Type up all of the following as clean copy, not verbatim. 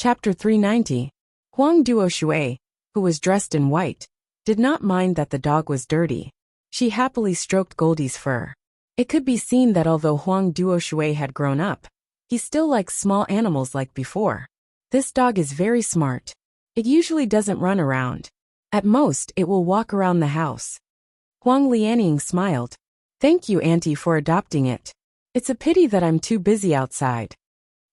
Chapter 390. Huang Duoshui, who was dressed in white, did not mind that the dog was dirty. She happily stroked Goldie's fur. It could be seen that although Huang Duoshui had grown up, he still likes small animals like before. This dog is very smart. It usually doesn't run around. At most, it will walk around the house. Huang Lianying smiled. Thank you, Auntie, for adopting it. It's a pity that I'm too busy outside.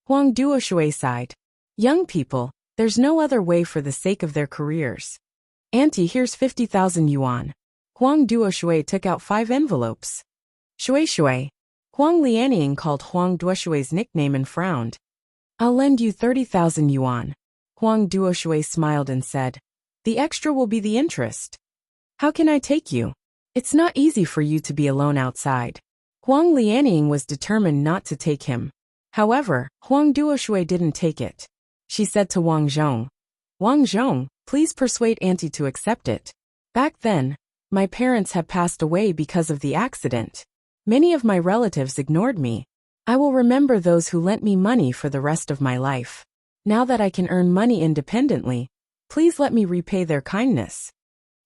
Huang Duoshui sighed. Young people, there's no other way for the sake of their careers. Auntie, here's 50,000 yuan. Huang Duoshui took out 5 envelopes. Shui. Huang Lianying called Huang Duoshui's nickname and frowned. I'll lend you 30,000 yuan. Huang Duoshui smiled and said, the extra will be the interest. How can I take you? It's not easy for you to be alone outside. Huang Lianying was determined not to take him. However, Huang Duoshui didn't take it. She said to Wang Zhong, Wang Zhong, please persuade Auntie to accept it. Back then, my parents had passed away because of the accident. Many of my relatives ignored me. I will remember those who lent me money for the rest of my life. Now that I can earn money independently, please let me repay their kindness.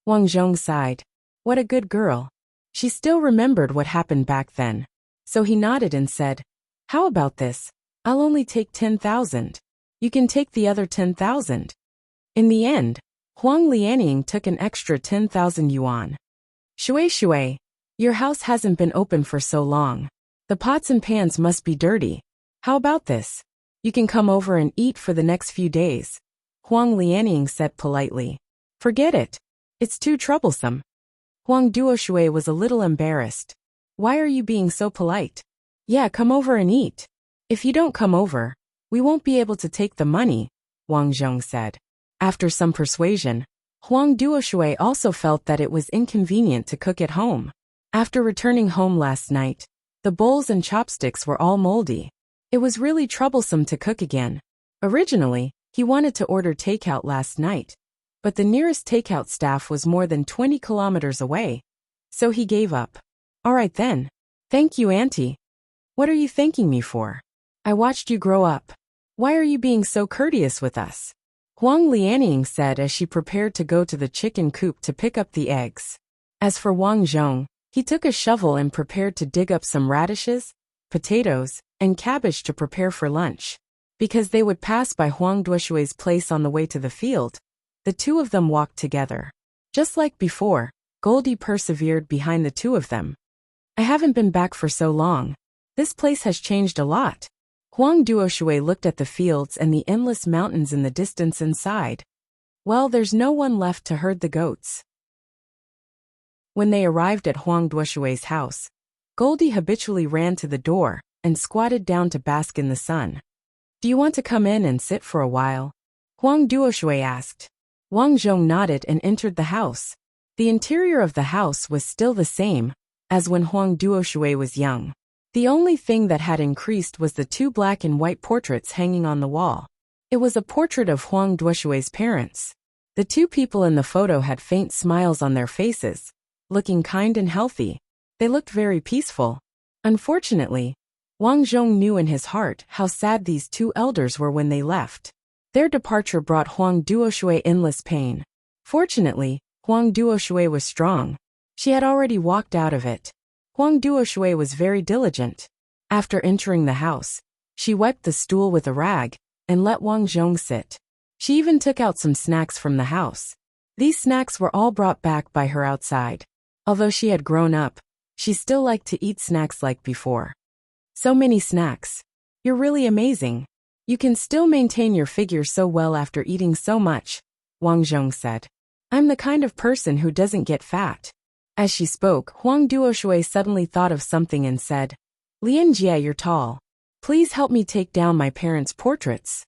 Wang Zhong sighed. What a good girl. She still remembered what happened back then. So he nodded and said, how about this? I'll only take 10,000. You can take the other 10,000. In the end, Huang Lianying took an extra 10,000 yuan. Shui, your house hasn't been open for so long. The pots and pans must be dirty. How about this? You can come over and eat for the next few days. Huang Lianying said politely. Forget it. It's too troublesome. Huang Duoshui was a little embarrassed. Why are you being so polite? Yeah, come over and eat. If you don't come over, we won't be able to take the money, Wang Zhong said. After some persuasion, Huang Duoshui also felt that it was inconvenient to cook at home. After returning home last night, the bowls and chopsticks were all moldy. It was really troublesome to cook again. Originally, he wanted to order takeout last night, but the nearest takeout staff was more than 20 kilometers away, so he gave up. All right then. Thank you, Auntie. What are you thanking me for? I watched you grow up. Why are you being so courteous with us? Huang Lianying said as she prepared to go to the chicken coop to pick up the eggs. As for Wang Zhong, he took a shovel and prepared to dig up some radishes, potatoes, and cabbage to prepare for lunch. Because they would pass by Huang Duoshui's place on the way to the field, the two of them walked together. Just like before, Goldie persevered behind the two of them. I haven't been back for so long. This place has changed a lot. Huang Duoshui looked at the fields and the endless mountains in the distance and sighed. Well, there's no one left to herd the goats. When they arrived at Huang Duoshui's house, Goldie habitually ran to the door and squatted down to bask in the sun. Do you want to come in and sit for a while? Huang Duoshui asked. Wang Zhong nodded and entered the house. The interior of the house was still the same as when Huang Duoshui was young. The only thing that had increased was the 2 black and white portraits hanging on the wall. It was a portrait of Huang Duoshui's parents. The 2 people in the photo had faint smiles on their faces, looking kind and healthy. They looked very peaceful. Unfortunately, Wang Zhong knew in his heart how sad these 2 elders were when they left. Their departure brought Huang Duoshui endless pain. Fortunately, Huang Duoshui was strong. She had already walked out of it. Huang Duoshui was very diligent. After entering the house, she wiped the stool with a rag and let Wang Zhong sit. She even took out some snacks from the house. These snacks were all brought back by her outside. Although she had grown up, she still liked to eat snacks like before. So many snacks. You're really amazing. You can still maintain your figure so well after eating so much, Wang Zhong said. I'm the kind of person who doesn't get fat. As she spoke, Huang Duoshui suddenly thought of something and said, Lian Jie, you're tall. Please help me take down my parents' portraits.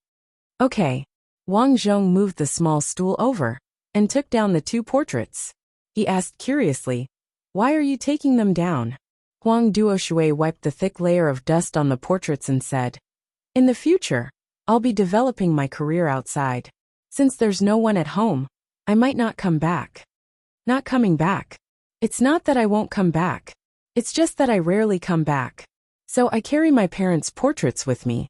Okay. Wang Zhong moved the small stool over and took down the 2 portraits. He asked curiously, why are you taking them down? Huang Duoshui wiped the thick layer of dust on the portraits and said, in the future, I'll be developing my career outside. Since there's no one at home, I might not come back. Not coming back. It's not that I won't come back. It's just that I rarely come back. So I carry my parents' portraits with me.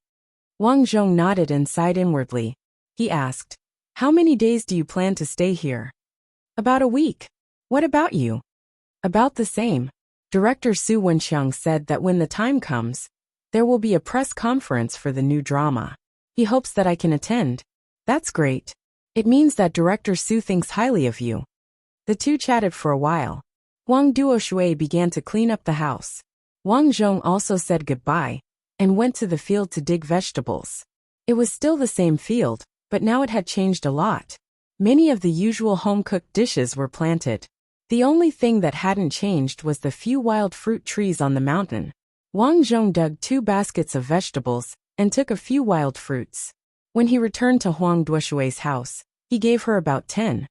Wang Zhong nodded and sighed inwardly. He asked. How many days do you plan to stay here? About a week. What about you? About the same. Director Su Wenxiang said that when the time comes, there will be a press conference for the new drama. He hopes that I can attend. That's great. It means that Director Su thinks highly of you. The two chatted for a while. Huang Duoshui began to clean up the house. Wang Zhong also said goodbye and went to the field to dig vegetables. It was still the same field, but now it had changed a lot. Many of the usual home-cooked dishes were planted. The only thing that hadn't changed was the few wild fruit trees on the mountain. Wang Zhong dug 2 baskets of vegetables and took a few wild fruits. When he returned to Huang Duoshui's house, he gave her about 10.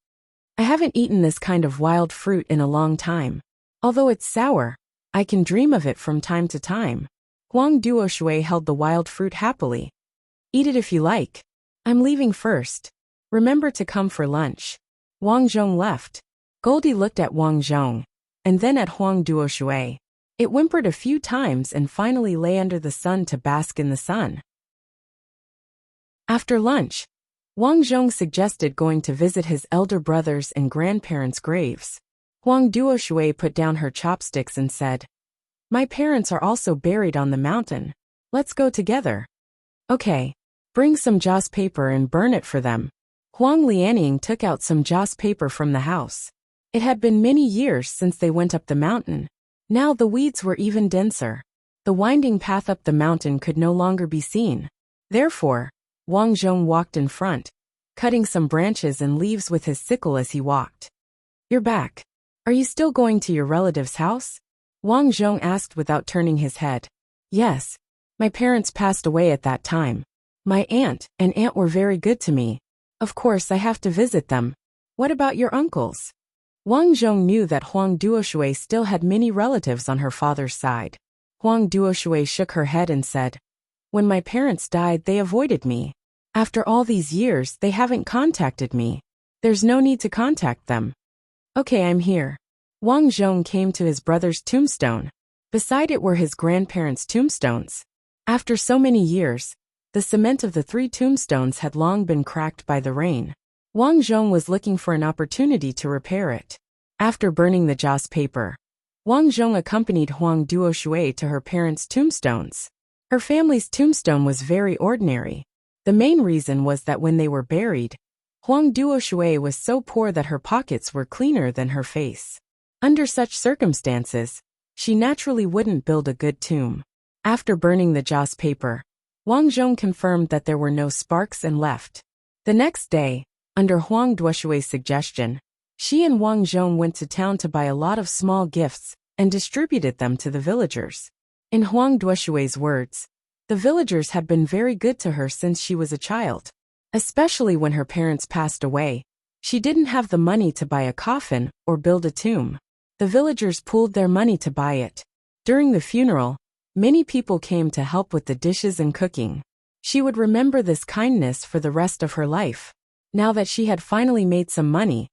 I haven't eaten this kind of wild fruit in a long time. Although it's sour, I can dream of it from time to time. Huang Duoshui held the wild fruit happily. Eat it if you like. I'm leaving first. Remember to come for lunch. Wang Zhong left. Goldie looked at Wang Zhong, and then at Huang Duoshui. It whimpered a few times and finally lay under the sun to bask in the sun. After lunch, Wang Zhong suggested going to visit his elder brothers' and grandparents' graves. Huang Duoshui put down her chopsticks and said, My parents are also buried on the mountain. Let's go together. Okay. Bring some joss paper and burn it for them. Huang Lianing took out some joss paper from the house. It had been many years since they went up the mountain. Now the weeds were even denser. The winding path up the mountain could no longer be seen. Therefore, Wang Zhong walked in front, cutting some branches and leaves with his sickle as he walked. You're back. Are you still going to your relative's house? Wang Zhong asked without turning his head. Yes. My parents passed away at that time. My aunt and aunt were very good to me. Of course I have to visit them. What about your uncles? Wang Zhong knew that Huang Duoshui still had many relatives on her father's side. Huang Duoshui shook her head and said, When my parents died they avoided me. After all these years they haven't contacted me. There's no need to contact them. Okay, I'm here. Wang Zhong came to his brother's tombstone. Beside it were his grandparents' tombstones. After so many years, the cement of the 3 tombstones had long been cracked by the rain. Wang Zhong was looking for an opportunity to repair it. After burning the joss paper, Wang Zhong accompanied Huang Duoshui to her parents' tombstones. Her family's tombstone was very ordinary. The main reason was that when they were buried, Huang Duoshui was so poor that her pockets were cleaner than her face. Under such circumstances, she naturally wouldn't build a good tomb. After burning the joss paper, Wang Zhong confirmed that there were no sparks and left. The next day, under Huang Duoshui's suggestion, she and Wang Zhong went to town to buy a lot of small gifts and distributed them to the villagers. In Huang Duoshui's words, the villagers had been very good to her since she was a child. Especially when her parents passed away, she didn't have the money to buy a coffin or build a tomb. The villagers pooled their money to buy it. During the funeral, many people came to help with the dishes and cooking. She would remember this kindness for the rest of her life. Now that she had finally made some money,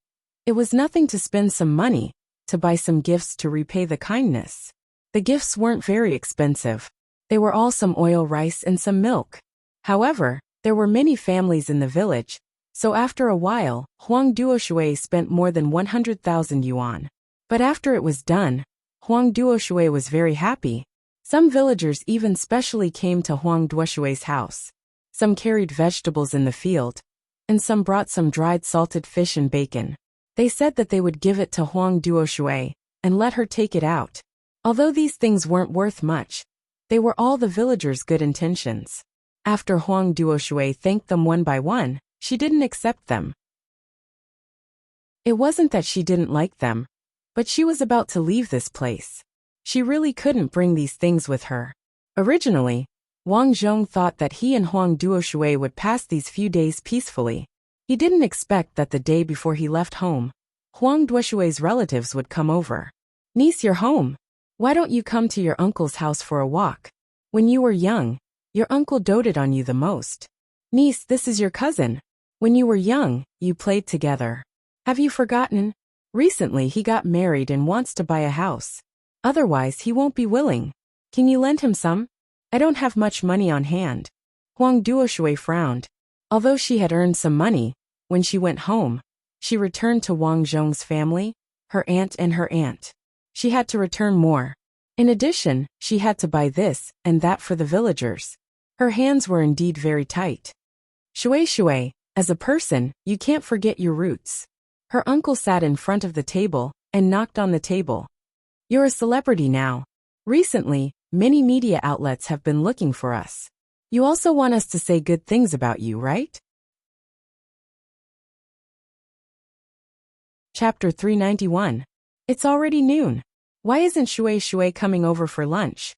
it was nothing to spend some money to buy some gifts to repay the kindness. The gifts weren't very expensive. They were all some oil rice and some milk. However, there were many families in the village, so after a while, Huang Duoshui spent more than 100,000 yuan. But after it was done, Huang Duoshui was very happy. Some villagers even specially came to Huang Duoshui's house. Some carried vegetables in the field, and some brought some dried salted fish and bacon. They said that they would give it to Huang Duoshui and let her take it out. Although these things weren't worth much, they were all the villagers' good intentions. After Huang Duoshui thanked them one by one, she didn't accept them. It wasn't that she didn't like them, but she was about to leave this place. She really couldn't bring these things with her. Originally, Wang Zhong thought that he and Huang Duoshui would pass these few days peacefully. He didn't expect that the day before he left home, Huang Duoshui's relatives would come over. Niece, you're home. Why don't you come to your uncle's house for a walk? When you were young, your uncle doted on you the most. Niece, this is your cousin. When you were young, you played together. Have you forgotten? Recently he got married and wants to buy a house. Otherwise he won't be willing. Can you lend him some? I don't have much money on hand. Huang Duoshui frowned. Although she had earned some money, when she went home, she returned to Wang Zhong's family, her aunt and her aunt. She had to return more. In addition, she had to buy this and that for the villagers. Her hands were indeed very tight. Shui, as a person, you can't forget your roots. Her uncle sat in front of the table and knocked on the table. You're a celebrity now. Recently, many media outlets have been looking for us. You also want us to say good things about you, right? Chapter 391. It's already noon. Why isn't Shui coming over for lunch?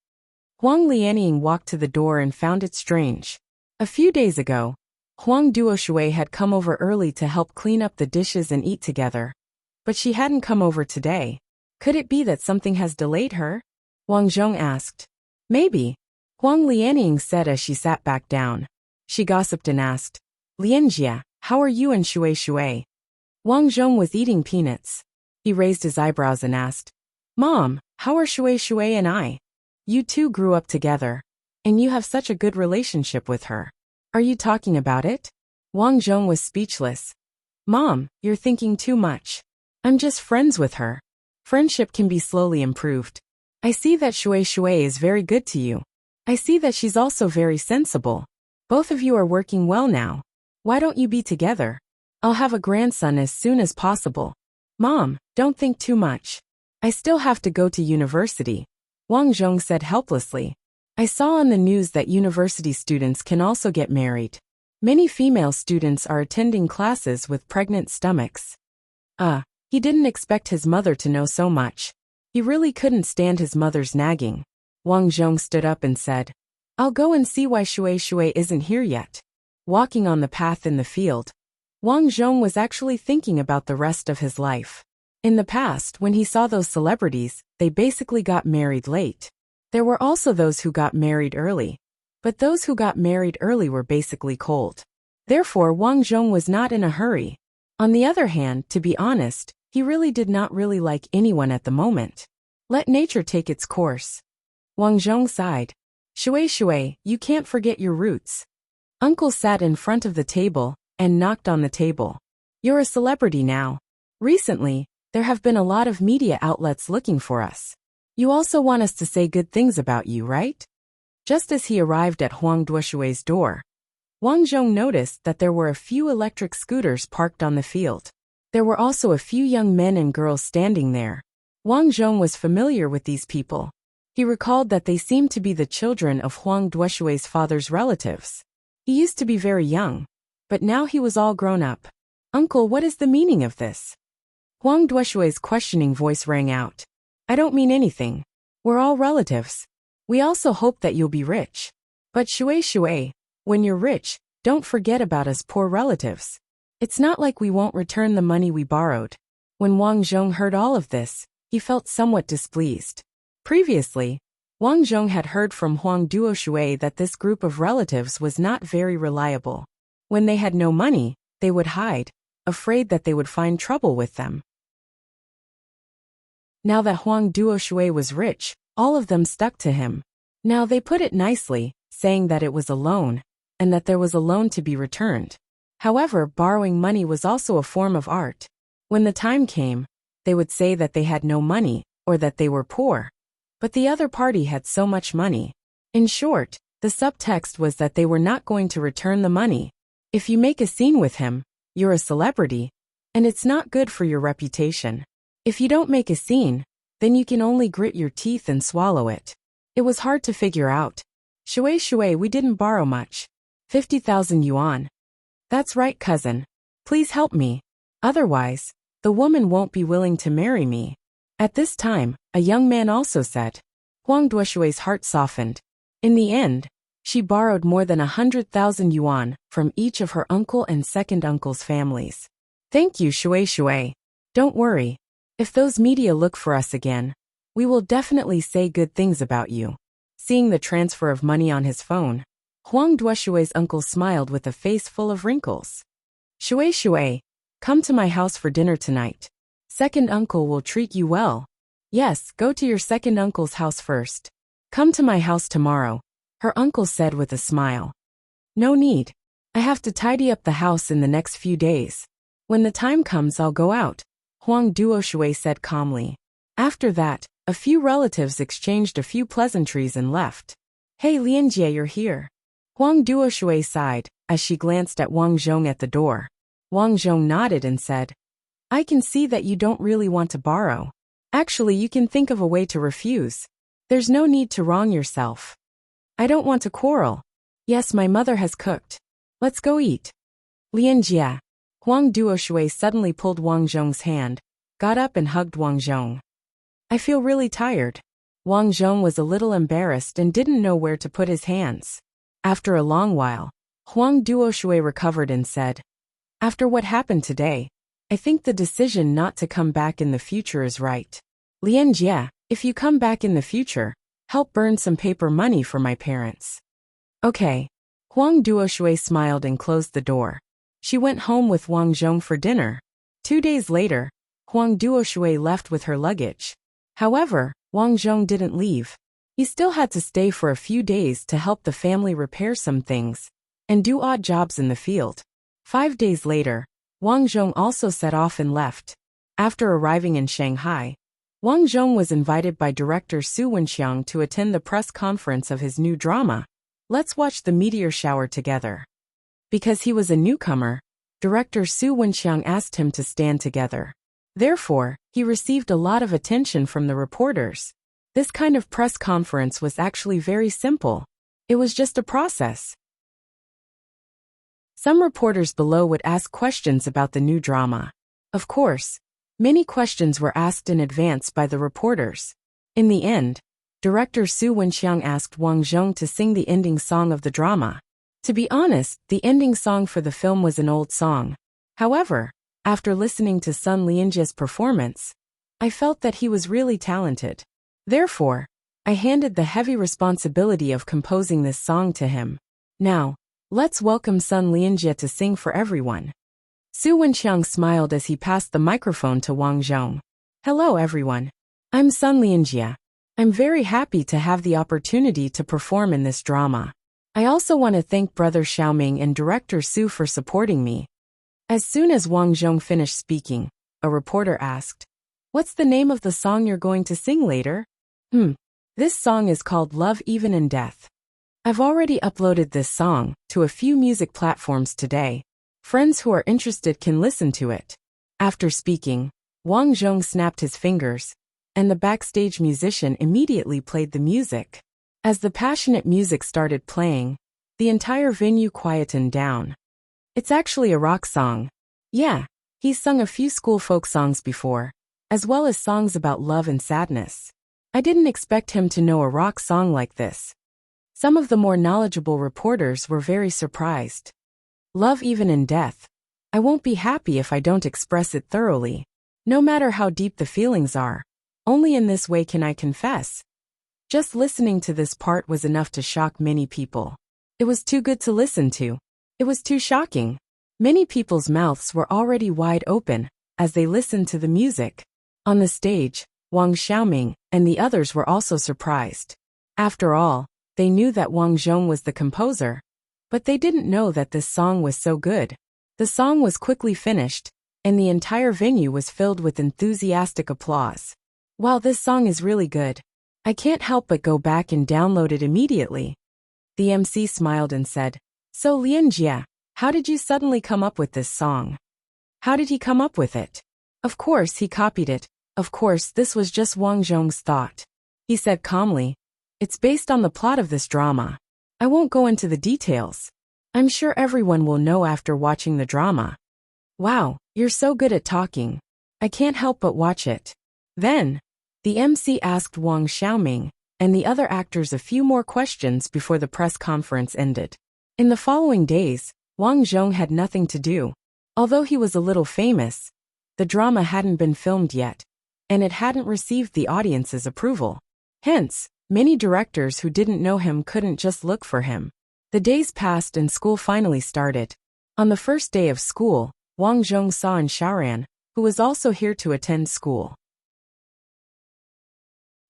Huang Lianying walked to the door and found it strange. A few days ago, Huang Duoshui had come over early to help clean up the dishes and eat together. But she hadn't come over today. Could it be that something has delayed her? Wang Zhong asked. Maybe. Huang Lianying said as she sat back down. She gossiped and asked, Lianjia, how are you and Shui? Wang Zhong was eating peanuts. He raised his eyebrows and asked, Mom, how are Shui and I? You two grew up together. And you have such a good relationship with her. Are you talking about it? Wang Zhong was speechless. Mom, you're thinking too much. I'm just friends with her. Friendship can be slowly improved. I see that Shui is very good to you. I see that she's also very sensible. Both of you are working well now. Why don't you be together? I'll have a grandson as soon as possible. Mom, don't think too much. I still have to go to university. Wang Zhong said helplessly. I saw on the news that university students can also get married. Many female students are attending classes with pregnant stomachs. He didn't expect his mother to know so much. He really couldn't stand his mother's nagging. Wang Zhong stood up and said, I'll go and see why Shui isn't here yet. Walking on the path in the field, Wang Zhong was actually thinking about the rest of his life. In the past, when he saw those celebrities, they basically got married late. There were also those who got married early. But those who got married early were basically cold. Therefore, Wang Zhong was not in a hurry. On the other hand, to be honest, he really did not really like anyone at the moment. Let nature take its course. Wang Zhong sighed. Shui, you can't forget your roots. Uncle sat in front of the table and knocked on the table. You're a celebrity now. Recently, there have been a lot of media outlets looking for us. You also want us to say good things about you, right? Just as he arrived at Huang Duoshui's door, Wang Zhong noticed that there were a few electric scooters parked on the field. There were also a few young men and girls standing there. Wang Zhong was familiar with these people. He recalled that they seemed to be the children of Huang Duoshui's father's relatives. He used to be very young, but now he was all grown up. Uncle, what is the meaning of this? Huang Duoshui's questioning voice rang out. I don't mean anything. We're all relatives. We also hope that you'll be rich. But Shui, when you're rich, don't forget about us poor relatives. It's not like we won't return the money we borrowed. When Wang Zhong heard all of this, he felt somewhat displeased. Previously, Wang Zhong had heard from Huang Duoshui that this group of relatives was not very reliable. When they had no money, they would hide, afraid that they would find trouble with them. Now that Huang Duoshui was rich, all of them stuck to him. Now they put it nicely, saying that it was a loan, and that there was a loan to be returned. However, borrowing money was also a form of art. When the time came, they would say that they had no money, or that they were poor. But the other party had so much money. In short, the subtext was that they were not going to return the money. If you make a scene with him, you're a celebrity, and it's not good for your reputation. If you don't make a scene, then you can only grit your teeth and swallow it. It was hard to figure out. Shui, we didn't borrow much. 50,000 yuan. That's right, cousin. Please help me. Otherwise, the woman won't be willing to marry me. At this time, a young man also said. Huang Duoshui's heart softened. In the end, she borrowed more than 100,000 yuan from each of her uncle and second uncle's families. Thank you, Shui. Don't worry. If those media look for us again, we will definitely say good things about you. Seeing the transfer of money on his phone, Huang Duoshui's uncle smiled with a face full of wrinkles. Shui, come to my house for dinner tonight. Second uncle will treat you well. Yes, go to your second uncle's house first. Come to my house tomorrow, her uncle said with a smile. No need. I have to tidy up the house in the next few days. When the time comes, I'll go out, Huang Duoshui said calmly. After that, a few relatives exchanged a few pleasantries and left. Hey Lianjie, you're here. Huang Duoshui sighed as she glanced at Wang Zhong at the door. Wang Zhong nodded and said, I can see that you don't really want to borrow. Actually, you can think of a way to refuse. There's no need to wrong yourself. I don't want to quarrel. Yes, my mother has cooked. Let's go eat. Lianjie. Huang Duoshui suddenly pulled Wang Zhong's hand, got up and hugged Wang Zhong. I feel really tired. Wang Zhong was a little embarrassed and didn't know where to put his hands. After a long while, Huang Duoshui recovered and said, After what happened today, I think the decision not to come back in the future is right. Lianjie, if you come back in the future, help burn some paper money for my parents. Okay. Huang Duoshui smiled and closed the door. She went home with Wang Zhong for dinner. 2 days later, Huang Duoshui left with her luggage. However, Wang Zhong didn't leave. He still had to stay for a few days to help the family repair some things and do odd jobs in the field. 5 days later, Wang Zhong also set off and left. After arriving in Shanghai, Wang Zhong was invited by director Su Wenxiang to attend the press conference of his new drama, Let's Watch the Meteor Shower Together. Because he was a newcomer, director Su Wenxiang asked him to stand together. Therefore, he received a lot of attention from the reporters. This kind of press conference was actually very simple. It was just a process. Some reporters below would ask questions about the new drama. Of course, many questions were asked in advance by the reporters. In the end, director Su Wenxiang asked Wang Zhong to sing the ending song of the drama. To be honest, the ending song for the film was an old song. However, after listening to Sun Lianjie's performance, I felt that he was really talented. Therefore, I handed the heavy responsibility of composing this song to him. Now, let's welcome Sun Lianjie to sing for everyone. Su Wenxiang smiled as he passed the microphone to Wang Zhong. Hello everyone. I'm Sun Lianjie. I'm very happy to have the opportunity to perform in this drama. I also want to thank Brother Xiaoming and Director Su for supporting me. As soon as Wang Zhong finished speaking, a reporter asked, What's the name of the song you're going to sing later? This song is called Love Even in Death. I've already uploaded this song to a few music platforms today. Friends who are interested can listen to it. After speaking, Wang Zhong snapped his fingers, and the backstage musician immediately played the music. As the passionate music started playing, the entire venue quietened down. It's actually a rock song. Yeah, he's sung a few school folk songs before, as well as songs about love and sadness. I didn't expect him to know a rock song like this. Some of the more knowledgeable reporters were very surprised. Love even in death. I won't be happy if I don't express it thoroughly. No matter how deep the feelings are, only in this way can I confess. Just listening to this part was enough to shock many people. It was too good to listen to. It was too shocking. Many people's mouths were already wide open as they listened to the music. On the stage, Wang Xiaoming and the others were also surprised. After all, they knew that Wang Zhong was the composer, but they didn't know that this song was so good. The song was quickly finished, and the entire venue was filled with enthusiastic applause. Wow, this song is really good. I can't help but go back and download it immediately. The MC smiled and said, So Lianjie, how did you suddenly come up with this song? How did he come up with it? Of course he copied it. Of course this was just Wang Zhong's thought. He said calmly, It's based on the plot of this drama. I won't go into the details. I'm sure everyone will know after watching the drama. Wow, you're so good at talking. I can't help but watch it. Then, the MC asked Wang Xiaoming and the other actors a few more questions before the press conference ended. In the following days, Wang Zhong had nothing to do. Although he was a little famous, the drama hadn't been filmed yet, and it hadn't received the audience's approval. Hence, many directors who didn't know him couldn't just look for him. The days passed and school finally started. On the first day of school, Wang Zhong saw Shaoran, who was also here to attend school.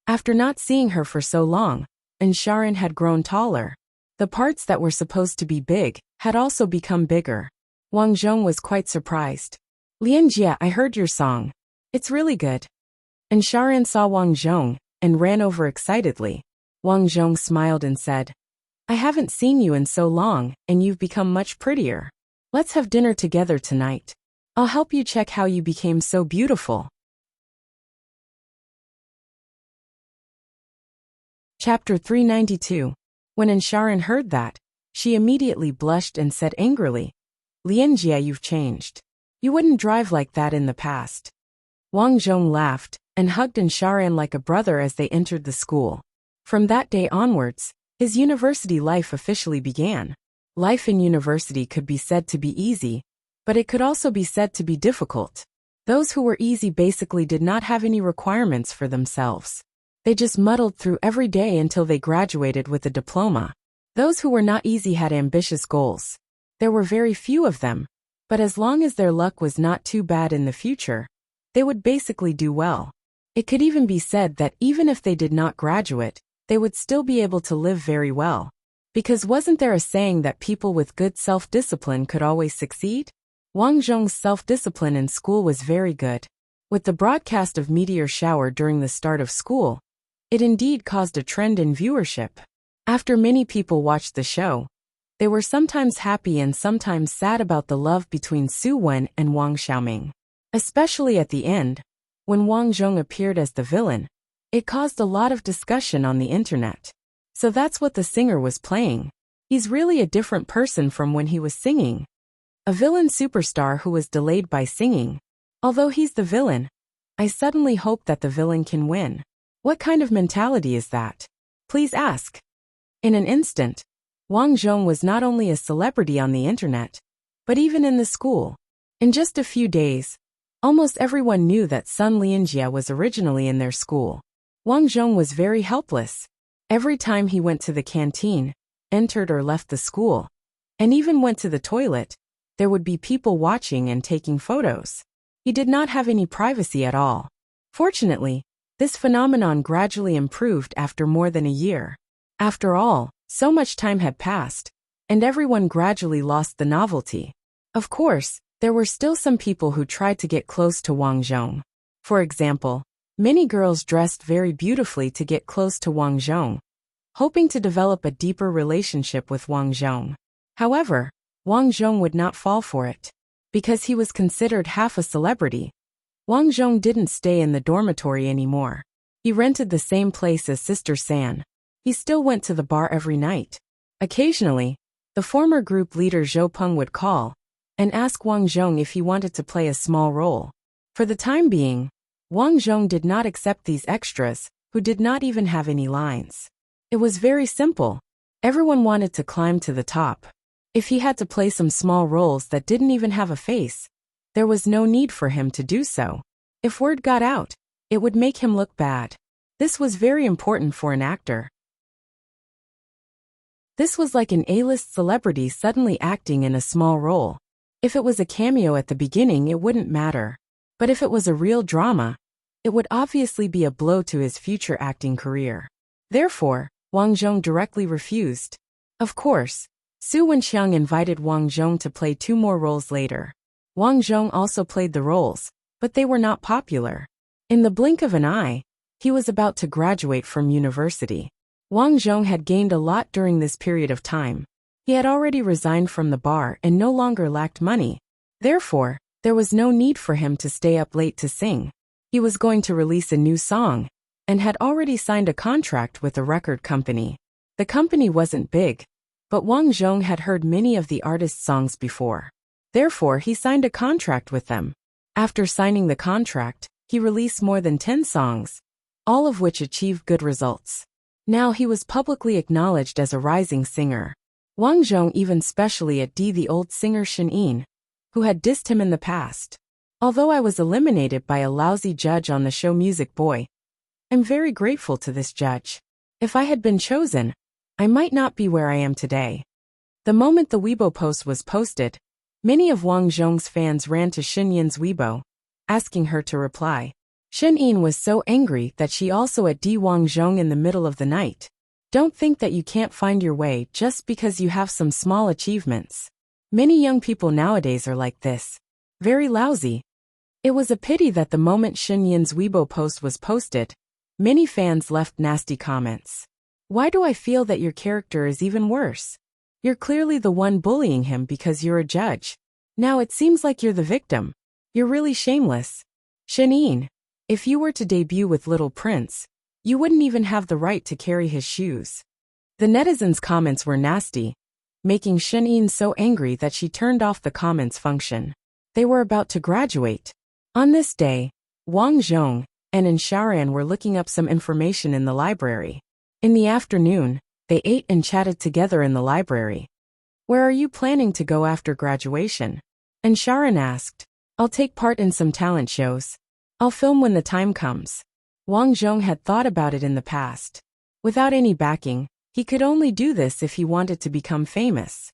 After not seeing her for so long, Shaoran had grown taller. The parts that were supposed to be big had also become bigger. Wang Zhong was quite surprised. Lianjie, I heard your song. It's really good. And Sharan saw Wang Zhong and ran over excitedly. Wang Zhong smiled and said, I haven't seen you in so long, and you've become much prettier. Let's have dinner together tonight. I'll help you check how you became so beautiful. Chapter 392. When Sharan heard that, she immediately blushed and said angrily, Lianjie, you've changed. You wouldn't drive like that in the past. Wang Zhong laughed and hugged Sharan like a brother as they entered the school. From that day onwards, his university life officially began. Life in university could be said to be easy, but it could also be said to be difficult. Those who were easy basically did not have any requirements for themselves. They just muddled through every day until they graduated with a diploma. Those who were not easy had ambitious goals. There were very few of them, but as long as their luck was not too bad in the future, they would basically do well. It could even be said that even if they did not graduate, they would still be able to live very well. Because wasn't there a saying that people with good self-discipline could always succeed? Wang Zhong's self-discipline in school was very good. With the broadcast of Meteor Shower during the start of school, it indeed caused a trend in viewership. After many people watched the show, they were sometimes happy and sometimes sad about the love between Su Wen and Wang Xiaoming. Especially at the end, when Wang Zhong appeared as the villain, it caused a lot of discussion on the internet. So that's what the singer was playing. He's really a different person from when he was singing. A villain superstar who was delayed by singing. Although he's the villain, I suddenly hope that the villain can win. What kind of mentality is that? Please ask. In an instant, Wang Zhong was not only a celebrity on the internet, but even in the school. In just a few days, almost everyone knew that Sun Lianjie was originally in their school. Wang Zhong was very helpless. Every time he went to the canteen, entered or left the school, and even went to the toilet, there would be people watching and taking photos. He did not have any privacy at all. Fortunately, this phenomenon gradually improved after more than a year. After all, so much time had passed, and everyone gradually lost the novelty. Of course, there were still some people who tried to get close to Wang Zhong. For example, many girls dressed very beautifully to get close to Wang Zhong, hoping to develop a deeper relationship with Wang Zhong. However, Wang Zhong would not fall for it. Because he was considered half a celebrity, Wang Zhong didn't stay in the dormitory anymore. He rented the same place as Sister San. He still went to the bar every night. Occasionally, the former group leader Zhou Peng would call and ask Wang Zhong if he wanted to play a small role. For the time being, Wang Zhong did not accept these extras, who did not even have any lines. It was very simple. Everyone wanted to climb to the top. If he had to play some small roles that didn't even have a face, there was no need for him to do so. If word got out, it would make him look bad. This was very important for an actor. This was like an A-list celebrity suddenly acting in a small role. If it was a cameo at the beginning, it wouldn't matter. But if it was a real drama, it would obviously be a blow to his future acting career. Therefore, Wang Zhong directly refused. Of course, Su Wenqiang invited Wang Zhong to play 2 more roles later. Wang Zhong also played the roles, but they were not popular. In the blink of an eye, he was about to graduate from university. Wang Zhong had gained a lot during this period of time. He had already resigned from the bar and no longer lacked money. Therefore, there was no need for him to stay up late to sing. He was going to release a new song, and had already signed a contract with a record company. The company wasn't big, but Wang Zhong had heard many of the artist's songs before. Therefore, he signed a contract with them. After signing the contract, he released more than 10 songs, all of which achieved good results. Now he was publicly acknowledged as a rising singer. Wang Zhong even specially at the old singer Shen Yin, who had dissed him in the past. Although I was eliminated by a lousy judge on the show Music Boy, I'm very grateful to this judge. If I had been chosen, I might not be where I am today. The moment the Weibo post was posted, many of Wang Zhong's fans ran to Shen Yin's Weibo, asking her to reply. Shen Yin was so angry that she also at Wang Zhong in the middle of the night. Don't think that you can't find your way just because you have some small achievements. Many young people nowadays are like this. Very lousy. It was a pity that the moment Shin Yin's Weibo post was posted, many fans left nasty comments. Why do I feel that your character is even worse? You're clearly the one bullying him because you're a judge. Now it seems like you're the victim. You're really shameless. Shin Yin, if you were to debut with Little Prince, you wouldn't even have the right to carry his shoes. The netizens' comments were nasty, making Shin Yin so angry that she turned off the comments function. They were about to graduate. On this day, Wang Zhong and Xiaoran were looking up some information in the library. In the afternoon, they ate and chatted together in the library. Where are you planning to go after graduation? Xiaoran asked. I'll take part in some talent shows. I'll film when the time comes. Wang Zhong had thought about it in the past. Without any backing, he could only do this if he wanted to become famous.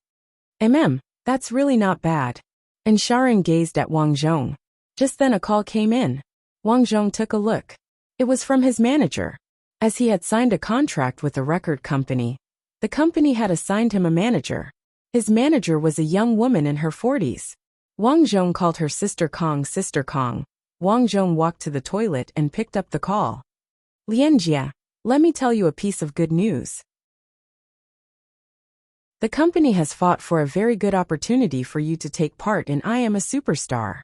That's really not bad. Xiaoran gazed at Wang Zhong. Just then a call came in. Wang Zhong took a look. It was from his manager. As he had signed a contract with a record company, the company had assigned him a manager. His manager was a young woman in her 40s. Wang Zhong called her Sister Kong Sister Kong. Wang Zhong walked to the toilet and picked up the call. Lianjia, let me tell you a piece of good news. The company has fought for a very good opportunity for you to take part in I Am a Superstar.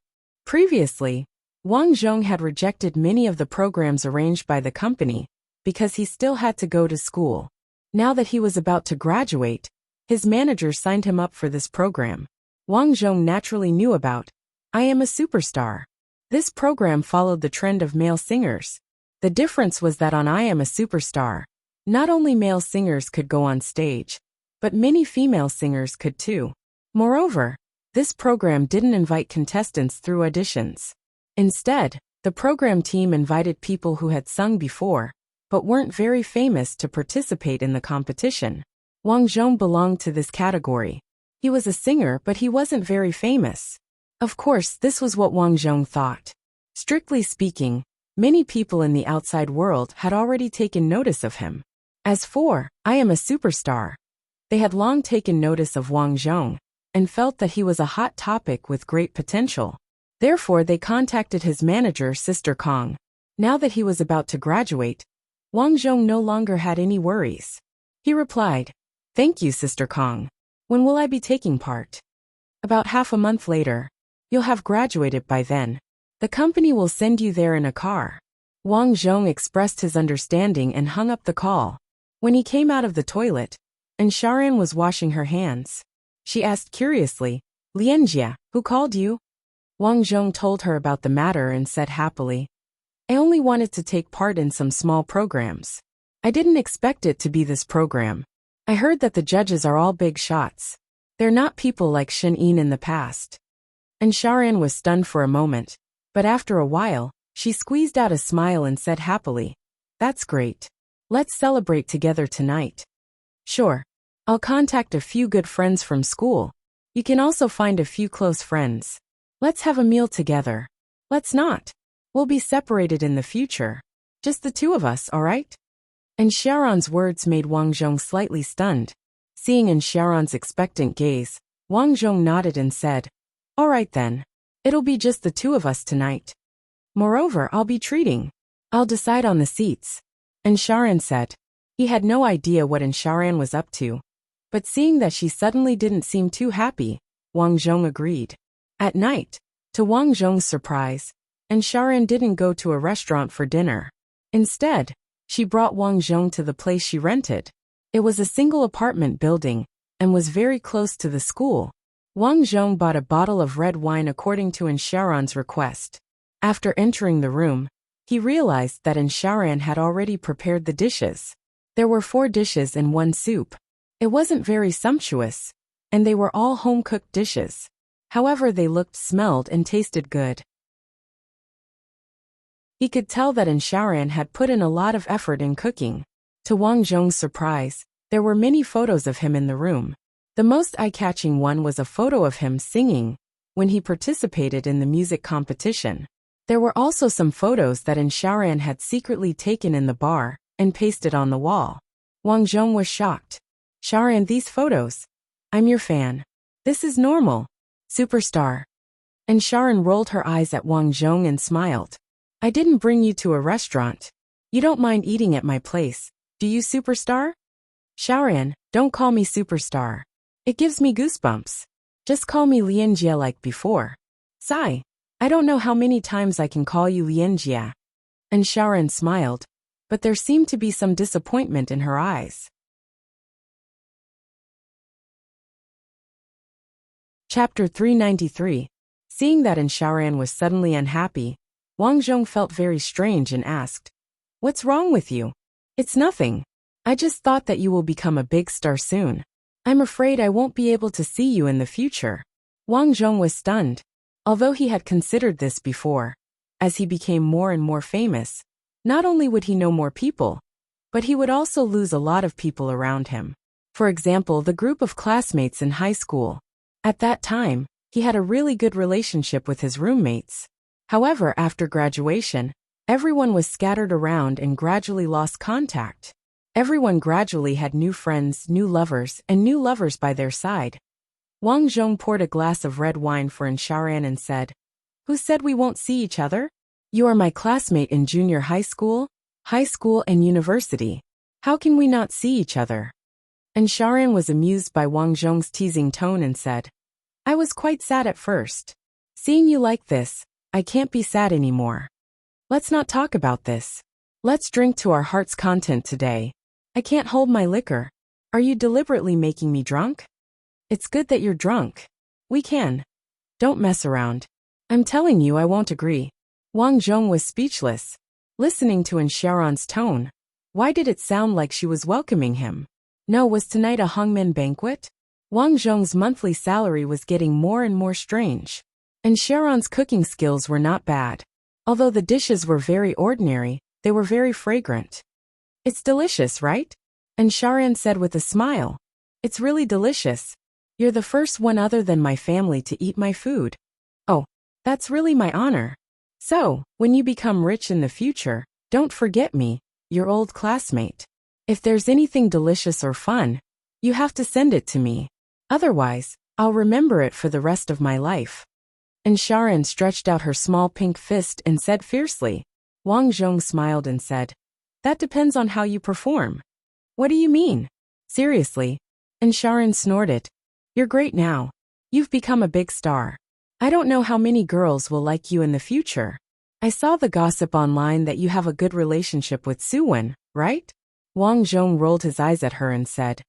Previously, Wang Zhong had rejected many of the programs arranged by the company because he still had to go to school. Now that he was about to graduate, his manager signed him up for this program. Wang Zhong naturally knew about I Am a Superstar. This program followed the trend of male singers. The difference was that on I Am a Superstar, not only male singers could go on stage, but many female singers could too. Moreover, this program didn't invite contestants through auditions. Instead, the program team invited people who had sung before, but weren't very famous to participate in the competition. Wang Zhong belonged to this category. He was a singer, but he wasn't very famous. Of course, this was what Wang Zhong thought. Strictly speaking, many people in the outside world had already taken notice of him. As for I Am a Superstar, they had long taken notice of Wang Zhong and felt that he was a hot topic with great potential. Therefore, they contacted his manager, Sister Kong. Now that he was about to graduate, Wang Zhong no longer had any worries. He replied, "Thank you, Sister Kong. When will I be taking part?" "About half a month later. You'll have graduated by then. The company will send you there in a car." Wang Zhong expressed his understanding and hung up the call. When he came out of the toilet, Xiaoran was washing her hands. She asked curiously, "Lianjia, who called you?" Wang Zhong told her about the matter and said happily, "I only wanted to take part in some small programs. I didn't expect it to be this program. I heard that the judges are all big shots. They're not people like Shin Yin in the past." Xiaoran was stunned for a moment, but after a while, she squeezed out a smile and said happily, "That's great. Let's celebrate together tonight." "Sure. I'll contact a few good friends from school. You can also find a few close friends. Let's have a meal together." "Let's not. We'll be separated in the future. Just the two of us, all right?" Xiaoran's words made Wang Zhong slightly stunned. Seeing Xiaoran's expectant gaze, Wang Zhong nodded and said, "All right then. It'll be just the two of us tonight. Moreover, I'll be treating. I'll decide on the seats." Xiaoran said. He had no idea what Xiaoran was up to, but seeing that she suddenly didn't seem too happy, Wang Zhong agreed. At night, to Wang Zhong's surprise, Xiaoran didn't go to a restaurant for dinner. Instead, she brought Wang Zhong to the place she rented. It was a single apartment building and was very close to the school. Wang Zhong bought a bottle of red wine according to Xiaoran's request. After entering the room, he realized that Xiaoran had already prepared the dishes. There were 4 dishes and 1 soup. It wasn't very sumptuous, and they were all home-cooked dishes. However, they looked, smelled, and tasted good. He could tell that Xiaoran had put in a lot of effort in cooking. To Wang Zhong's surprise, there were many photos of him in the room. The most eye-catching one was a photo of him singing when he participated in the music competition. There were also some photos that Xiaoran had secretly taken in the bar and pasted on the wall. Wang Zhong was shocked. Sharon, these photos. I'm your fan. This is normal. Superstar. And Sharon rolled her eyes at Wang Zhong and smiled. I didn't bring you to a restaurant. You don't mind eating at my place, do you, superstar? Sharon, don't call me superstar. It gives me goosebumps. Just call me Lianjia like before. Sigh. I don't know how many times I can call you Lianjia. And Sharon smiled, but there seemed to be some disappointment in her eyes. Chapter 393. Seeing that Sharan was suddenly unhappy, Wang Zhong felt very strange and asked, What's wrong with you? It's nothing. I just thought that you will become a big star soon. I'm afraid I won't be able to see you in the future. Wang Zhong was stunned, although he had considered this before. As he became more and more famous, not only would he know more people, but he would also lose a lot of people around him. For example, the group of classmates in high school. At that time, he had a really good relationship with his roommates. However, after graduation, everyone was scattered around and gradually lost contact. Everyone gradually had new friends, new lovers, and new lovers by their side. Wang Zhong poured a glass of red wine for Sharan and said, Who said we won't see each other? You are my classmate in junior high school and university. How can we not see each other? And Sharan was amused by Wang Zhong's teasing tone and said, I was quite sad at first. Seeing you like this, I can't be sad anymore. Let's not talk about this. Let's drink to our heart's content today. I can't hold my liquor. Are you deliberately making me drunk? It's good that you're drunk. We can. Don't mess around. I'm telling you I won't agree. Wang Zhong was speechless, listening to Sharon's tone. Why did it sound like she was welcoming him? No, was tonight a hangmen banquet? Wang Zhong's monthly salary was getting more and more strange. And Sharon's cooking skills were not bad. Although the dishes were very ordinary, they were very fragrant. It's delicious, right? And Sharon said with a smile. It's really delicious. You're the first one other than my family to eat my food. Oh, that's really my honor. So, when you become rich in the future, don't forget me, your old classmate. If there's anything delicious or fun, you have to send it to me. Otherwise, I'll remember it for the rest of my life. And Sharon stretched out her small pink fist and said fiercely. Wang Zhong smiled and said, That depends on how you perform. What do you mean? Seriously? And Sharon snorted. You're great now. You've become a big star. I don't know how many girls will like you in the future. I saw the gossip online that you have a good relationship with Suwon, right? Wang Zhong rolled his eyes at her and said,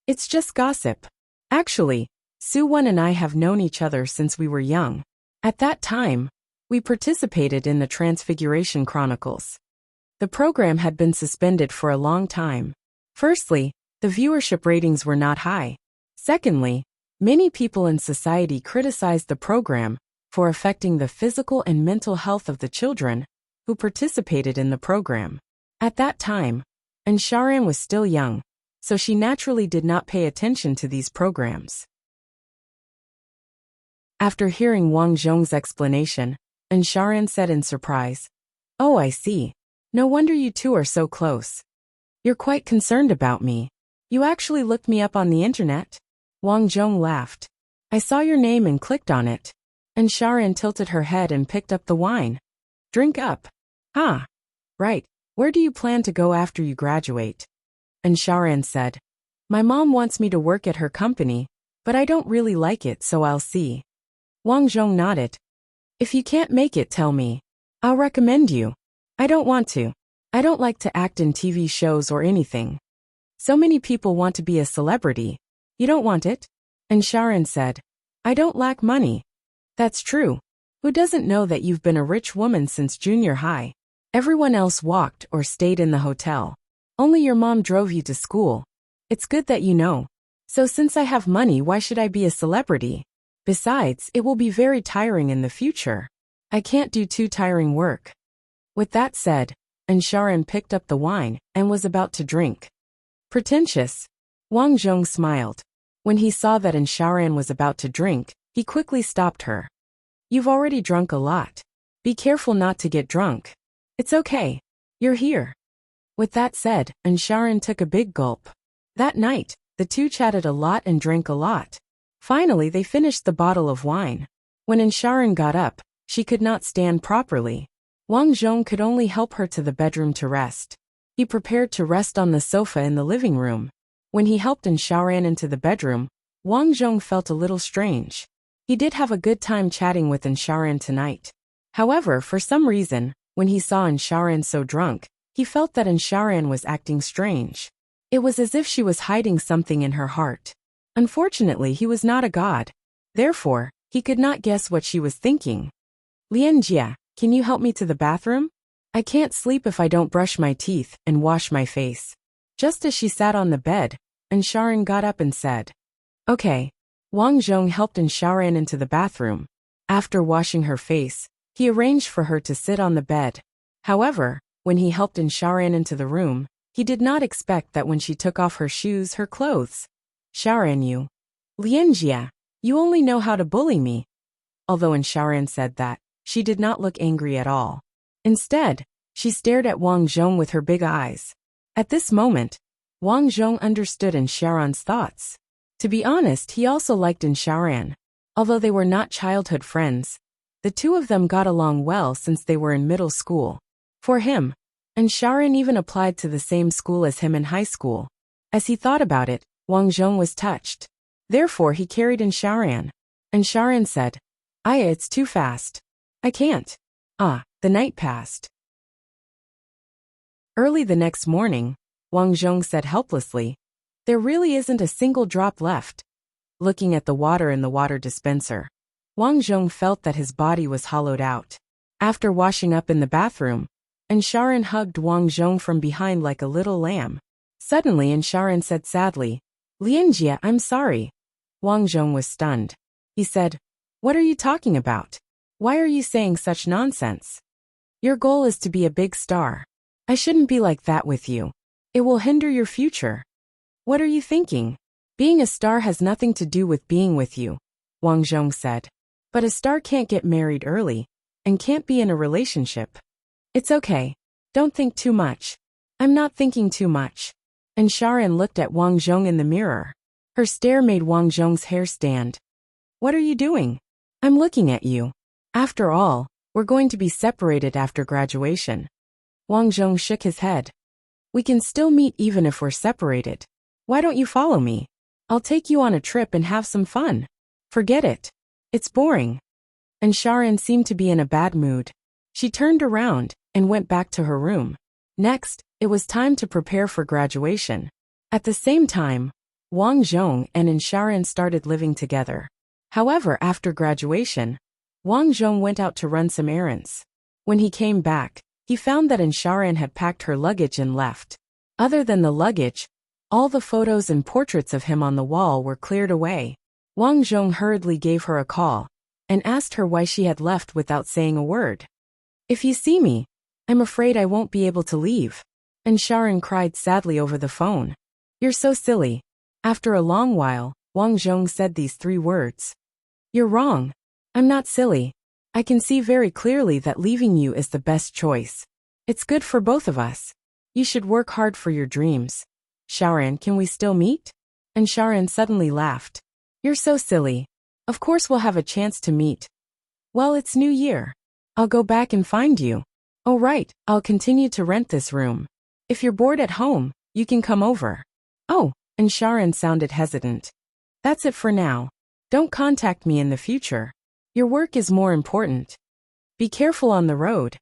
It's just gossip. Actually, Suwon and I have known each other since we were young. At that time, we participated in the Transfiguration Chronicles. The program had been suspended for a long time. Firstly, the viewership ratings were not high. Secondly, many people in society criticized the program for affecting the physical and mental health of the children who participated in the program. At that time, Sharan was still young, so she naturally did not pay attention to these programs. After hearing Wang Zhong's explanation, Sharan said in surprise, Oh, I see. No wonder you two are so close. You're quite concerned about me. You actually looked me up on the internet? Wang Zhong laughed. I saw your name and clicked on it. And Sharan tilted her head and picked up the wine. Drink up. Ah. Right. Where do you plan to go after you graduate? And Sharan said, My mom wants me to work at her company, but I don't really like it, so I'll see. Wang Zhong nodded. If you can't make it, tell me. I'll recommend you. I don't want to. I don't like to act in TV shows or anything. So many people want to be a celebrity. You don't want it? And Sharan said, I don't lack money. That's true. Who doesn't know that you've been a rich woman since junior high? Everyone else walked or stayed in the hotel. Only your mom drove you to school. It's good that you know. So since I have money, why should I be a celebrity? Besides, it will be very tiring in the future. I can't do too tiring work. With that said, Sharan picked up the wine and was about to drink. Pretentious. Wang Zhong smiled. When he saw that Sharan was about to drink, he quickly stopped her. You've already drunk a lot. Be careful not to get drunk. It's okay. You're here. With that said, Ansharan took a big gulp. That night, the two chatted a lot and drank a lot. Finally, they finished the bottle of wine. When Ansharan got up, she could not stand properly. Wang Zhong could only help her to the bedroom to rest. He prepared to rest on the sofa in the living room. When he helped Ansharan into the bedroom, Wang Zhong felt a little strange. He did have a good time chatting with Ansharan tonight. However, for some reason, when he saw Ansharan so drunk, he felt that Ansharan was acting strange. It was as if she was hiding something in her heart. Unfortunately, he was not a god. Therefore, he could not guess what she was thinking. Lianjia, can you help me to the bathroom? I can't sleep if I don't brush my teeth and wash my face. Just as she sat on the bed, Ansharan got up and said, Okay. Wang Zhong helped Ansharan into the bathroom. After washing her face, he arranged for her to sit on the bed. However, when he helped Ansharan into the room, he did not expect that when she took off her shoes, her clothes. Sharan, you. Lianjia, you only know how to bully me. Although Ansharan said that, she did not look angry at all. Instead, she stared at Wang Zhong with her big eyes. At this moment, Wang Zhong understood Ansharan's thoughts. To be honest, he also liked Ansharan. Although they were not childhood friends, the two of them got along well since they were in middle school. For him, Ansharan even applied to the same school as him in high school. As he thought about it, Wang Zhong was touched. Therefore, he carried Ansharan. Ansharan said, Aya, it's too fast. I can't. The night passed. Early the next morning, Wang Zhong said helplessly, There really isn't a single drop left. Looking at the water in the water dispenser, Wang Zhong felt that his body was hollowed out. After washing up in the bathroom, Ansharan hugged Wang Zhong from behind like a little lamb. Suddenly Ansharan said sadly, Lianjia, I'm sorry. Wang Zhong was stunned. He said, What are you talking about? Why are you saying such nonsense? Your goal is to be a big star. I shouldn't be like that with you. It will hinder your future. What are you thinking? Being a star has nothing to do with being with you, Wang Zhong said. But a star can't get married early, and can't be in a relationship. It's okay. Don't think too much. I'm not thinking too much. Ansharan looked at Wang Zhong in the mirror. Her stare made Wang Zhong's hair stand. What are you doing? I'm looking at you. After all, we're going to be separated after graduation. Wang Zhong shook his head. We can still meet even if we're separated. Why don't you follow me? I'll take you on a trip and have some fun. Forget it. It's boring. Ansharan seemed to be in a bad mood. She turned around and went back to her room. Next, it was time to prepare for graduation. At the same time, Wang Zhong and Ansharan started living together. However, after graduation, Wang Zhong went out to run some errands. When he came back, he found that Ansharan had packed her luggage and left. Other than the luggage, all the photos and portraits of him on the wall were cleared away. Wang Zhong hurriedly gave her a call and asked her why she had left without saying a word. If you see me, I'm afraid I won't be able to leave. Ansharan cried sadly over the phone. You're so silly. After a long while, Wang Zhong said these 3 words. You're wrong. I'm not silly. I can see very clearly that leaving you is the best choice. It's good for both of us. You should work hard for your dreams. Sharan, can we still meet? Ansharan suddenly laughed. You're so silly. Of course we'll have a chance to meet. Well, it's New Year. I'll go back and find you. Oh right, I'll continue to rent this room. If you're bored at home, you can come over. Oh, Ansharan sounded hesitant. That's it for now. Don't contact me in the future. Your work is more important. Be careful on the road.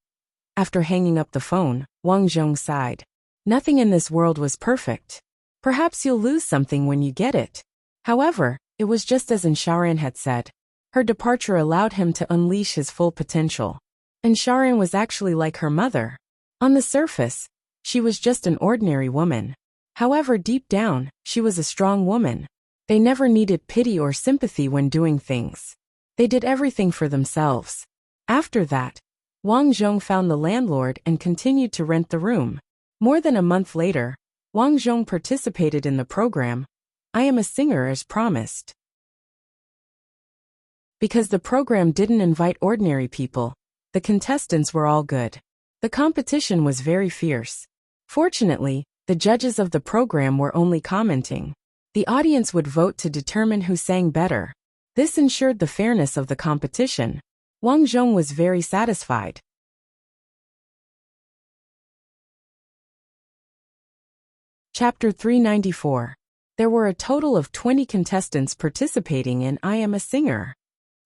After hanging up the phone, Wang Zhong sighed. Nothing in this world was perfect. Perhaps you'll lose something when you get it. However, it was just as Ansharan had said. Her departure allowed him to unleash his full potential. Ansharan was actually like her mother. On the surface, she was just an ordinary woman. However, deep down, she was a strong woman. They never needed pity or sympathy when doing things. They did everything for themselves. After that, Wang Zhong found the landlord and continued to rent the room. More than a month later, Wang Zhong participated in the program, I Am a Singer as Promised. Because the program didn't invite ordinary people, the contestants were all good. The competition was very fierce. Fortunately, the judges of the program were only commenting. The audience would vote to determine who sang better. This ensured the fairness of the competition. Wang Zhong was very satisfied. Chapter 394. There were a total of 20 contestants participating in I Am a Singer.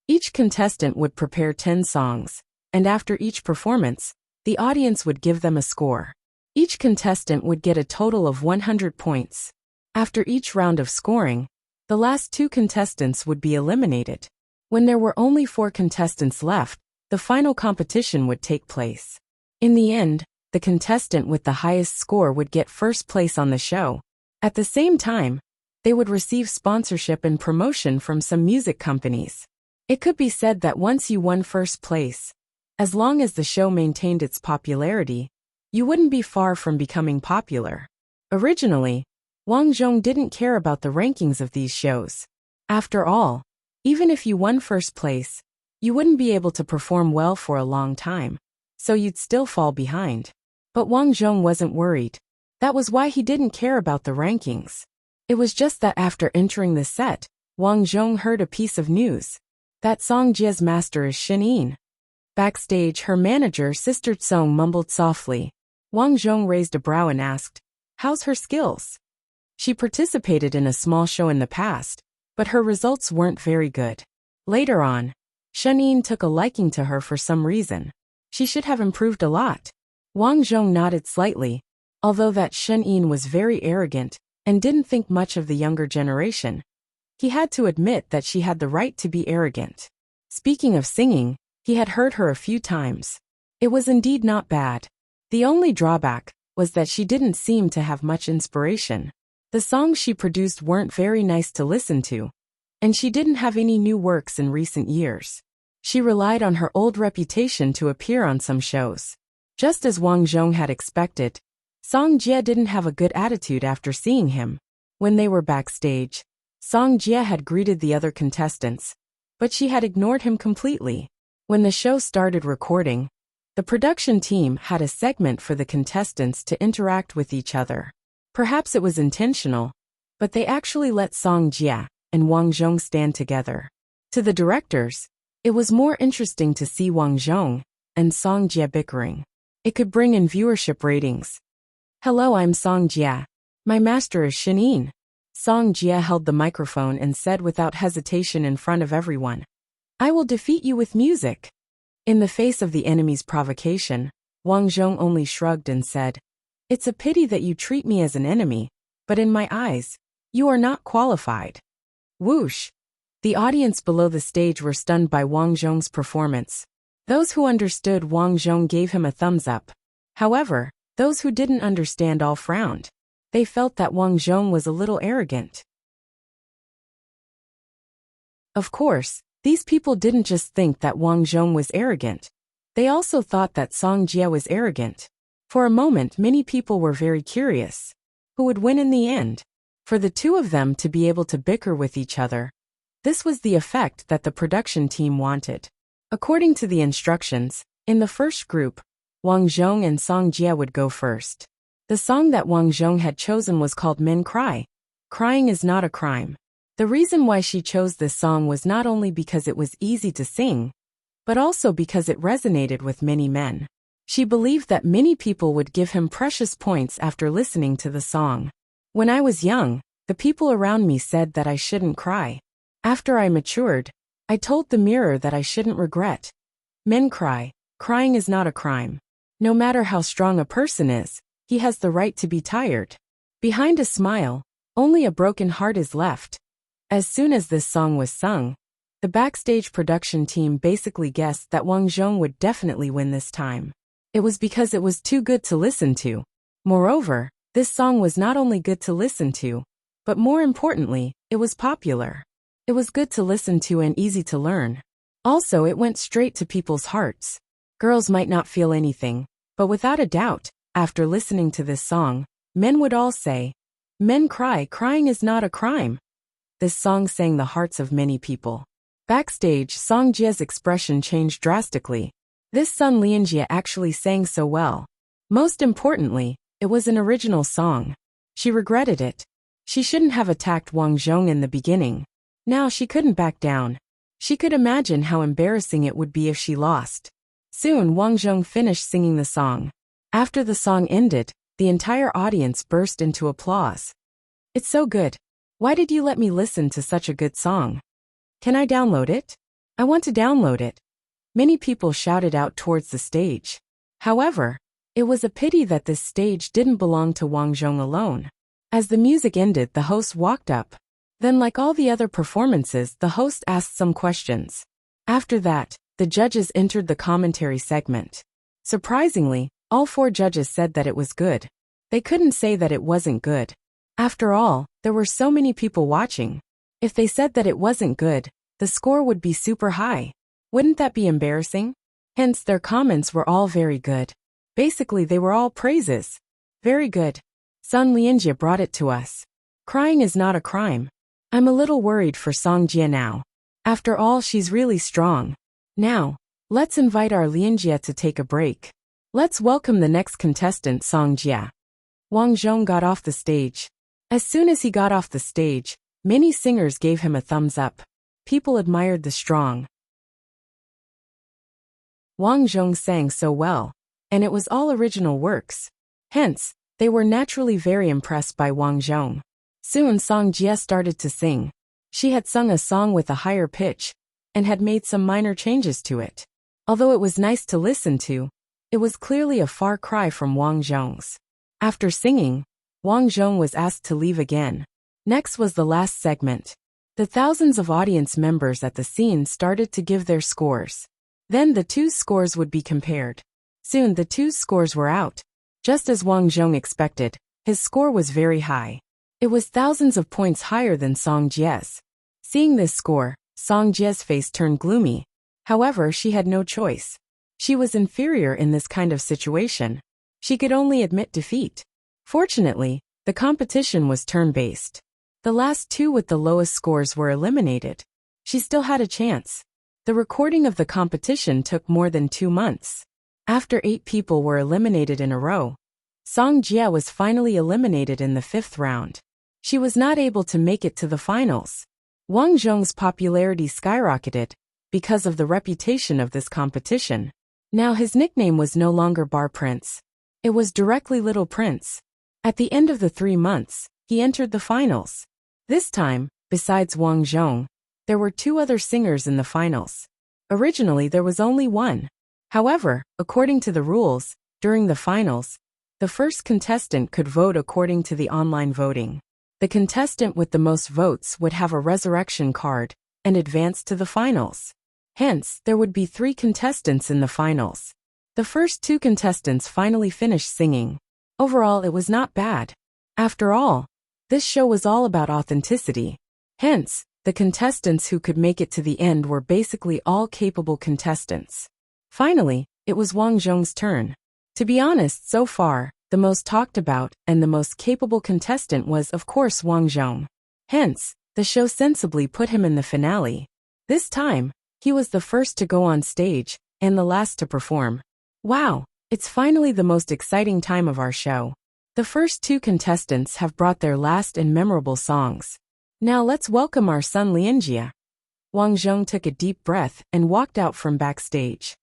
Each contestant would prepare 10 songs, and after each performance, the audience would give them a score. Each contestant would get a total of 100 points. After each round of scoring, the last 2 contestants would be eliminated. When there were only 4 contestants left, the final competition would take place. In the end, the contestant with the highest score would get first place on the show. At the same time, they would receive sponsorship and promotion from some music companies. It could be said that once you won first place, as long as the show maintained its popularity, you wouldn't be far from becoming popular. Originally, Wang Zhong didn't care about the rankings of these shows. After all, even if you won first place, you wouldn't be able to perform well for a long time, so you'd still fall behind. But Wang Zhong wasn't worried. That was why he didn't care about the rankings. It was just that after entering the set, Wang Zhong heard a piece of news. That Song Jie's master is Shin. Backstage, her manager, Sister Tsong, mumbled softly. Wang Zhong raised a brow and asked, "How's her skills?" She participated in a small show in the past, but her results weren't very good. Later on, Shin took a liking to her for some reason. She should have improved a lot. Wang Zhong nodded slightly, although that Shin was very arrogant and didn't think much of the younger generation. He had to admit that she had the right to be arrogant. Speaking of singing, he had heard her a few times. It was indeed not bad. The only drawback was that she didn't seem to have much inspiration. The songs she produced weren't very nice to listen to, and she didn't have any new works in recent years. She relied on her old reputation to appear on some shows. Just as Wang Zhong had expected, Song Jie didn't have a good attitude after seeing him. When they were backstage, Song Jie had greeted the other contestants, but she had ignored him completely. When the show started recording, the production team had a segment for the contestants to interact with each other. Perhaps it was intentional, but they actually let Song Jie and Wang Zhong stand together. To the directors, it was more interesting to see Wang Zhong and Song Jie bickering. It could bring in viewership ratings. "Hello, I'm Song Jie. My master is Shin." Song Jie held the microphone and said without hesitation in front of everyone, "I will defeat you with music." In the face of the enemy's provocation, Wang Zhong only shrugged and said, "It's a pity that you treat me as an enemy, but in my eyes, you are not qualified." Whoosh! The audience below the stage were stunned by Wang Zhong's performance. Those who understood Wang Zhong gave him a thumbs up. However, those who didn't understand all frowned. They felt that Wang Zhong was a little arrogant. Of course, these people didn't just think that Wang Zhong was arrogant. They also thought that Song Jie was arrogant. For a moment, many people were very curious. Who would win in the end? For the two of them to be able to bicker with each other. This was the effect that the production team wanted. According to the instructions, in the first group, Wang Zhong and Song Jie would go first. The song that Wang Zhong had chosen was called Men Cry. Crying is not a crime. The reason why she chose this song was not only because it was easy to sing, but also because it resonated with many men. She believed that many people would give him precious points after listening to the song. When I was young, the people around me said that I shouldn't cry. After I matured, I told the mirror that I shouldn't regret. Men cry. Crying is not a crime. No matter how strong a person is, he has the right to be tired. Behind a smile, only a broken heart is left. As soon as this song was sung, the backstage production team basically guessed that Wang Zhong would definitely win this time. It was because it was too good to listen to. Moreover, this song was not only good to listen to, but more importantly, it was popular. It was good to listen to and easy to learn. Also, it went straight to people's hearts. Girls might not feel anything, but without a doubt, after listening to this song, men would all say, "Men cry, crying is not a crime." This song sang the hearts of many people. Backstage, Song Jie's expression changed drastically. This son Lianjie actually sang so well. Most importantly, It was an original song. She regretted it. She shouldn't have attacked Wang Zhong in the beginning. Now she couldn't back down. She could imagine how embarrassing it would be if she lost. Soon Wang Zhong finished singing the song. After the song ended, the entire audience burst into applause. It's so good. Why did you let me listen to such a good song? Can I download it? I want to download it. Many people shouted out towards the stage. However, it was a pity that this stage didn't belong to Wang Zhong alone. As the music ended, the host walked up. Then, like all the other performances, the host asked some questions. After that, the judges entered the commentary segment. Surprisingly, all 4 judges said that it was good. They couldn't say that it wasn't good. After all, there were so many people watching. If they said that it wasn't good, the score would be super high. Wouldn't that be embarrassing? Hence, their comments were all very good. Basically, they were all praises. Very good. Sun Lianjie brought it to us. Crying is not a crime. I'm a little worried for Song Jie now. After all, she's really strong. Now, let's invite our Lianjie to take a break. Let's welcome the next contestant, Song Jie. Wang Zhong got off the stage. As soon as he got off the stage, many singers gave him a thumbs up. People admired the strong Wang Zhong sang so well, and it was all original works. Hence, they were naturally very impressed by Wang Zhong. Soon Song Jie started to sing. She had sung a song with a higher pitch, and had made some minor changes to it. Although it was nice to listen to, it was clearly a far cry from Wang Zhong's. After singing, Wang Zhong was asked to leave again. Next was the last segment. The thousands of audience members at the scene started to give their scores. Then the 2 scores would be compared. Soon the 2 scores were out. Just as Wang Zhong expected, his score was very high. It was thousands of points higher than Song Jie's. Seeing this score, Song Jie's face turned gloomy. However, she had no choice. She was inferior in this kind of situation. She could only admit defeat. Fortunately, the competition was turn-based. The last 2 with the lowest scores were eliminated. She still had a chance. The recording of the competition took more than 2 months. After 8 people were eliminated in a row, Song Jie was finally eliminated in the 5th round. She was not able to make it to the finals. Wang Zhong's popularity skyrocketed because of the reputation of this competition. Now his nickname was no longer Bar Prince. It was directly Little Prince. At the end of the 3 months, he entered the finals. This time, besides Wang Zhong, there were 2 other singers in the finals. Originally, there was only 1. However, according to the rules, during the finals, the first contestant could vote according to the online voting. The contestant with the most votes would have a resurrection card and advance to the finals. Hence, there would be 3 contestants in the finals. The first 2 contestants finally finished singing. Overall, it was not bad. After all, this show was all about authenticity. Hence, the contestants who could make it to the end were basically all capable contestants. Finally, it was Wang Zhong's turn. To be honest, so far, the most talked about and the most capable contestant was, of course, Wang Zhong. Hence, the show sensibly put him in the finale. This time, he was the first to go on stage and the last to perform. Wow, it's finally the most exciting time of our show. The first 2 contestants have brought their last and memorable songs. Now let's welcome our Sun Lianjie. Wang Zhong took a deep breath and walked out from backstage.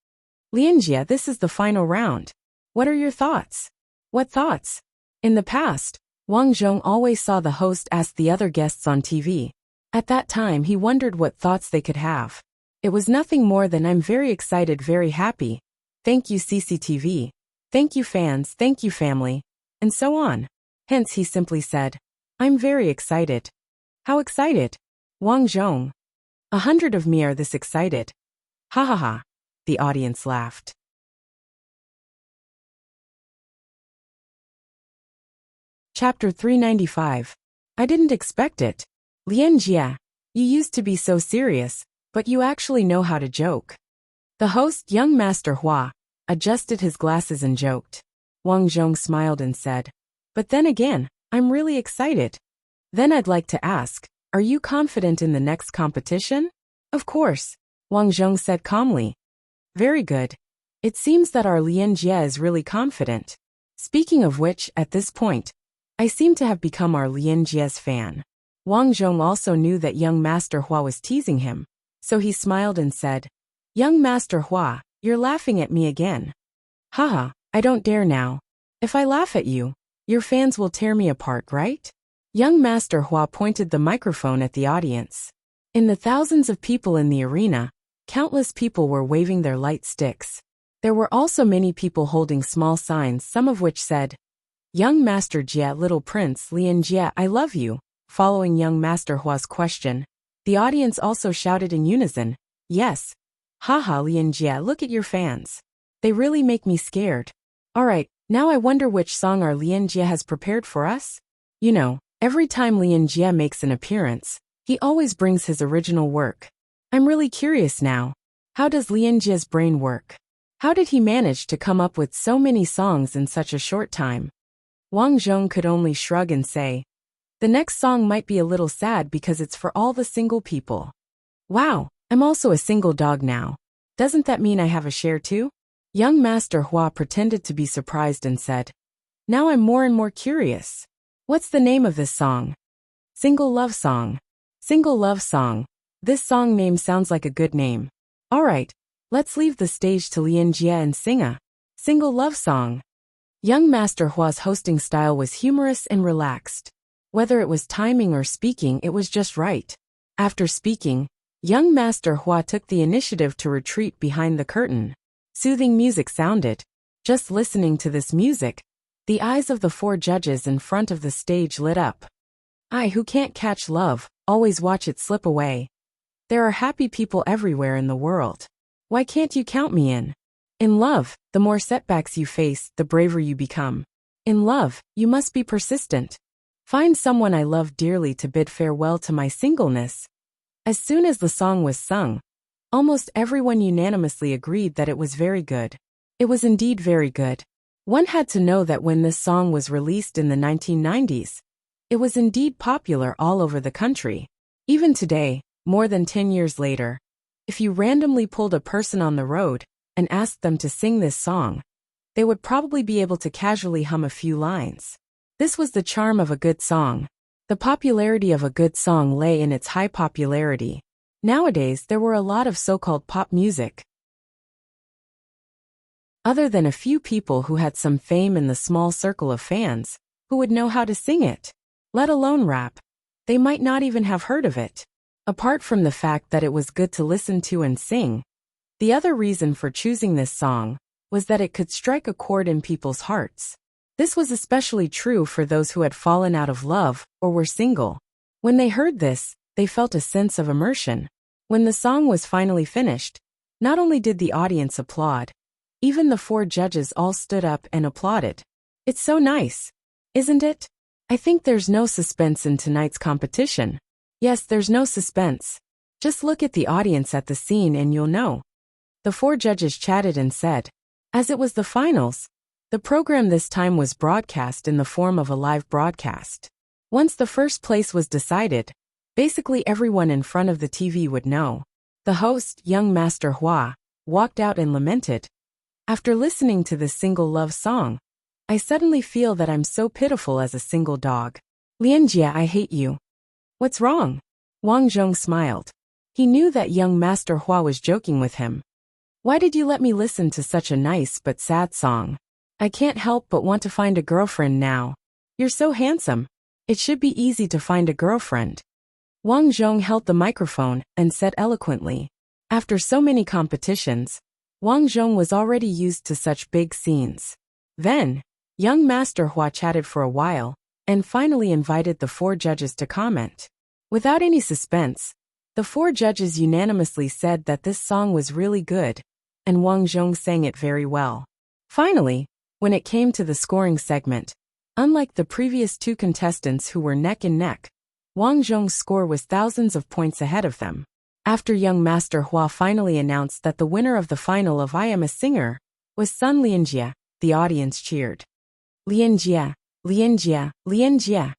Lianjie, this is the final round. What are your thoughts? What thoughts? In the past, Wang Zhong always saw the host ask the other guests on TV. At that time, he wondered what thoughts they could have. It was nothing more than I'm very excited, very happy. Thank you CCTV. Thank you fans, thank you family. And so on. Hence he simply said, I'm very excited. How excited? Wang Zhong. 100 of me are this excited. Ha ha ha. The audience laughed. Chapter 395. I didn't expect it. Lianjie, you used to be so serious, but you actually know how to joke. The host, young Master Hua, adjusted his glasses and joked. Wang Zhong smiled and said, but then again, I'm really excited. Then I'd like to ask, are you confident in the next competition? Of course, Wang Zhong said calmly. Very good. It seems that our Lianjie is really confident. Speaking of which, at this point, I seem to have become our Lin Jie's fan. Wang Zhong also knew that young Master Hua was teasing him, so he smiled and said, "Young Master Hua, you're laughing at me again." "Haha, I don't dare now. If I laugh at you, your fans will tear me apart, right?" Young Master Hua pointed the microphone at the audience. In the thousands of people in the arena, countless people were waving their light sticks. There were also many people holding small signs, some of which said, "Young Master Jie, Little Prince Lin Jie, I love you." Following young Master Hua's question, the audience also shouted in unison, "Yes. Haha, Lin Jie, look at your fans. They really make me scared." Alright, now I wonder which song our Lin Jie has prepared for us? You know, every time Lin Jie makes an appearance, he always brings his original work. I'm really curious now. How does Lin Jie's brain work? How did he manage to come up with so many songs in such a short time? Wang Zhong could only shrug and say, "The next song might be a little sad because it's for all the single people." Wow, I'm also a single dog now. Doesn't that mean I have a share too? Young Master Hua pretended to be surprised and said, "Now I'm more and more curious. What's the name of this song?" "Single Love Song." Single Love Song. This song name sounds like a good name. Alright, let's leave the stage to Lin Jie and sing a single love song. Young Master Hua's hosting style was humorous and relaxed. Whether it was timing or speaking, it was just right. After speaking, young Master Hua took the initiative to retreat behind the curtain. Soothing music sounded. Just listening to this music, the eyes of the 4 judges in front of the stage lit up. I who can't catch love, always watch it slip away. There are happy people everywhere in the world. Why can't you count me in? In love, the more setbacks you face, the braver you become. In love, you must be persistent. Find someone I love dearly to bid farewell to my singleness. As soon as the song was sung, almost everyone unanimously agreed that it was very good. It was indeed very good. One had to know that when this song was released in the 1990s, it was indeed popular all over the country. Even today, more than 10 years later, if you randomly pulled a person on the road and asked them to sing this song, they would probably be able to casually hum a few lines. This was the charm of a good song. The popularity of a good song lay in its high popularity. Nowadays, there were a lot of so-called pop music. Other than a few people who had some fame in the small circle of fans, who would know how to sing it, let alone rap. They might not even have heard of it. Apart from the fact that it was good to listen to and sing, the other reason for choosing this song was that it could strike a chord in people's hearts. This was especially true for those who had fallen out of love or were single. When they heard this, they felt a sense of immersion. When the song was finally finished, not only did the audience applaud, even the 4 judges all stood up and applauded. It's so nice, isn't it? I think there's no suspense in tonight's competition. Yes, there's no suspense. Just look at the audience at the scene and you'll know. The 4 judges chatted and said, as it was the finals, the program this time was broadcast in the form of a live broadcast. Once the first place was decided, basically everyone in front of the TV would know. The host, young Master Hua, walked out and lamented, "After listening to this single love song, I suddenly feel that I'm so pitiful as a single dog. Lin Jie, I hate you." "What's wrong?" Wang Zhong smiled. He knew that young Master Hua was joking with him. "Why did you let me listen to such a nice but sad song? I can't help but want to find a girlfriend now. You're so handsome. It should be easy to find a girlfriend." Wang Zhong held the microphone and said eloquently. After so many competitions, Wang Zhong was already used to such big scenes. Then, young Master Hua chatted for a while, and finally invited the 4 judges to comment. Without any suspense, the 4 judges unanimously said that this song was really good, and Wang Zhong sang it very well. Finally, when it came to the scoring segment, unlike the previous 2 contestants who were neck and neck, Wang Zhong's score was thousands of points ahead of them. After young Master Hua finally announced that the winner of the final of I Am a Singer was Sun Lin Jie, the audience cheered. "Lin Jie, Lin Jie, Lin Jie."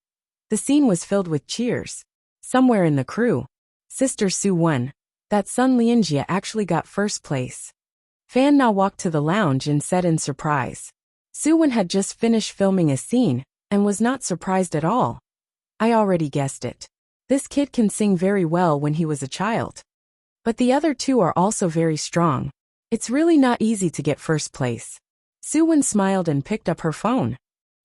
The scene was filled with cheers. Somewhere in the crew, Sister Su won, that Sun Lin Jie actually got first place. Fan Na walked to the lounge and said in surprise, Suwon had just finished filming a scene and was not surprised at all. I already guessed it. This kid can sing very well when he was a child. But the other two are also very strong. It's really not easy to get first place. Suwon smiled and picked up her phone.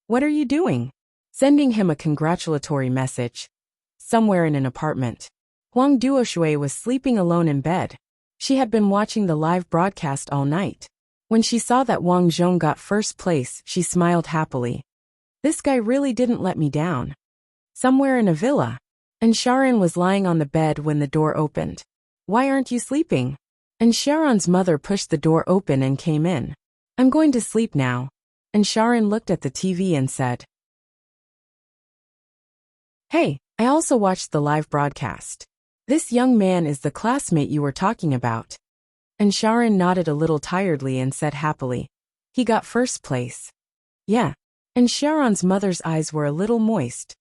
What are you doing? Sending him a congratulatory message. Somewhere in an apartment. Hwang Duoshui was sleeping alone in bed. She had been watching the live broadcast all night. When she saw that Wang Zhong got first place, she smiled happily. This guy really didn't let me down. Somewhere in a villa. And Sharon was lying on the bed when the door opened. Why aren't you sleeping? And Sharon's mother pushed the door open and came in. I'm going to sleep now. And Sharon looked at the TV and said, Hey, I also watched the live broadcast. This young man is the classmate you were talking about. And Sharon nodded a little tiredly and said happily, he got first place. Yeah. And Sharon's mother's eyes were a little moist.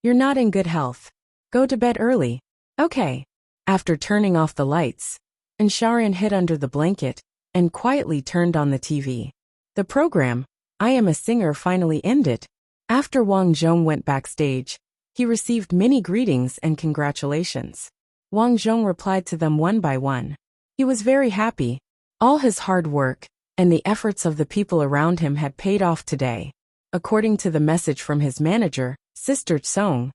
You're not in good health. Go to bed early. Okay. After turning off the lights, and Sharon hid under the blanket and quietly turned on the TV. The program, I Am a Singer, finally ended. After Wang Zhong went backstage, he received many greetings and congratulations. Wang Zhong replied to them one by one. He was very happy. All his hard work and the efforts of the people around him had paid off today. According to the message from his manager, Sister Song,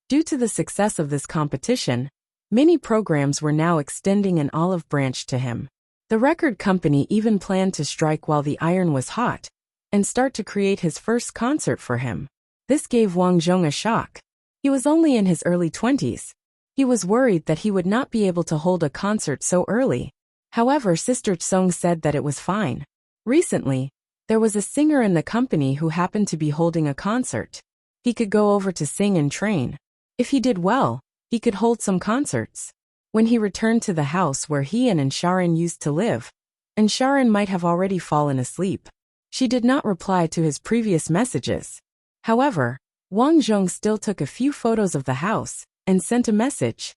due to the success of this competition, many programs were now extending an olive branch to him. The record company even planned to strike while the iron was hot and start to create his first concert for him. This gave Wang Zhong a shock. He was only in his early 20s. He was worried that he would not be able to hold a concert so early. However, Sister Song said that it was fine. Recently, there was a singer in the company who happened to be holding a concert. He could go over to sing and train. If he did well, he could hold some concerts. When he returned to the house where he and Sharon used to live, and Sharon might have already fallen asleep, she did not reply to his previous messages. However, Wang Zhong still took a few photos of the house and sent a message.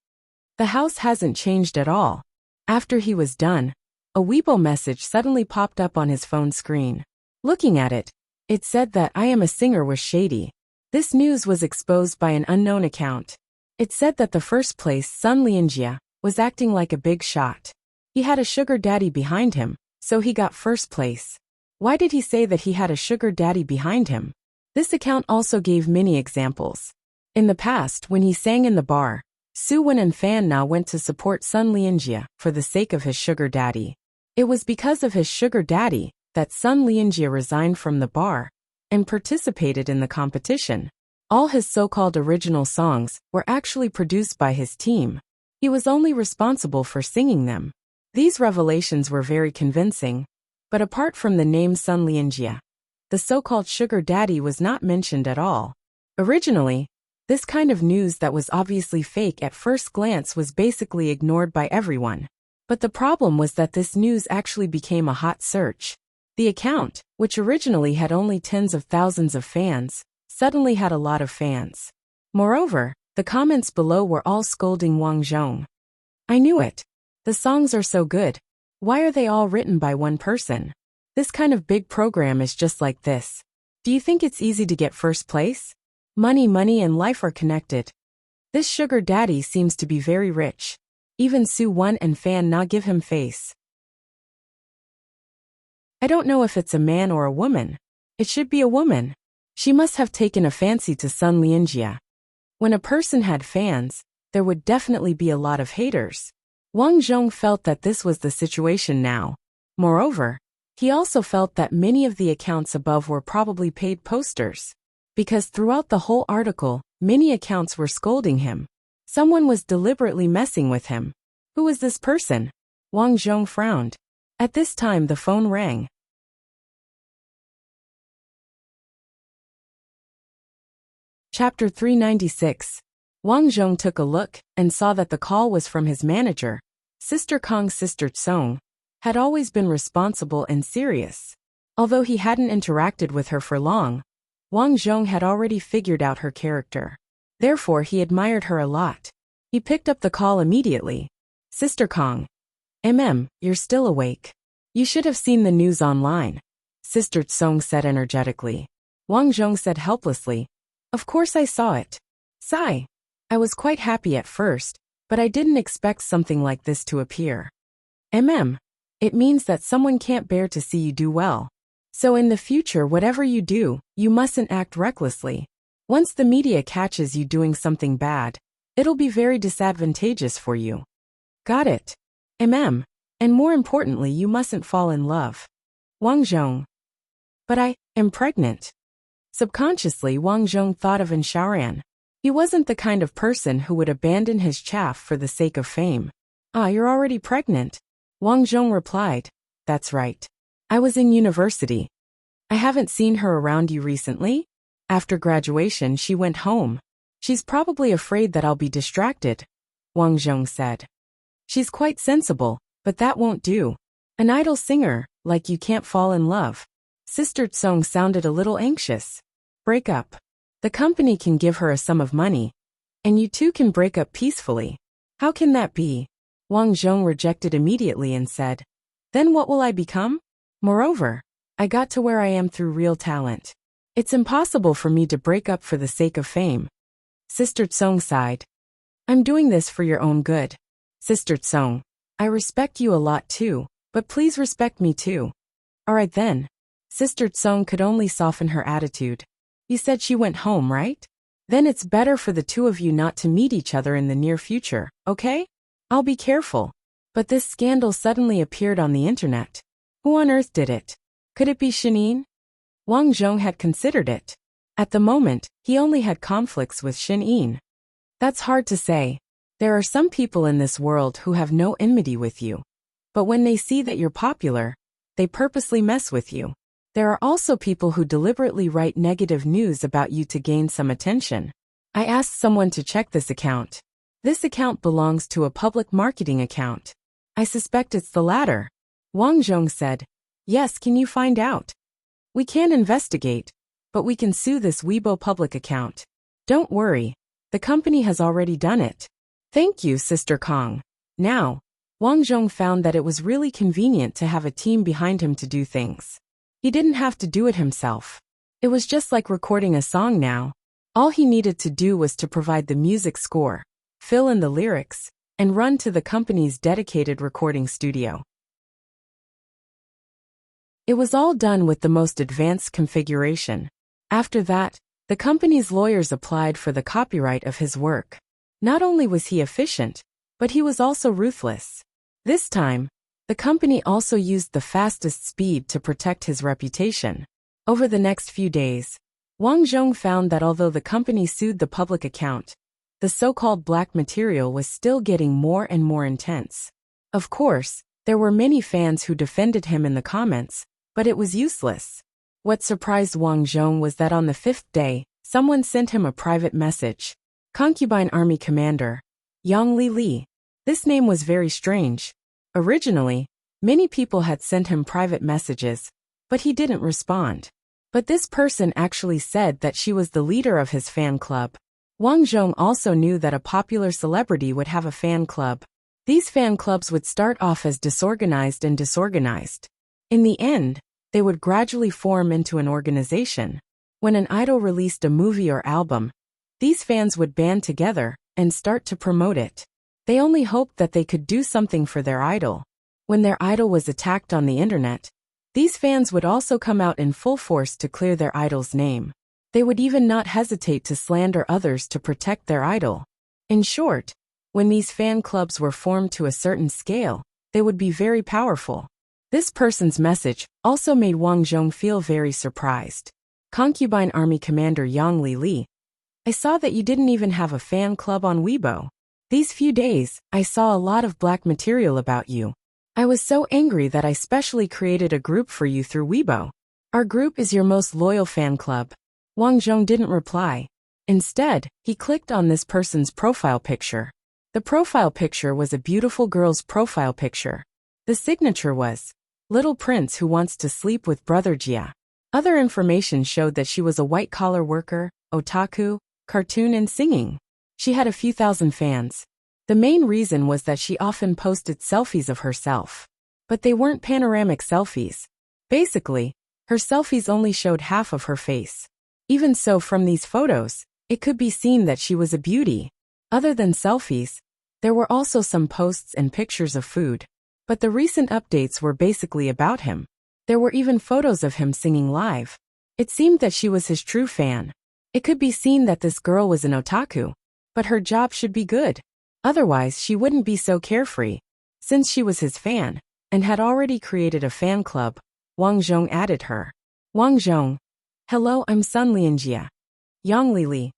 The house hasn't changed at all. After he was done, a Weibo message suddenly popped up on his phone screen. Looking at it, it said that I Am a Singer was shady. This news was exposed by an unknown account. It said that the first place, Sun Lianjia, was acting like a big shot. He had a sugar daddy behind him, so he got first place. Why did he say that he had a sugar daddy behind him? This account also gave many examples. In the past, when he sang in the bar, Suwon and Fan Na went to support Sun Lianjia for the sake of his sugar daddy. It was because of his sugar daddy that Sun Lianjia resigned from the bar and participated in the competition. All his so-called original songs were actually produced by his team. He was only responsible for singing them. These revelations were very convincing, but apart from the name Sun Lianjia, the so-called sugar daddy was not mentioned at all. Originally, this kind of news that was obviously fake at first glance was basically ignored by everyone. But the problem was that this news actually became a hot search. The account, which originally had only tens of thousands of fans, suddenly had a lot of fans. Moreover, the comments below were all scolding Wang Zhong. I knew it. The songs are so good. Why are they all written by one person? This kind of big program is just like this. Do you think it's easy to get first place? Money and life are connected. This sugar daddy seems to be very rich. Even Suwon and Fan Na give him face. I don't know if it's a man or a woman. It should be a woman. She must have taken a fancy to Sun Lianjia. When a person had fans, there would definitely be a lot of haters. Wang Zhong felt that this was the situation now. Moreover, he also felt that many of the accounts above were probably paid posters. Because throughout the whole article, many accounts were scolding him. Someone was deliberately messing with him. Who was this person? Wang Zhong frowned. At this time the phone rang. Chapter 396. Wang Zhong took a look and saw that the call was from his manager. Sister Kong's sister Tsong had always been responsible and serious. Although he hadn't interacted with her for long, Wang Zhong had already figured out her character. Therefore he admired her a lot. He picked up the call immediately. Sister Kong. You're still awake. You should have seen the news online. Sister Tsong said energetically. Wang Zhong said helplessly, "Of course I saw it. Sigh. I was quite happy at first, but I didn't expect something like this to appear. It means that someone can't bear to see you do well. So in the future, whatever you do, you mustn't act recklessly. Once the media catches you doing something bad, it'll be very disadvantageous for you. Got it? And more importantly, you mustn't fall in love." Wang Zhong. But I am pregnant. Subconsciously, Wang Zhong thought of Shaoran. He wasn't the kind of person who would abandon his chaff for the sake of fame. "Ah, you're already pregnant?" Wang Zhong replied. "That's right. I was in university. I haven't seen her around you recently? After graduation, she went home. She's probably afraid that I'll be distracted," Wang Zhong said. "She's quite sensible, but that won't do. An idol singer, like you, can't fall in love." Sister Tsong sounded a little anxious. "Break up. The company can give her a sum of money, and you two can break up peacefully." "How can that be?" Wang Zhong rejected immediately and said. "Then what will I become? Moreover, I got to where I am through real talent. It's impossible for me to break up for the sake of fame." Sister Tsong sighed. "I'm doing this for your own good. Sister Tsong, I respect you a lot too, but please respect me too." "Alright then." Sister Tsong could only soften her attitude. "You said she went home, right? Then it's better for the two of you not to meet each other in the near future, okay? I'll be careful." But this scandal suddenly appeared on the internet. Who on earth did it? Could it be Shin'in? Wang Zhong had considered it. At the moment, he only had conflicts with Shin'in. That's hard to say. There are some people in this world who have no enmity with you. But when they see that you're popular, they purposely mess with you. There are also people who deliberately write negative news about you to gain some attention. I asked someone to check this account. This account belongs to a public marketing account. I suspect it's the latter. Wang Zhong said. Yes, can you find out? We can't investigate, but we can sue this Weibo public account. Don't worry, the company has already done it. Thank you, Sister Kong. Now, Wang Zhong found that it was really convenient to have a team behind him to do things. He didn't have to do it himself. It was just like recording a song now. All he needed to do was to provide the music score, fill in the lyrics, and run to the company's dedicated recording studio. It was all done with the most advanced configuration. After that, the company's lawyers applied for the copyright of his work. Not only was he efficient, but he was also ruthless. This time, the company also used the fastest speed to protect his reputation. Over the next few days, Wang Zhong found that although the company sued the public account, the so-called black material was still getting more and more intense. Of course, there were many fans who defended him in the comments, but it was useless. What surprised Wang Zhong was that on the 5th day, someone sent him a private message. Concubine Army Commander, Yang Li. This name was very strange. Originally, many people had sent him private messages, but he didn't respond. But this person actually said that she was the leader of his fan club. Wang Zhong also knew that a popular celebrity would have a fan club. These fan clubs would start off as disorganized and disorganized. In the end, they would gradually form into an organization. When an idol released a movie or album, these fans would band together and start to promote it. They only hoped that they could do something for their idol. When their idol was attacked on the internet, these fans would also come out in full force to clear their idol's name. They would even not hesitate to slander others to protect their idol. In short, when these fan clubs were formed to a certain scale, they would be very powerful. This person's message also made Wang Zhong feel very surprised. Concubine Army Commander Yang Li. I saw that you didn't even have a fan club on Weibo. These few days, I saw a lot of black material about you. I was so angry that I specially created a group for you through Weibo. Our group is your most loyal fan club. Wang Zhong didn't reply. Instead, he clicked on this person's profile picture. The profile picture was a beautiful girl's profile picture. The signature was, Little Prince who wants to sleep with Brother Jia. Other information showed that she was a white-collar worker, otaku, cartoon and singing. She had a few thousand fans. The main reason was that she often posted selfies of herself. But they weren't panoramic selfies. Basically, Her selfies only showed half of her face. Even so, from these photos, it could be seen that she was a beauty. Other than selfies, there were also some posts and pictures of food. But the recent updates were basically about him. There were even photos of him singing live. It seemed that she was his true fan. It could be seen that this girl was an otaku. But her job should be good. Otherwise, she wouldn't be so carefree. Since she was his fan, and had already created a fan club, Wang Zhong added her. Wang Zhong. Hello, I'm Sun Lianjia. Yang Lili.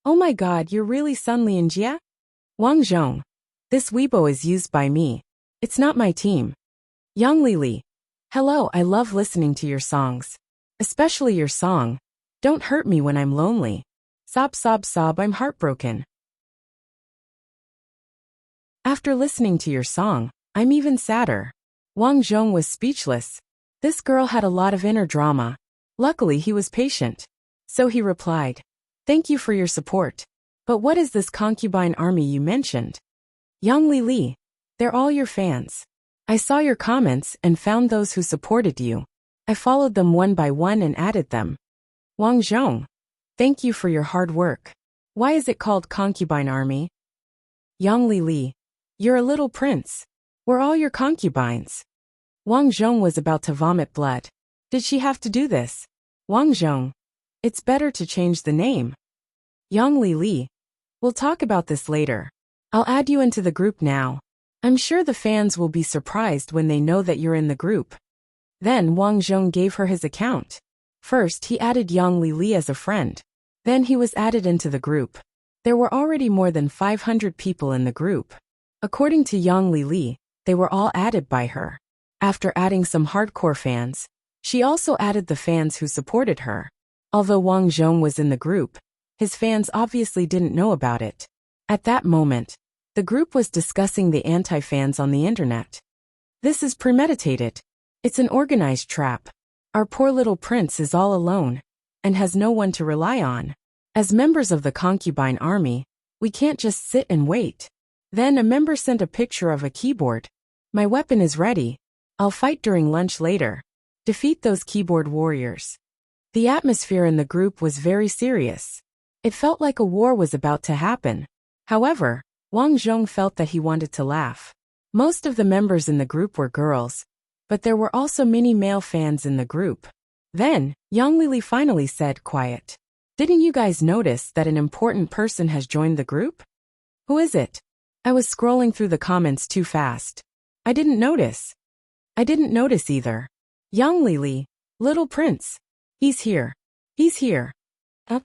Oh my god, you're really Sun Lianjia? Wang Zhong. This Weibo is used by me. It's not my team. Yang Lili. Hello, I love listening to your songs. Especially your song. Don't hurt me when I'm lonely. Sob sob sob, I'm heartbroken. After listening to your song, I'm even sadder. Wang Zhong was speechless. This girl had a lot of inner drama. Luckily he was patient. So he replied, thank you for your support. But what is this concubine army you mentioned? Yang Lili. They're all your fans. I saw your comments and found those who supported you. I followed them one by one and added them. Wang Zhong. Thank you for your hard work. Why is it called concubine army? Yang Lili. You're a little prince. We're all your concubines. Wang Zhong was about to vomit blood. Did she have to do this? Wang Zhong. It's better to change the name. Yang Lili. We'll talk about this later. I'll add you into the group now. I'm sure the fans will be surprised when they know that you're in the group. Then Wang Zhong gave her his account. First he added Yang Lili as a friend. Then he was added into the group. There were already more than 500 people in the group. According to Yang Lili, they were all added by her. After adding some hardcore fans, she also added the fans who supported her. Although Wang Zhong was in the group, his fans obviously didn't know about it. At that moment, the group was discussing the anti-fans on the internet. This is premeditated. It's an organized trap. Our poor little prince is all alone, and has no one to rely on. As members of the concubine army, we can't just sit and wait. Then a member sent a picture of a keyboard. My weapon is ready. I'll fight during lunch later. Defeat those keyboard warriors. The atmosphere in the group was very serious. It felt like a war was about to happen. However, Wang Zhong felt that he wanted to laugh. Most of the members in the group were girls, but there were also many male fans in the group. Then, Yang Lili finally said, quiet. Didn't you guys notice that an important person has joined the group? Who is it? I was scrolling through the comments too fast. I didn't notice. I didn't notice either. Yang Lili, little prince. He's here. He's here. Up.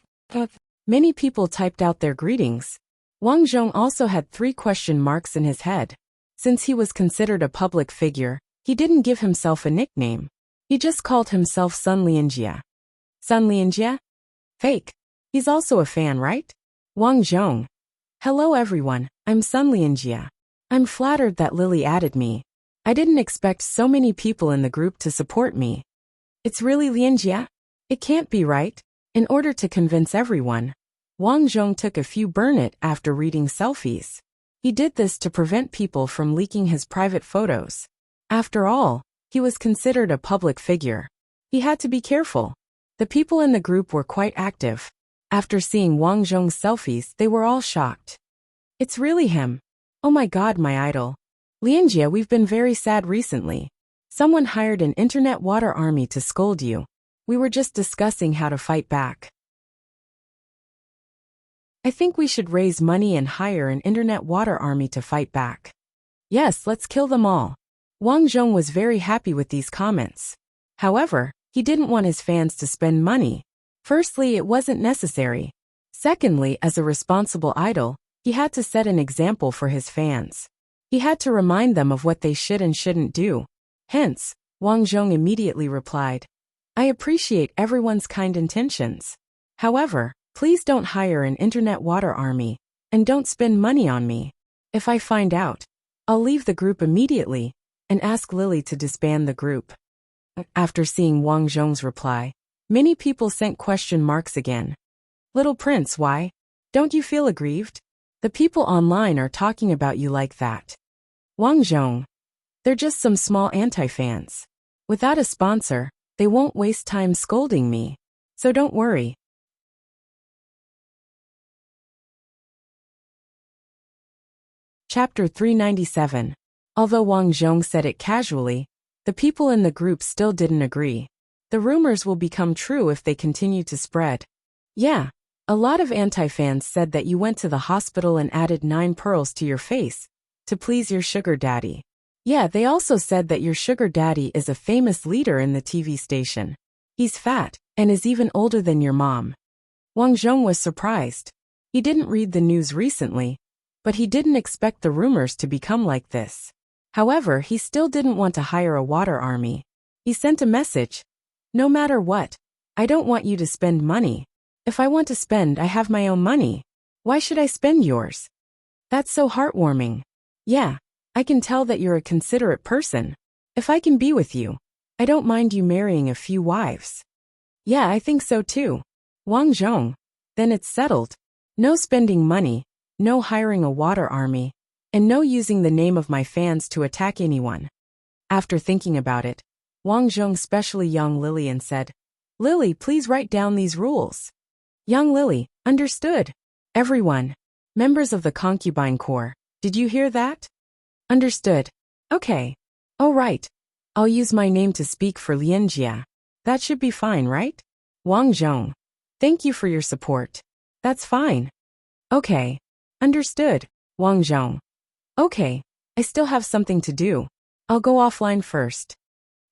Many people typed out their greetings. Wang Zhong also had 3 question marks in his head. Since he was considered a public figure, he didn't give himself a nickname. He just called himself Sun Lianjia. Sun Lianjia? Fake. He's also a fan, right? Wang Zhong. Hello everyone, I'm Sun Lianjia. I'm flattered that Lily added me. I didn't expect so many people in the group to support me. It's really Lianjia? It can't be right. In order to convince everyone, Wang Zhong took a few burn it after reading selfies. He did this to prevent people from leaking his private photos. After all, he was considered a public figure. He had to be careful. The people in the group were quite active. After seeing Wang Zhong's selfies, they were all shocked. It's really him. Oh my god, my idol. Lianjia, we've been very sad recently. Someone hired an internet water army to scold you. We were just discussing how to fight back. I think we should raise money and hire an internet water army to fight back. Yes, let's kill them all. Wang Zhong was very happy with these comments. However, he didn't want his fans to spend money. Firstly, it wasn't necessary. Secondly, as a responsible idol, he had to set an example for his fans. He had to remind them of what they should and shouldn't do. Hence, Wang Zhong immediately replied, I appreciate everyone's kind intentions. However, please don't hire an internet water army, and don't spend money on me. If I find out, I'll leave the group immediately, and ask Lily to disband the group. After seeing Wang Zhong's reply, many people sent question marks again. Little prince, why? Don't you feel aggrieved? The people online are talking about you like that. Wang Zhong. They're just some small anti-fans. Without a sponsor, They won't waste time scolding me. So don't worry. Chapter 397. Although Wang Zhong said it casually, the people in the group still didn't agree. The rumors will become true if they continue to spread. Yeah, a lot of anti-fans said that you went to the hospital and added 9 pearls to your face to please your sugar daddy. Yeah, they also said that your sugar daddy is a famous leader in the TV station. He's fat and is even older than your mom. Wang Zhong was surprised. He didn't read the news recently, but he didn't expect the rumors to become like this. However, he still didn't want to hire a water army. He sent a message. No matter what, I don't want you to spend money. If I want to spend, I have my own money. Why should I spend yours? That's so heartwarming. Yeah, I can tell that you're a considerate person. If I can be with you, I don't mind you marrying a few wives. Yeah, I think so too. Wang Zhong. Then it's settled. No spending money, no hiring a water army, and no using the name of my fans to attack anyone. After thinking about it, Wang Zhong specially young Lillian said, Lily, please write down these rules. Young Lily, understood. Everyone, members of the concubine corps, did you hear that? Understood. Okay. Oh right. I'll use my name to speak for Lianjia. That should be fine, right? Wang Zhong. Thank you for your support. That's fine. Okay. Understood. Wang Zhong. Okay. I still have something to do. I'll go offline first.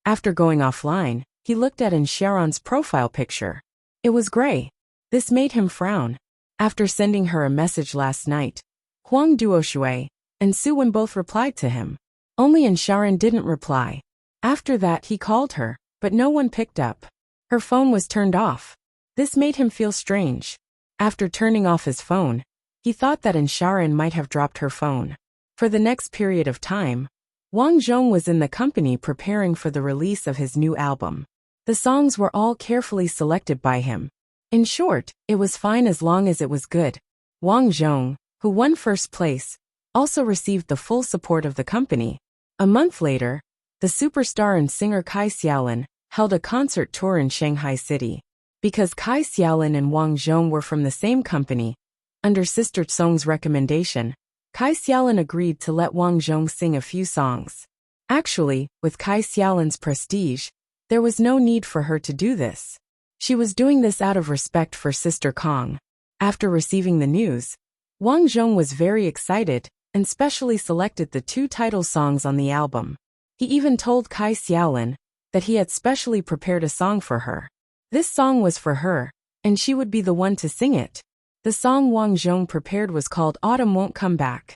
After going offline, he looked at Sharon's profile picture. It was gray. This made him frown. After sending her a message last night, Huang Duoshui and Su Wen both replied to him. Only Sharon didn't reply. After that he called her, but no one picked up. Her phone was turned off. This made him feel strange. After turning off his phone, he thought that Sharon might have dropped her phone. For the next period of time, Wang Zhong was in the company preparing for the release of his new album. The songs were all carefully selected by him. In short, it was fine as long as it was good. Wang Zhong, who won first place, also received the full support of the company. A month later, the superstar and singer Kai Xiaolin held a concert tour in Shanghai City. Because Kai Xiaolin and Wang Zhong were from the same company, under Sister Tsong's recommendation, Kai Xiaolin agreed to let Wang Zhong sing a few songs. Actually, with Kai Xiaolin's prestige, there was no need for her to do this. She was doing this out of respect for Sister Kong. After receiving the news, Wang Zhong was very excited and specially selected the 2 title songs on the album. He even told Kai Xiaolin that he had specially prepared a song for her. This song was for her, and she would be the one to sing it. The song Wang Zhong prepared was called Autumn Won't Come Back.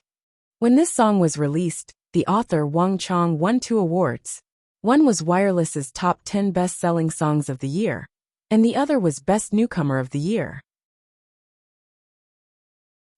When this song was released, the author Wang Chong won 2 awards. One was Wireless's top 10 best-selling songs of the year, and the other was Best Newcomer of the Year.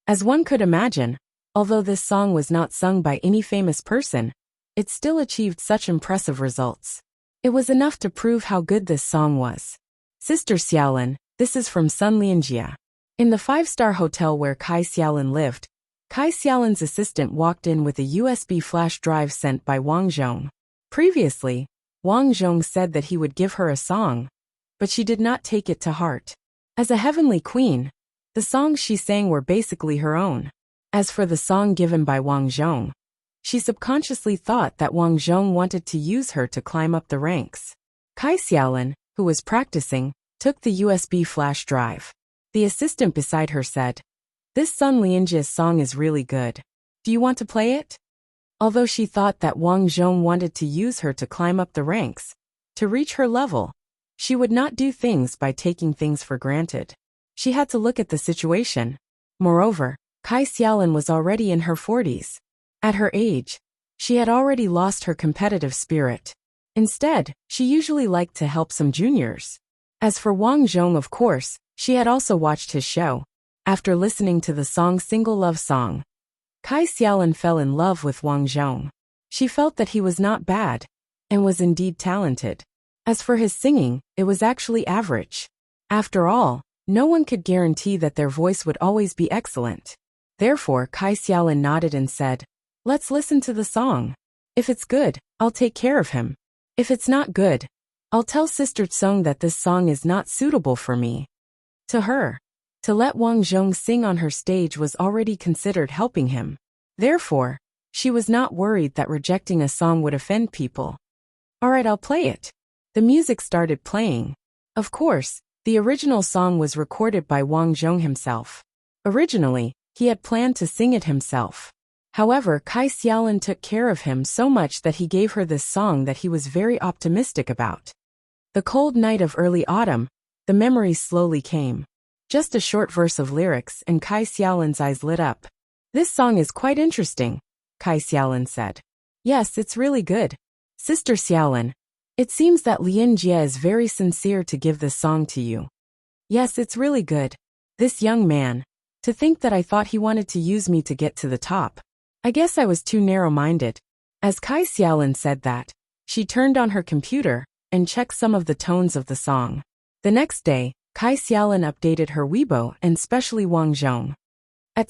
As one could imagine, although this song was not sung by any famous person, it still achieved such impressive results. It was enough to prove how good this song was. Sister Xiaolin, this is from Sun Lianjia. In the 5-star hotel where Kai Xiaolin lived, Kai Xiaolin's assistant walked in with a USB flash drive sent by Wang Zhong. Previously, Wang Zhong said that he would give her a song, but she did not take it to heart. As a heavenly queen, the songs she sang were basically her own. As for the song given by Wang Zhong, she subconsciously thought that Wang Zhong wanted to use her to climb up the ranks. Kai Xiaolin, who was practicing, took the USB flash drive. The assistant beside her said, "This Sun Lianjia's song is really good. Do you want to play it?" Although she thought that Wang Zhong wanted to use her to climb up the ranks, to reach her level, she would not do things by taking things for granted. She had to look at the situation. Moreover, Kai Xiaolin was already in her 40s. At her age, she had already lost her competitive spirit. Instead, she usually liked to help some juniors. As for Wang Zhong, of course, she had also watched his show. After listening to the song Single Love Song, Kai Xiaolin fell in love with Wang Zhong. She felt that he was not bad, and was indeed talented. As for his singing, it was actually average. After all, no one could guarantee that their voice would always be excellent. Therefore, Kai Xiaolin nodded and said, "Let's listen to the song. If it's good, I'll take care of him. If it's not good, I'll tell Sister Tsung that this song is not suitable for me. To her, to let Wang Zhong sing on her stage was already considered helping him. Therefore, she was not worried that rejecting a song would offend people. Alright, I'll play it. The music started playing. Of course, the original song was recorded by Wang Zhong himself. Originally, he had planned to sing it himself. However, Kai Xiaolin took care of him so much that he gave her this song that he was very optimistic about. The cold night of early autumn, the memories slowly came. Just a short verse of lyrics and Kai Xiaolin's eyes lit up. This song is quite interesting, Kai Xiaolin said. Yes, it's really good. Sister Xiaolin, it seems that Lin Jie is very sincere to give this song to you. Yes, it's really good. This young man. To think that I thought he wanted to use me to get to the top. I guess I was too narrow-minded. As Kai Xiaolin said that, she turned on her computer and checked some of the tones of the song. The next day, Kai Xiaolin updated her Weibo and specially Wang Zhong. At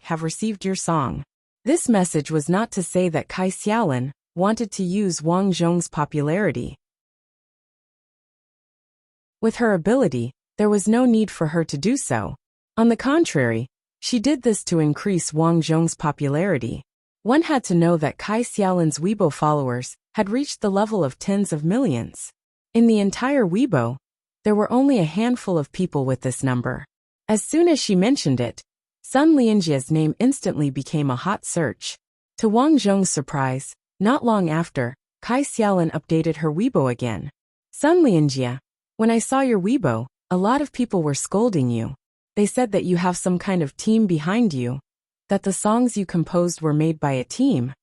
have received your song. This message was not to say that Kai Xiaolin wanted to use Wang Zhong's popularity. With her ability, there was no need for her to do so. On the contrary, she did this to increase Wang Zhong's popularity. One had to know that Kai Xiaolin's Weibo followers had reached the level of tens of millions. In the entire Weibo, there were only a handful of people with this number. As soon as she mentioned it, Sun Lianjie's name instantly became a hot search. To Wang Zhong's surprise, not long after, Kai Xiaolin updated her Weibo again. Sun Lianjie, when I saw your Weibo, a lot of people were scolding you. They said that you have some kind of team behind you, that the songs you composed were made by a team,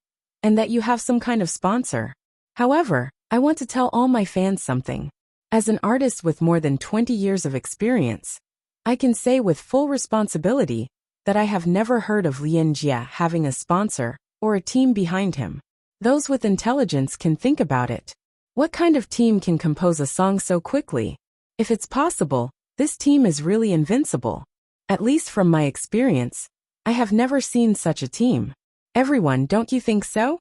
and that you have some kind of sponsor. However, I want to tell all my fans something. As an artist with more than 20 years of experience, I can say with full responsibility that I have never heard of Lin Jie having a sponsor or a team behind him. Those with intelligence can think about it. What kind of team can compose a song so quickly? If it's possible, this team is really invincible. At least from my experience, I have never seen such a team. Everyone, don't you think so?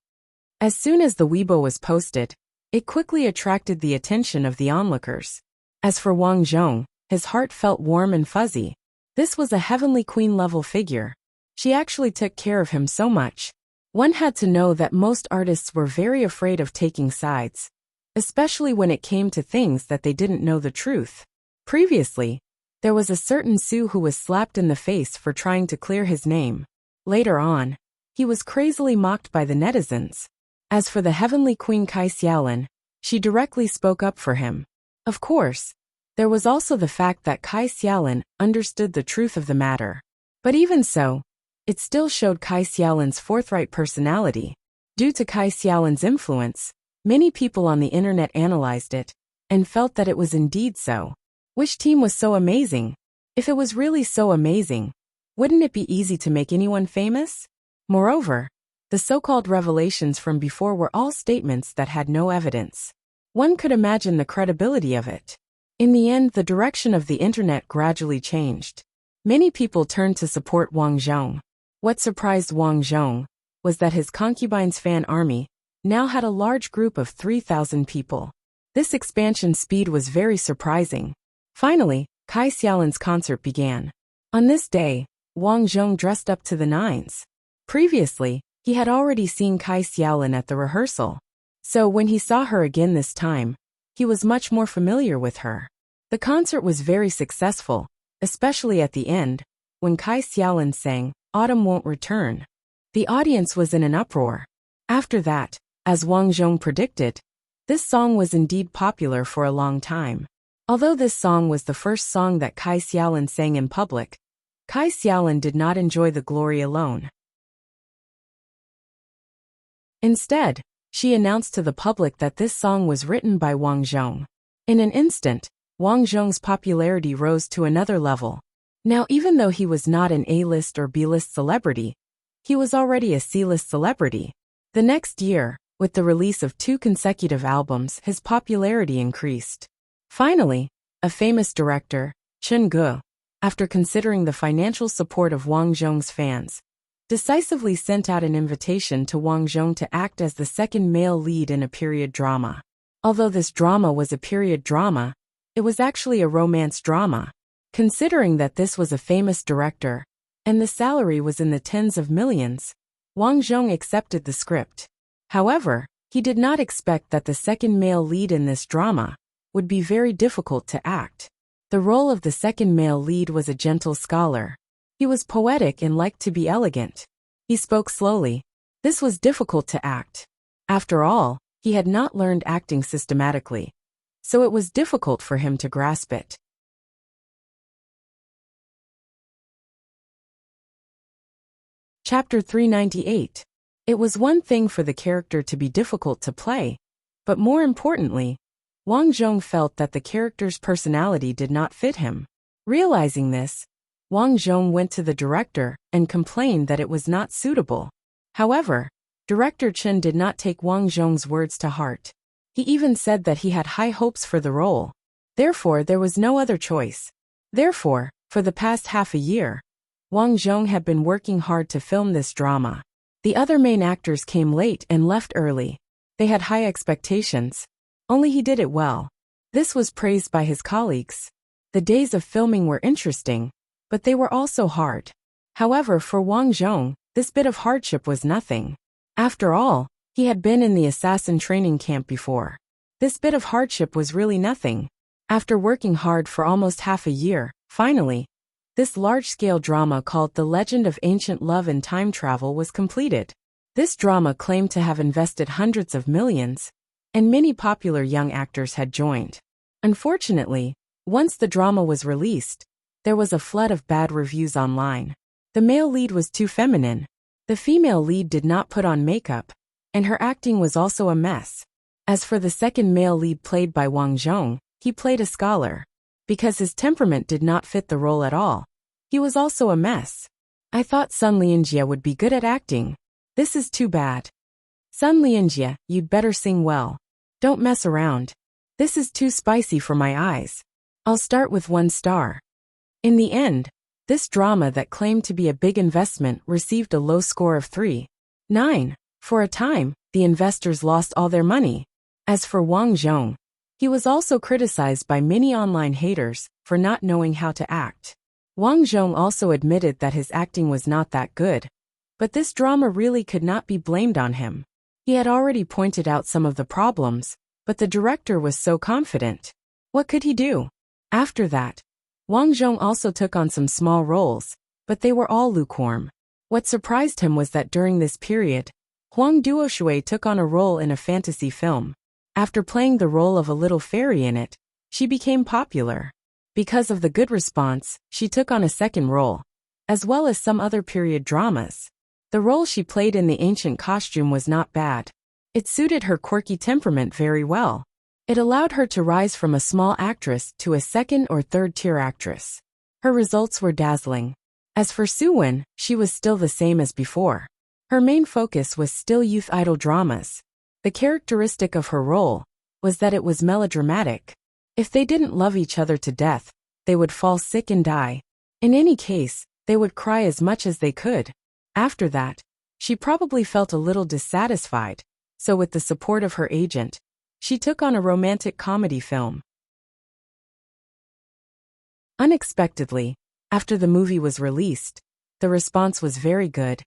As soon as the Weibo was posted, it quickly attracted the attention of the onlookers. As for Wang Zhong, his heart felt warm and fuzzy. This was a heavenly queen-level figure. She actually took care of him so much. One had to know that most artists were very afraid of taking sides, especially when it came to things that they didn't know the truth. Previously, there was a certain Su who was slapped in the face for trying to clear his name. Later on, he was crazily mocked by the netizens. As for the heavenly queen Kai Xiaolin, she directly spoke up for him. Of course, there was also the fact that Kai Xiaolin understood the truth of the matter. But even so, it still showed Kai Xiaolin's forthright personality. Due to Kai Xiaolin's influence, many people on the internet analyzed it and felt that it was indeed so. Which team was so amazing? If it was really so amazing, wouldn't it be easy to make anyone famous? Moreover, the so-called revelations from before were all statements that had no evidence. One could imagine the credibility of it. In the end, the direction of the internet gradually changed. Many people turned to support Wang Zhong. What surprised Wang Zhong was that his concubine's fan army now had a large group of 3,000 people. This expansion speed was very surprising. Finally, Kai Xiaolin's concert began. On this day, Wang Zhong dressed up to the nines. Previously, he had already seen Kai Xiaolin at the rehearsal. So when he saw her again this time, he was much more familiar with her. The concert was very successful, especially at the end, when Kai Xiaolin sang, "Autumn Won't Return." The audience was in an uproar. After that, as Wang Zhong predicted, this song was indeed popular for a long time. Although this song was the first song that Kai Xiaolin sang in public, Kai Xiaolin did not enjoy the glory alone. Instead, she announced to the public that this song was written by Wang Zhong. In an instant, Wang Zhong's popularity rose to another level. Now, even though he was not an A-list or B-list celebrity, he was already a C-list celebrity. The next year, with the release of 2 consecutive albums, his popularity increased. Finally, a famous director, Chen Ge, after considering the financial support of Wang Zhong's fans, decisively sent out an invitation to Wang Zhong to act as the second male lead in a period drama. Although this drama was a period drama, it was actually a romance drama. Considering that this was a famous director, and the salary was in the tens of millions, Wang Zhong accepted the script. However, he did not expect that the second male lead in this drama would be very difficult to act. The role of the second male lead was a gentle scholar. He was poetic and liked to be elegant. He spoke slowly. This was difficult to act. After all, he had not learned acting systematically, so it was difficult for him to grasp it. Chapter 398. It was one thing for the character to be difficult to play, but more importantly, Wang Zhong felt that the character's personality did not fit him. Realizing this, Wang Zhong went to the director and complained that it was not suitable. However, Director Chen did not take Wang Zhong's words to heart. He even said that he had high hopes for the role. Therefore, there was no other choice. Therefore, for the past half a year, Wang Zhong had been working hard to film this drama. The other main actors came late and left early. They had high expectations. Only he did it well. This was praised by his colleagues. The days of filming were interesting, but they were also hard. However, for Wang Zhong, this bit of hardship was nothing. After all, he had been in the assassin training camp before. This bit of hardship was really nothing. After working hard for almost half a year, finally, this large-scale drama called The Legend of Ancient Love and Time Travel was completed. This drama claimed to have invested hundreds of millions, and many popular young actors had joined. Unfortunately, once the drama was released, there was a flood of bad reviews online. The male lead was too feminine. The female lead did not put on makeup, and her acting was also a mess. As for the second male lead played by Wang Zhong, he played a scholar. Because his temperament did not fit the role at all, he was also a mess. I thought Sun Lianjie would be good at acting. This is too bad. Sun Lianjie, you'd better sing well. Don't mess around. This is too spicy for my eyes. I'll start with 1 star. In the end, this drama that claimed to be a big investment received a low score of 3.9. For a time, the investors lost all their money. As for Wang Zhong, he was also criticized by many online haters for not knowing how to act. Wang Zhong also admitted that his acting was not that good, but this drama really could not be blamed on him. He had already pointed out some of the problems, but the director was so confident. What could he do? After that, Wang Zhong also took on some small roles, but they were all lukewarm. What surprised him was that during this period, Huang Duoshui took on a role in a fantasy film. After playing the role of a little fairy in it, she became popular. Because of the good response, she took on a second role, as well as some other period dramas. The role she played in the ancient costume was not bad. It suited her quirky temperament very well. It allowed her to rise from a small actress to a second or third tier actress. Her results were dazzling. As for Su Wen, she was still the same as before. Her main focus was still youth idol dramas. The characteristic of her role was that it was melodramatic. If they didn't love each other to death, they would fall sick and die. In any case, they would cry as much as they could. After that, she probably felt a little dissatisfied, so with the support of her agent, she took on a romantic comedy film. Unexpectedly, after the movie was released, the response was very good,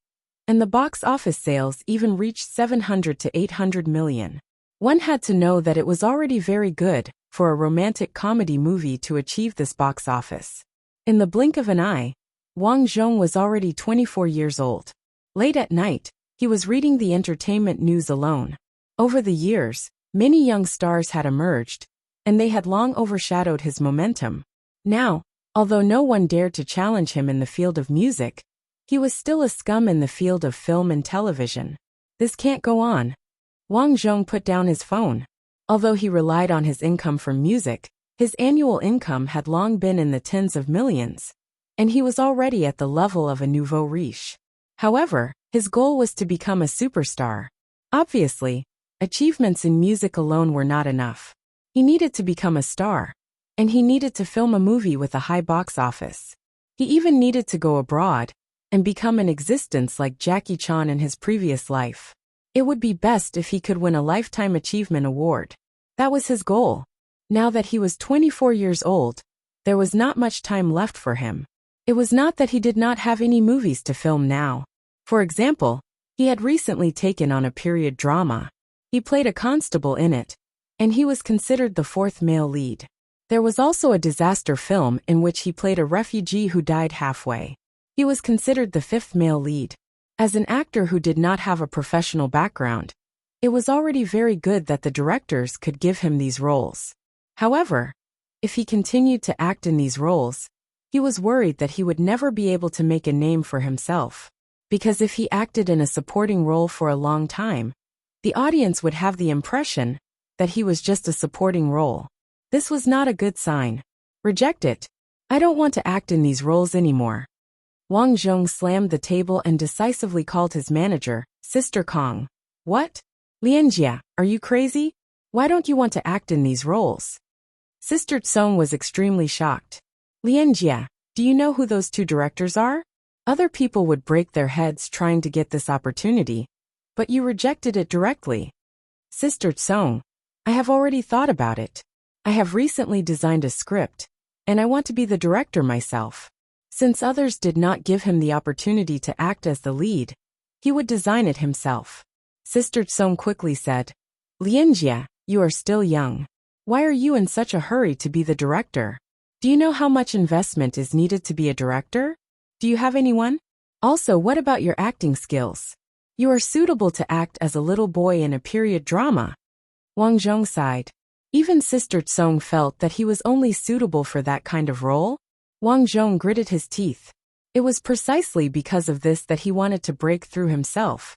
and the box office sales even reached 700 to 800 million. One had to know that it was already very good for a romantic comedy movie to achieve this box office. In the blink of an eye, Wang Zhong was already 24 years old. Late at night, he was reading the entertainment news alone. Over the years, many young stars had emerged, and they had long overshadowed his momentum. Now, although no one dared to challenge him in the field of music, he was still a scum in the field of film and television. This can't go on. Wang Zhong put down his phone. Although he relied on his income from music, his annual income had long been in the tens of millions, and he was already at the level of a nouveau riche. However, his goal was to become a superstar. Obviously, achievements in music alone were not enough. He needed to become a star, and he needed to film a movie with a high box office. He even needed to go abroad and become an existence like Jackie Chan in his previous life. It would be best if he could win a Lifetime Achievement Award. That was his goal. Now that he was 24 years old, there was not much time left for him. It was not that he did not have any movies to film now. For example, he had recently taken on a period drama. He played a constable in it, and he was considered the fourth male lead. There was also a disaster film in which he played a refugee who died halfway. He was considered the fifth male lead. As an actor who did not have a professional background, it was already very good that the directors could give him these roles. However, if he continued to act in these roles, he was worried that he would never be able to make a name for himself. Because if he acted in a supporting role for a long time, the audience would have the impression that he was just a supporting role. This was not a good sign. Reject it. I don't want to act in these roles anymore. Wang Zhong slammed the table and decisively called his manager, Sister Kong. What? Lianjia, are you crazy? Why don't you want to act in these roles? Sister Tsong was extremely shocked. Lianjia, do you know who those two directors are? Other people would break their heads trying to get this opportunity, but you rejected it directly. Sister Tsong, I have already thought about it. I have recently designed a script, and I want to be the director myself. Since others did not give him the opportunity to act as the lead, he would design it himself. Sister Tsong quickly said, Lianjia, you are still young. Why are you in such a hurry to be the director? Do you know how much investment is needed to be a director? Do you have anyone? Also, what about your acting skills? You are suitable to act as a little boy in a period drama. Wang Zhong sighed. Even Sister Tsong felt that he was only suitable for that kind of role. Wang Zhong gritted his teeth. It was precisely because of this that he wanted to break through himself.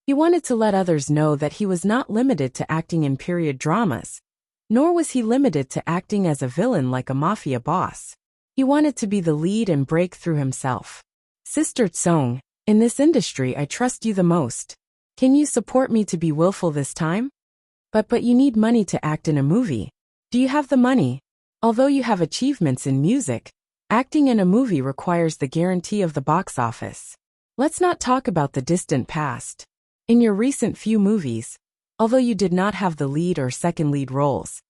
He wanted to let others know that he was not limited to acting in period dramas, nor was he limited to acting as a villain like a mafia boss. He wanted to be the lead and break through himself. Sister Tsong, in this industry I trust you the most. Can you support me to be willful this time? But you need money to act in a movie. Do you have the money? Although you have achievements in music, acting in a movie requires the guarantee of the box office. Let's not talk about the distant past. In your recent few movies, although you did not have the lead or second lead roles,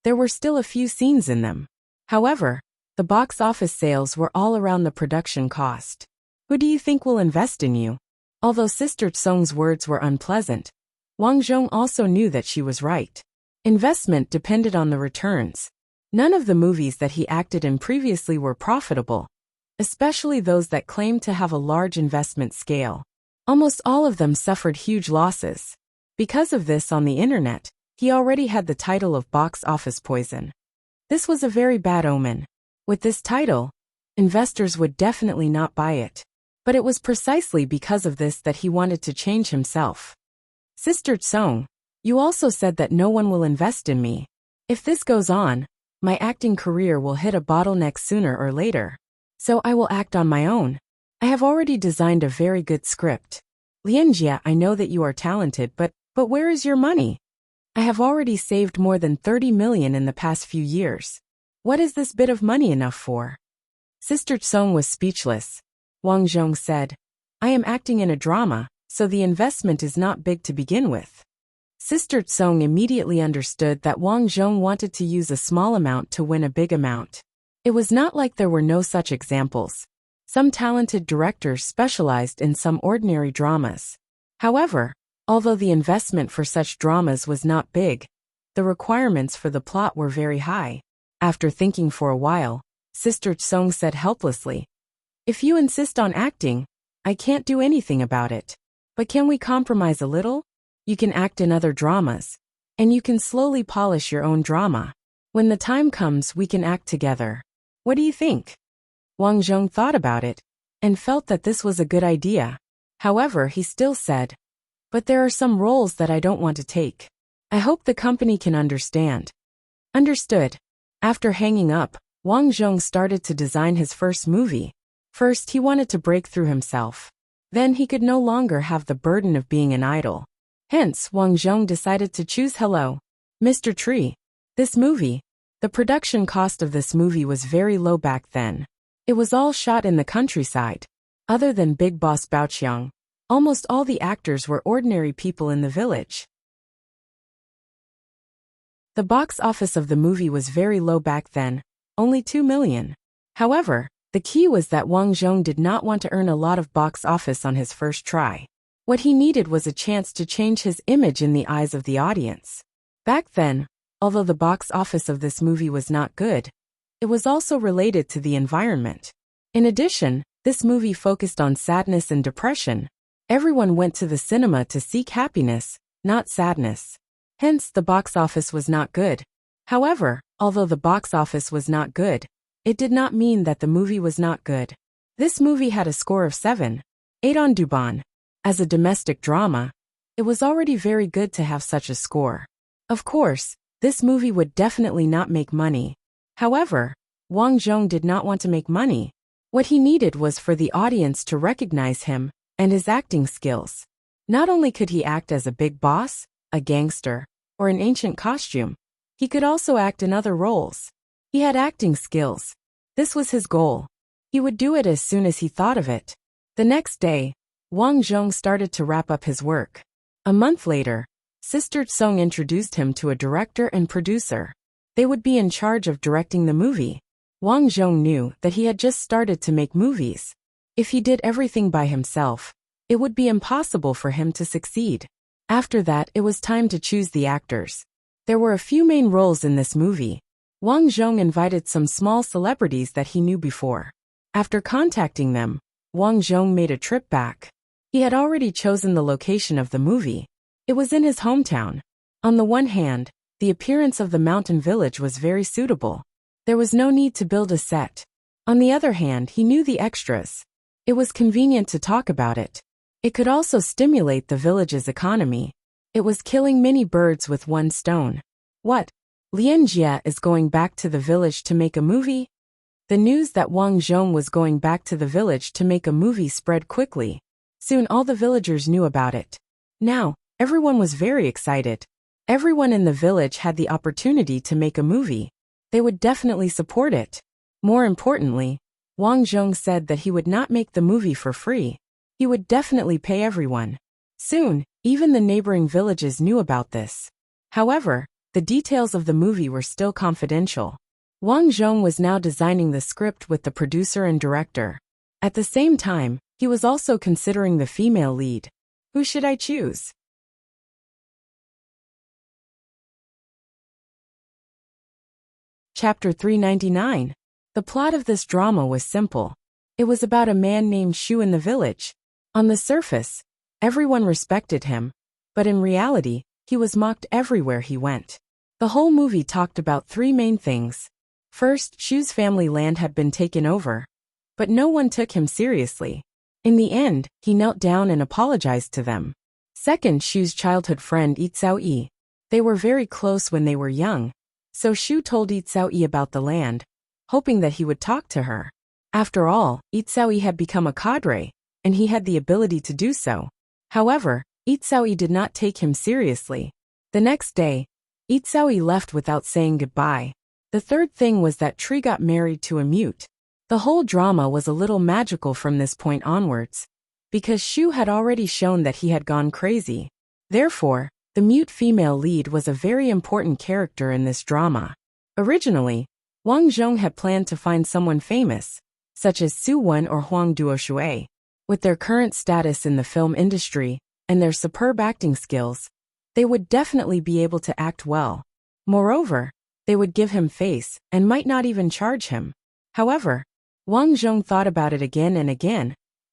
there were still a few scenes in them. However, the box office sales were all around the production cost. Who do you think will invest in you? Although Sister Tsong's words were unpleasant, Wang Zhong also knew that she was right. Investment depended on the returns. None of the movies that he acted in previously were profitable, especially those that claimed to have a large investment scale. Almost all of them suffered huge losses. Because of this, on the internet, he already had the title of box office poison. This was a very bad omen. With this title, investors would definitely not buy it. But it was precisely because of this that he wanted to change himself. Sister Tsong, you also said that no one will invest in me. If this goes on, my acting career will hit a bottleneck sooner or later. So I will act on my own. I have already designed a very good script. Lianjia, I know that you are talented, but where is your money? I have already saved more than 30 million in the past few years. What is this bit of money enough for? Sister Tsong was speechless. Wang Zhong said, I am acting in a drama, so the investment is not big to begin with. Sister Tsong immediately understood that Wang Zhong wanted to use a small amount to win a big amount. It was not like there were no such examples. Some talented directors specialized in some ordinary dramas. However, although the investment for such dramas was not big, the requirements for the plot were very high. After thinking for a while, Sister Tsong said helplessly, If you insist on acting, I can't do anything about it. But can we compromise a little? You can act in other dramas, and you can slowly polish your own drama. When the time comes, we can act together. What do you think? Wang Zhong thought about it, and felt that this was a good idea. However, he still said, But there are some roles that I don't want to take. I hope the company can understand. Understood. After hanging up, Wang Zhong started to design his first movie. First, he wanted to break through himself. Then he could no longer have the burden of being an idol. Hence, Wang Zhong decided to choose Hello, Mr. Tree. The production cost of this movie was very low back then. It was all shot in the countryside. Other than Big Boss Baoqiang, almost all the actors were ordinary people in the village. The box office of the movie was very low back then, only 2 million. However, the key was that Wang Zhong did not want to earn a lot of box office on his first try. What he needed was a chance to change his image in the eyes of the audience. Back then, although the box office of this movie was not good, it was also related to the environment. In addition, this movie focused on sadness and depression. Everyone went to the cinema to seek happiness, not sadness. Hence, the box office was not good. However, although the box office was not good, it did not mean that the movie was not good. This movie had a score of 7.8 on Douban. As a domestic drama, it was already very good to have such a score. Of course, this movie would definitely not make money. However, Wang Zhong did not want to make money. What he needed was for the audience to recognize him and his acting skills. Not only could he act as a big boss, a gangster, or an ancient costume, he could also act in other roles. He had acting skills. This was his goal. He would do it as soon as he thought of it. The next day, Wang Zhong started to wrap up his work. A month later, Sister Tsong introduced him to a director and producer. They would be in charge of directing the movie. Wang Zhong knew that he had just started to make movies. If he did everything by himself, it would be impossible for him to succeed. After that, it was time to choose the actors. There were a few main roles in this movie. Wang Zhong invited some small celebrities that he knew before. After contacting them, Wang Zhong made a trip back. He had already chosen the location of the movie. It was in his hometown. On the one hand, the appearance of the mountain village was very suitable. There was no need to build a set. On the other hand, he knew the extras. It was convenient to talk about it. It could also stimulate the village's economy. It was killing many birds with one stone. What? Lian Jie is going back to the village to make a movie? The news that Wang Zhong was going back to the village to make a movie spread quickly. Soon all the villagers knew about it. Now, everyone was very excited. Everyone in the village had the opportunity to make a movie. They would definitely support it. More importantly, Wang Zhong said that he would not make the movie for free. He would definitely pay everyone. Soon, even the neighboring villages knew about this. However, the details of the movie were still confidential. Wang Zhong was now designing the script with the producer and director. At the same time, he was also considering the female lead. Who should I choose? Chapter 399. The plot of this drama was simple. It was about a man named Shu in the village. On the surface, everyone respected him, but in reality, he was mocked everywhere he went. The whole movie talked about three main things. First, Shu's family land had been taken over, but no one took him seriously. In the end, he knelt down and apologized to them. Second, Shu's childhood friend Yi Cao-yi. They were very close when they were young, so Shu told Yi Cao-yi about the land, hoping that he would talk to her. After all, Yi Cao-yi had become a cadre, and he had the ability to do so. However, Yi Cao-yi did not take him seriously. The next day, Yi Cao-yi left without saying goodbye. The third thing was that Tree got married to a mute. The whole drama was a little magical from this point onwards, because Shu had already shown that he had gone crazy. Therefore, the mute female lead was a very important character in this drama. Originally, Wang Zhong had planned to find someone famous, such as Su Wen or Huang Duoshui. With their current status in the film industry and their superb acting skills, they would definitely be able to act well. Moreover, they would give him face and might not even charge him. However, Wang Zhong thought about it again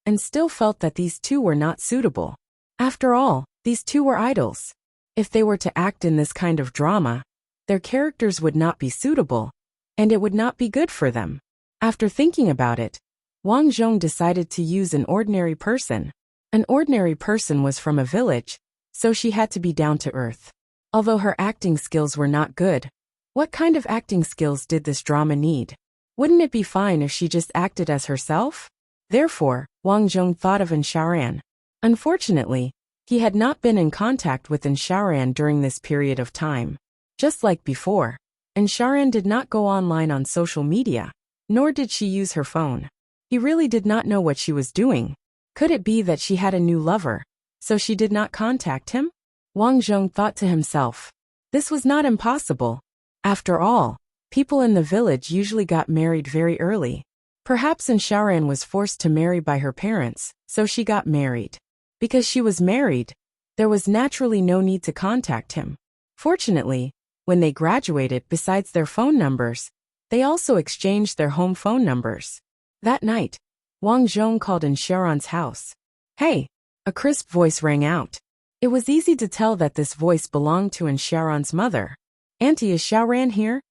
and still felt that these two were not suitable. After all, these two were idols. If they were to act in this kind of drama, their characters would not be suitable, and it would not be good for them. After thinking about it, Wang Zhong decided to use an ordinary person. An ordinary person was from a village, so she had to be down to earth. Although her acting skills were not good, what kind of acting skills did this drama need? Wouldn't it be fine if she just acted as herself? Therefore, Wang Zhong thought of Ansharan. Unfortunately, he had not been in contact with Ansharan during this period of time. Just like before, Ansharan did not go online on social media. Nor did she use her phone. He really did not know what she was doing. Could it be that she had a new lover, so she did not contact him? Wang Zhong thought to himself. This was not impossible. After all, people in the village usually got married very early. Perhaps Xiaoran was forced to marry by her parents, so she got married. Because she was married, there was naturally no need to contact him. Fortunately, when they graduated, besides their phone numbers, they also exchanged their home phone numbers. That night, Wang Zhong called in Xiaoran's house. Hey! A crisp voice rang out. It was easy to tell that this voice belonged to Xiaoran's mother. Auntie, is Xiaoran here?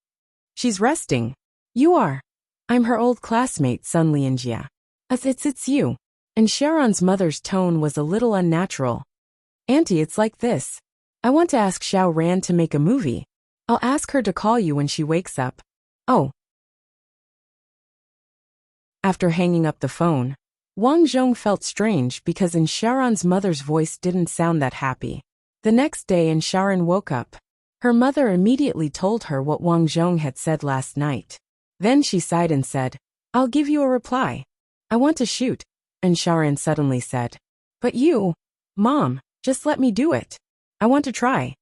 She's resting. You are. I'm her old classmate, Sun Lianjia. It's you. And Xiaoran's mother's tone was a little unnatural. Auntie, it's like this. I want to ask Xiaoran to make a movie. I'll ask her to call you when she wakes up. Oh. After hanging up the phone, Wang Zhong felt strange because Xiaoran's mother's voice didn't sound that happy. The next day Xiaoran woke up. Her mother immediately told her what Wang Zhong had said last night. Then she sighed and said, I'll give you a reply. I want to shoot. Xiaoran suddenly said, But you, Mom, just let me do it. I want to try.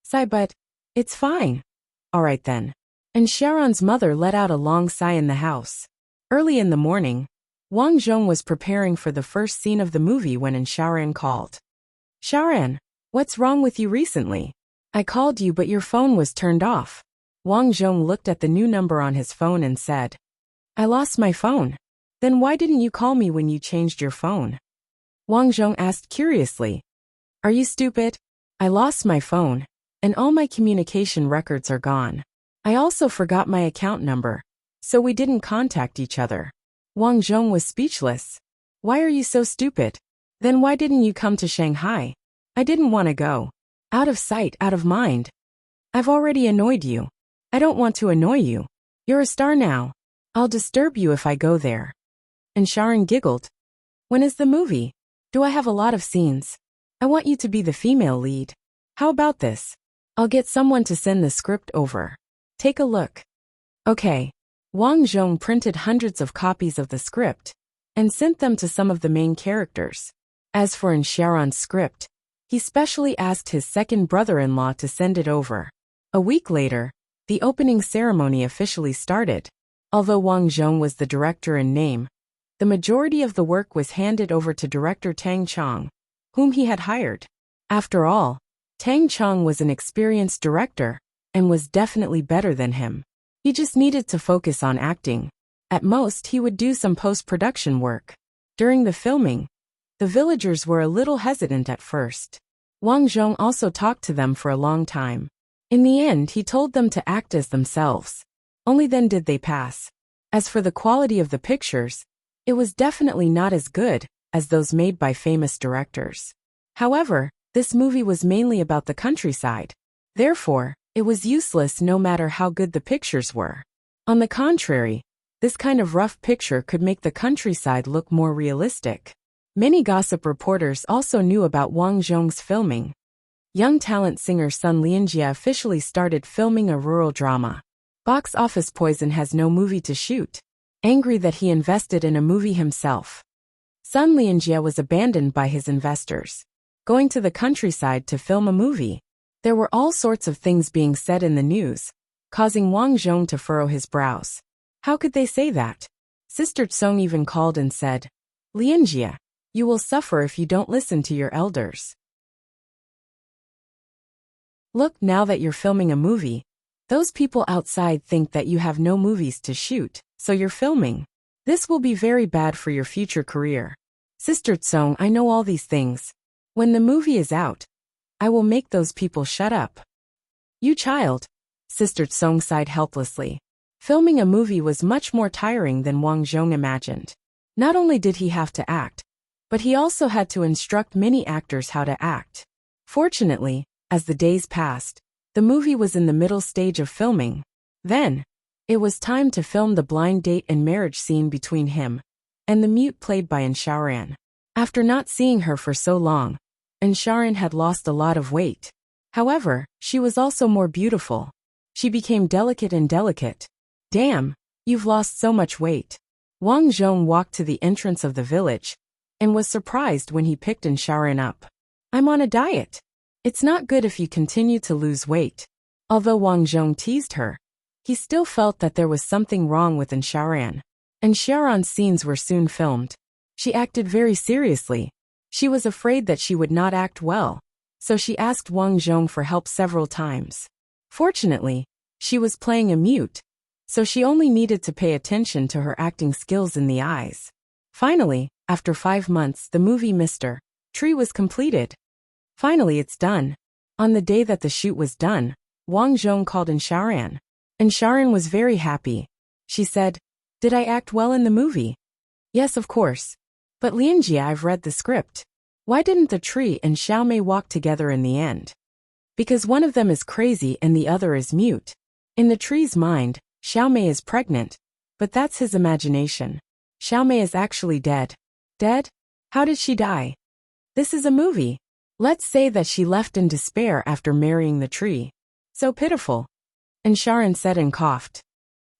Sigh, but it's fine. All right then. Xiaoran's mother let out a long sigh in the house. Early in the morning, Wang Zhong was preparing for the first scene of the movie when Xiaoran called. Xiaoran, what's wrong with you recently? I called you but your phone was turned off. Wang Zhong looked at the new number on his phone and said, I lost my phone. Then why didn't you call me when you changed your phone? Wang Zhong asked curiously. Are you stupid? I lost my phone, and all my communication records are gone. I also forgot my account number, so we didn't contact each other. Wang Zhong was speechless. Why are you so stupid? Then why didn't you come to Shanghai? I didn't want to go. Out of sight, out of mind. I've already annoyed you. I don't want to annoy you. You're a star now. I'll disturb you if I go there. Xiaoran giggled. When is the movie? Do I have a lot of scenes? I want you to be the female lead. How about this? I'll get someone to send the script over. Take a look. Okay. Wang Zhong printed hundreds of copies of the script and sent them to some of the main characters. As for Xiaoran's script, he specially asked his second brother-in-law to send it over. A week later, the opening ceremony officially started. Although Wang Zhong was the director in name, the majority of the work was handed over to director Tang Chong, whom he had hired. After all, Tang Chong was an experienced director and was definitely better than him. He just needed to focus on acting. At most, he would do some post-production work. During the filming, the villagers were a little hesitant at first. Wang Zhong also talked to them for a long time. In the end, he told them to act as themselves. Only then did they pass. As for the quality of the pictures, it was definitely not as good as those made by famous directors. However, this movie was mainly about the countryside. Therefore, it was useless no matter how good the pictures were. On the contrary, this kind of rough picture could make the countryside look more realistic. Many gossip reporters also knew about Wang Zhong's filming. Young talent singer Sun Lianjia officially started filming a rural drama. Box office poison has no movie to shoot. Angry that he invested in a movie himself, Sun Lianjia was abandoned by his investors. Going to the countryside to film a movie. There were all sorts of things being said in the news, causing Wang Zhong to furrow his brows. How could they say that? Sister Tsong even called and said, Lianjia, you will suffer if you don't listen to your elders. Look, now that you're filming a movie, those people outside think that you have no movies to shoot, so you're filming. This will be very bad for your future career. Sister Tsong, I know all these things. When the movie is out, I will make those people shut up. You child. Sister Tsong sighed helplessly. Filming a movie was much more tiring than Wang Zhong imagined. Not only did he have to act, but he also had to instruct many actors how to act. Fortunately, as the days passed, the movie was in the middle stage of filming. Then, it was time to film the blind date and marriage scene between him and the mute played by Xiaoran. After not seeing her for so long, Xiaoran had lost a lot of weight. However, she was also more beautiful. She became delicate and delicate. Damn, You've lost so much weight. Wang Zhong walked to the entrance of the village and was surprised when he picked Shaoran up. I'm on a diet. It's not good if you continue to lose weight. Although Wang Zhong teased her, he still felt that there was something wrong with Shaoran. Shaoran's scenes were soon filmed. She acted very seriously. She was afraid that she would not act well, so she asked Wang Zhong for help several times. Fortunately, she was playing a mute, so she only needed to pay attention to her acting skills in the eyes. Finally, after 5 months, the movie Mr. Tree was completed. Finally, it's done. On the day that the shoot was done, Wang Zhong called Shaoran. Shaoran was very happy. She said, "Did I act well in the movie?" "Yes, of course. But Lianjia, I've read the script. Why didn't the tree and Xiaomei walk together in the end?" "Because one of them is crazy and the other is mute. In the tree's mind, Xiaomei is pregnant, but that's his imagination. Xiaomei is actually dead." "Dead? How did she die?" "This is a movie. Let's say that she left in despair after marrying the tree. So pitiful." Shaoran said and coughed.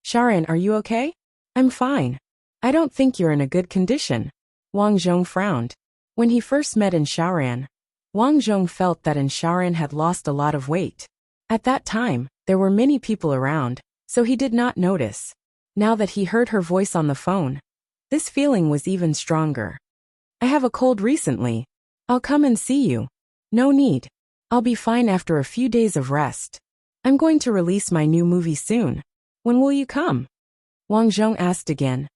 "Shaoran, are you okay?" "I'm fine. I don't think you're in a good condition." Wang Zhong frowned. When he first met Shaoran, Wang Zhong felt that Shaoran had lost a lot of weight. At that time, there were many people around, so he did not notice. Now that he heard her voice on the phone, this feeling was even stronger. "I have a cold recently. I'll come and see you." "No need. I'll be fine after a few days of rest. I'm going to release my new movie soon. When will you come?" Wang Zhong asked again.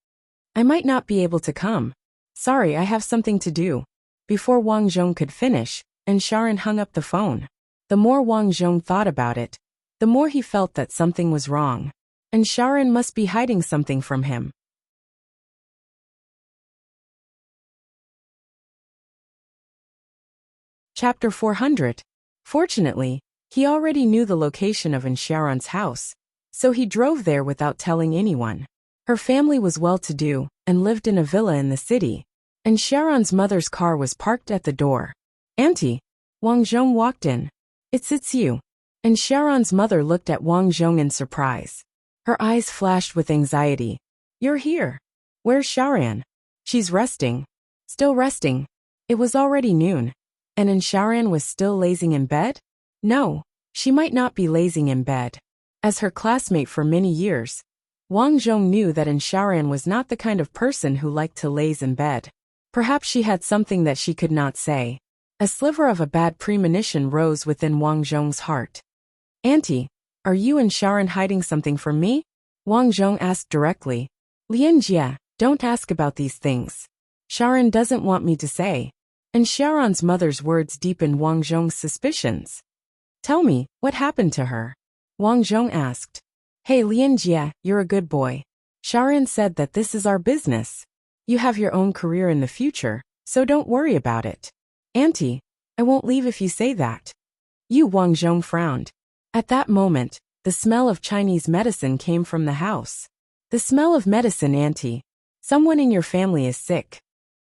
"I might not be able to come. Sorry, I have something to do." Before Wang Zhong could finish, Shaoran hung up the phone. The more Wang Zhong thought about it, the more he felt that something was wrong. Shaoran must be hiding something from him. Chapter 400. Fortunately, he already knew the location of Shaoran's house, so he drove there without telling anyone. Her family was well-to-do and lived in a villa in the city, and Shaoran's mother's car was parked at the door. "Auntie." Wang Zhong walked in. It's you." Shaoran's mother looked at Wang Zhong in surprise. Her eyes flashed with anxiety. "You're here. Where's Shaoran?" "She's resting." "Still resting?" It was already noon. And Shaoran was still lazing in bed? No, she might not be lazing in bed. As her classmate for many years, Wang Zhong knew that Shaoran was not the kind of person who liked to laze in bed. Perhaps she had something that she could not say. A sliver of a bad premonition rose within Wang Zhong's heart. "Auntie, are you and Shaoran hiding something from me?" Wang Zhong asked directly. "Lianjia, don't ask about these things. Shaoran doesn't want me to say." Shaoran's mother's words deepened Wang Zhong's suspicions. "Tell me, what happened to her?" Wang Zhong asked. "Hey Lianjia, you're a good boy. Shaoran said that this is our business. You have your own career in the future, so don't worry about it." "Auntie, I won't leave if you say that." Wang Zhong frowned. At that moment, the smell of Chinese medicine came from the house. "The smell of medicine, Auntie. Someone in your family is sick."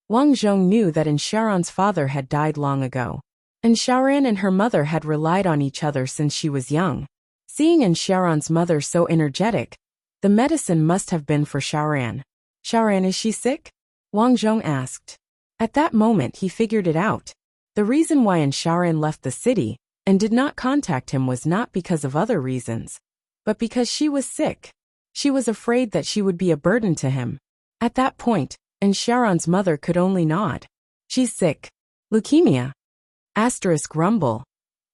Wang Zhong knew that Shaoran's father had died long ago. Shaoran and her mother had relied on each other since she was young. Seeing Shaoran's mother so energetic, the medicine must have been for Shaoran. "Shaoran, is she sick?" Wang Zhong asked. At that moment he figured it out. The reason why Shaoran left the city and did not contact him was not because of other reasons, but because she was sick. She was afraid that she would be a burden to him. At that point, Shaoran's mother could only nod. "She's sick. Leukemia." Rumble.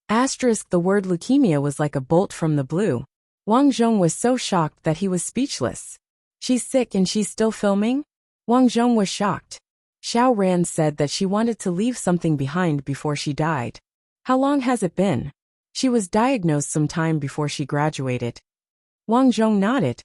The word leukemia was like a bolt from the blue. Wang Zhong was so shocked that he was speechless. "She's sick and she's still filming?" Wang Zhong was shocked. Xiao said that she wanted to leave something behind before she died. "How long has it been?" "She was diagnosed some time before she graduated." Wang Zhong nodded.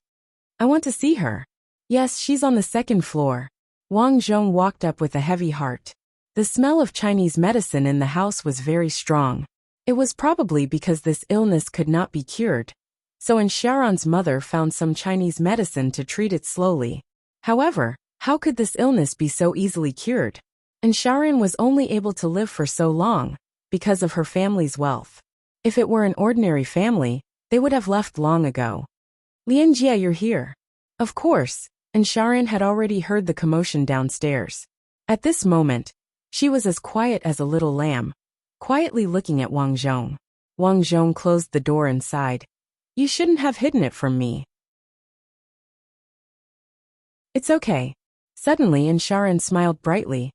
"I want to see her." "Yes, she's on the second floor." Wang Zhong walked up with a heavy heart. The smell of Chinese medicine in the house was very strong. It was probably because this illness could not be cured. So Shaoran's mother found some Chinese medicine to treat it slowly. However, how could this illness be so easily cured? Shaoran was only able to live for so long because of her family's wealth. If it were an ordinary family, they would have left long ago. "Lianjia, you're here." Of course, and Sharon had already heard the commotion downstairs. At this moment, she was as quiet as a little lamb, quietly looking at Wang Zhong. Wang Zhong closed the door and sighed. You shouldn't have hidden it from me. It's okay. Suddenly, and Sharon smiled brightly.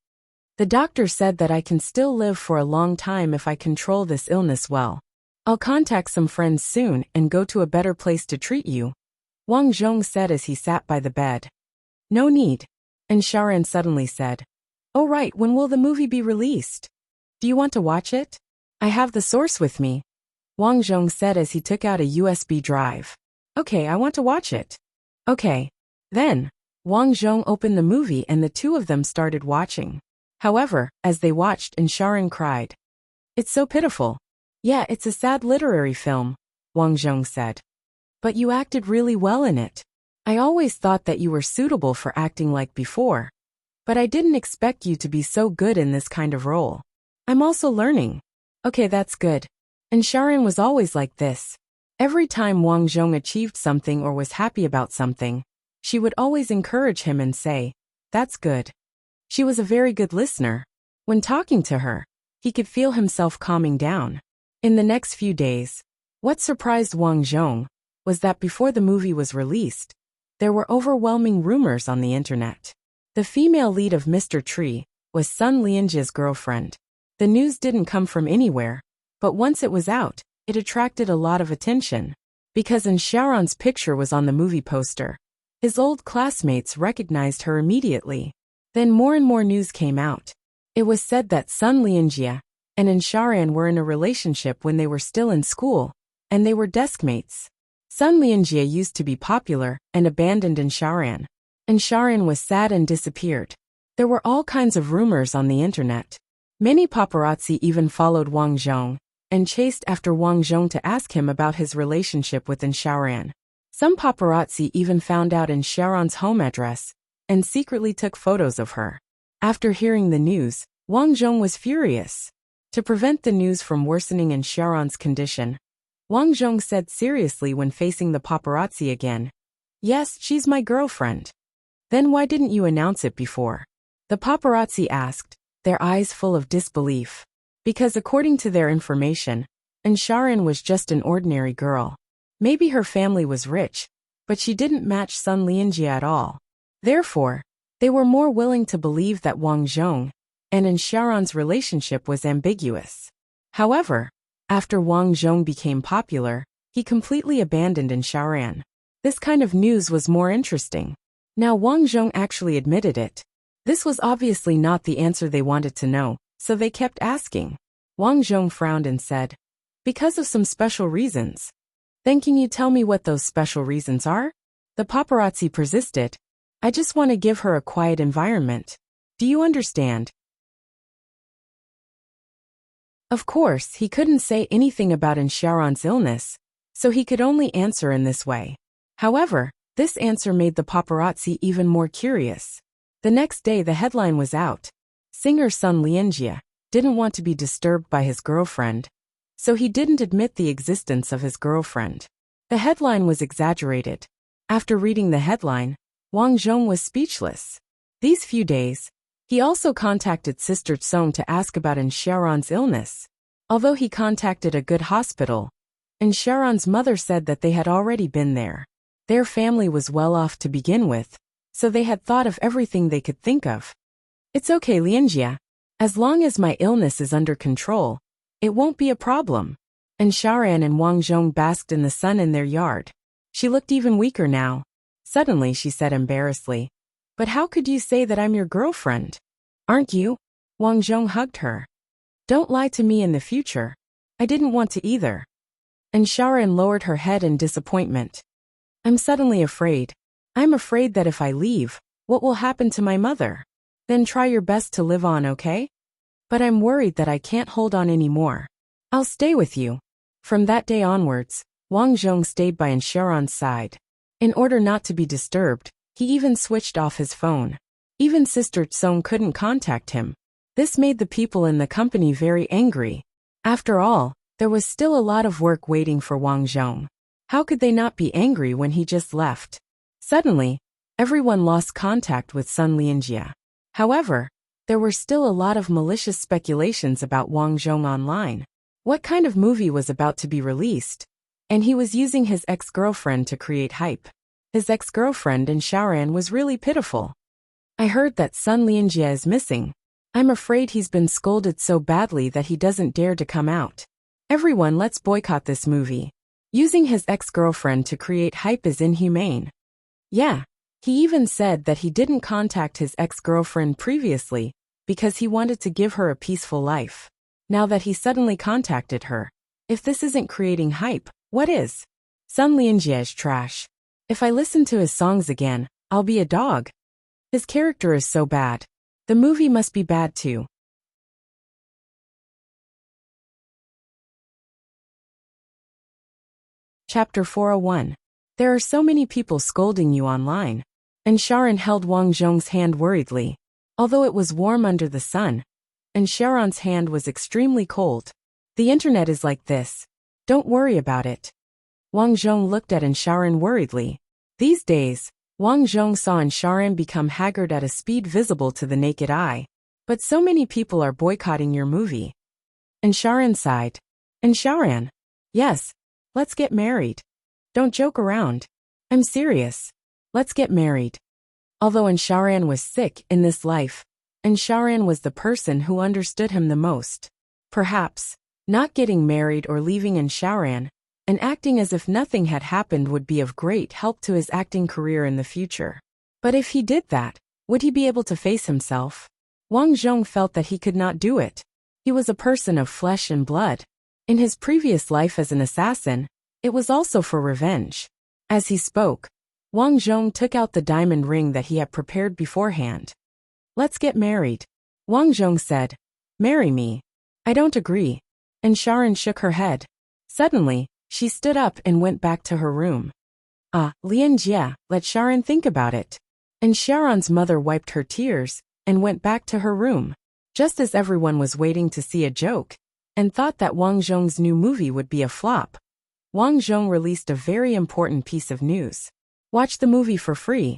The doctor said that I can still live for a long time if I control this illness well. I'll contact some friends soon and go to a better place to treat you, Wang Zhong said as he sat by the bed. No need. And Sharon suddenly said, Oh right, when will the movie be released? Do you want to watch it? I have the source with me, Wang Zhong said as he took out a USB drive. Okay, I want to watch it. Okay. Then, Wang Zhong opened the movie and the two of them started watching. However, as they watched, and Sharon cried. It's so pitiful. Yeah, it's a sad literary film, Wang Zhong said. But you acted really well in it. I always thought that you were suitable for acting like before. But I didn't expect you to be so good in this kind of role. I'm also learning. Okay, that's good. And Sharon was always like this. Every time Wang Zhong achieved something or was happy about something, she would always encourage him and say, That's good. She was a very good listener. When talking to her, he could feel himself calming down. In the next few days, what surprised Wang Zhong was that before the movie was released, there were overwhelming rumors on the internet. The female lead of Mr. Tree was Sun Lianjia's girlfriend. The news didn't come from anywhere, but once it was out, it attracted a lot of attention. Because Sharon's picture was on the movie poster, his old classmates recognized her immediately. Then more and more news came out. It was said that Sun Lianjia and Sharon were in a relationship when they were still in school, and they were deskmates. Sun Lianjia used to be popular and abandoned Sharon. And Sharon was sad and disappeared. There were all kinds of rumors on the internet. Many paparazzi even followed Wang Zhong and chased after Wang Zhong to ask him about his relationship with Sharon. Some paparazzi even found out Sharon's home address and secretly took photos of her. After hearing the news, Wang Zhong was furious. To prevent the news from worsening Sharon's condition, Wang Zhong said seriously when facing the paparazzi again, Yes, she's my girlfriend. Then why didn't you announce it before? The paparazzi asked, their eyes full of disbelief. Because according to their information, Sharon was just an ordinary girl. Maybe her family was rich, but she didn't match Sun Lianjia at all. Therefore, they were more willing to believe that Wang Zhong and Sharon's relationship was ambiguous. However, after Wang Zhong became popular, he completely abandoned Sharon. This kind of news was more interesting. Now Wang Zhong actually admitted it. This was obviously not the answer they wanted to know, so they kept asking. Wang Zhong frowned and said, Because of some special reasons. Then can you tell me what those special reasons are? The paparazzi persisted. I just want to give her a quiet environment. Do you understand? Of course, he couldn't say anything about Sharon's illness, so he could only answer in this way. However, this answer made the paparazzi even more curious. The next day the headline was out. Singer Sun Lianjia didn't want to be disturbed by his girlfriend, so he didn't admit the existence of his girlfriend. The headline was exaggerated. After reading the headline, Wang Zhong was speechless. These few days, he also contacted Sister Tsong to ask about Sharon's illness. Although he contacted a good hospital, Sharon's mother said that they had already been there. Their family was well off to begin with, so they had thought of everything they could think of. It's okay, Lianjia. As long as my illness is under control, it won't be a problem. Sharon and Wang Zhong basked in the sun in their yard. She looked even weaker now. Suddenly she said embarrassedly, But how could you say that I'm your girlfriend? Aren't you? Wang Zhong hugged her. Don't lie to me in the future. I didn't want to either. Sharon lowered her head in disappointment. I'm suddenly afraid. I'm afraid that if I leave, what will happen to my mother? Then try your best to live on, okay? But I'm worried that I can't hold on anymore. I'll stay with you. From that day onwards, Wang Zhong stayed by Sharon's side. In order not to be disturbed, he even switched off his phone. Even Sister Tsong couldn't contact him. This made the people in the company very angry. After all, there was still a lot of work waiting for Wang Zhong. How could they not be angry when he just left? Suddenly, everyone lost contact with Sun Lianjie. However, there were still a lot of malicious speculations about Wang Zhong online. What kind of movie was about to be released? And he was using his ex-girlfriend to create hype. His ex-girlfriend in Shaoran was really pitiful. I heard that Sun Lianjie is missing. I'm afraid he's been scolded so badly that he doesn't dare to come out. Everyone, let's boycott this movie. Using his ex-girlfriend to create hype is inhumane. Yeah, he even said that he didn't contact his ex-girlfriend previously because he wanted to give her a peaceful life. Now that he suddenly contacted her, if this isn't creating hype, what is? Sun Lianjie is trash. If I listen to his songs again, I'll be a dog. His character is so bad. The movie must be bad too. Chapter 401. There are so many people scolding you online. And Sharon held Wang Zhong's hand worriedly. Although it was warm under the sun, and Sharon's hand was extremely cold. The internet is like this. Don't worry about it. Wang Zhong looked at Sharon worriedly. These days, Wang Zhong saw Sharon become haggard at a speed visible to the naked eye. But so many people are boycotting your movie. Sharon sighed. Sharon. Yes. Let's get married. Don't joke around. I'm serious. Let's get married. Although Sharon was sick in this life, Sharon was the person who understood him the most. Perhaps, not getting married or leaving Sharon, and acting as if nothing had happened would be of great help to his acting career in the future. But if he did that, would he be able to face himself? Wang Zhong felt that he could not do it. He was a person of flesh and blood. In his previous life as an assassin, it was also for revenge. As he spoke, Wang Zhong took out the diamond ring that he had prepared beforehand. Let's get married. Wang Zhong said. Marry me. I don't agree. Sharon shook her head. Suddenly, she stood up and went back to her room. Lianjie, let Sharon think about it. Sharon's mother wiped her tears and went back to her room. Just as everyone was waiting to see a joke, and thought that Wang Zhong's new movie would be a flop, Wang Zhong released a very important piece of news. Watch the movie for free.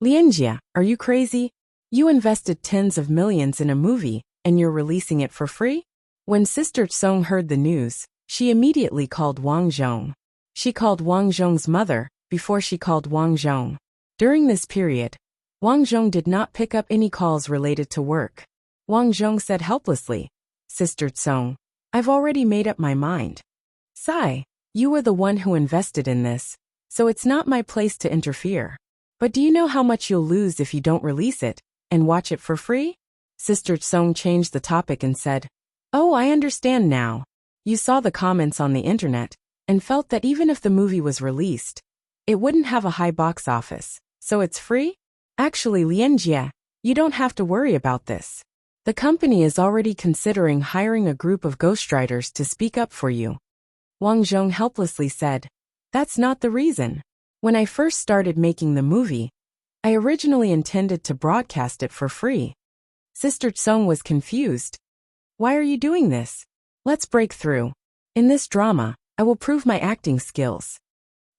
Lianjie, are you crazy? You invested tens of millions in a movie, and you're releasing it for free? When Sister Tsong heard the news, she immediately called Wang Zhong. She called Wang Zhong's mother before she called Wang Zhong. During this period, Wang Zhong did not pick up any calls related to work. Wang Zhong said helplessly, Sister Tsong, I've already made up my mind. Sigh, you were the one who invested in this, so it's not my place to interfere. But do you know how much you'll lose if you don't release it, and watch it for free? Sister Tsong changed the topic and said, Oh, I understand now. You saw the comments on the internet, and felt that even if the movie was released, it wouldn't have a high box office, so it's free? Actually, Lianjie, you don't have to worry about this. The company is already considering hiring a group of ghostwriters to speak up for you. Wang Zhong helplessly said, That's not the reason. When I first started making the movie, I originally intended to broadcast it for free. Sister Tsong was confused. Why are you doing this? Let's break through. In this drama, I will prove my acting skills.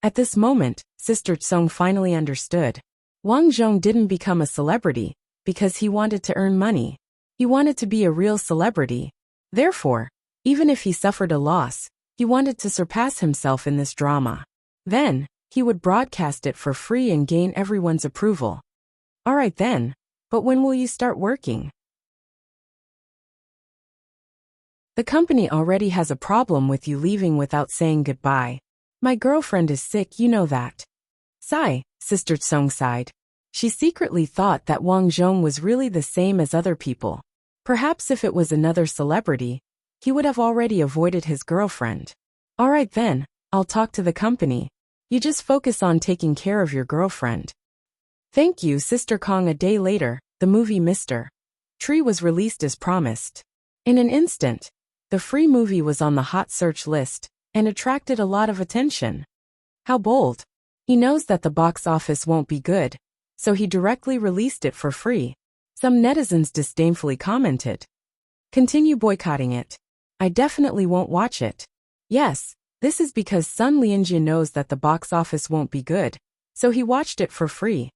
At this moment, Sister Tsong finally understood. Wang Zhong didn't become a celebrity because he wanted to earn money. He wanted to be a real celebrity. Therefore, even if he suffered a loss, he wanted to surpass himself in this drama. Then, he would broadcast it for free and gain everyone's approval. Alright then, but when will you start working? The company already has a problem with you leaving without saying goodbye. My girlfriend is sick, you know that. Sigh, Sister Tsong sighed. She secretly thought that Wang Zhong was really the same as other people. Perhaps if it was another celebrity, he would have already avoided his girlfriend. Alright then, I'll talk to the company. You just focus on taking care of your girlfriend. Thank you, Sister Kong. A day later, the movie Mr. Tree was released as promised. In an instant, the free movie was on the hot search list and attracted a lot of attention. How bold. He knows that the box office won't be good, so he directly released it for free. Some netizens disdainfully commented, Continue boycotting it. I definitely won't watch it. Yes, this is because Sun Lianjie knows that the box office won't be good, so he watched it for free.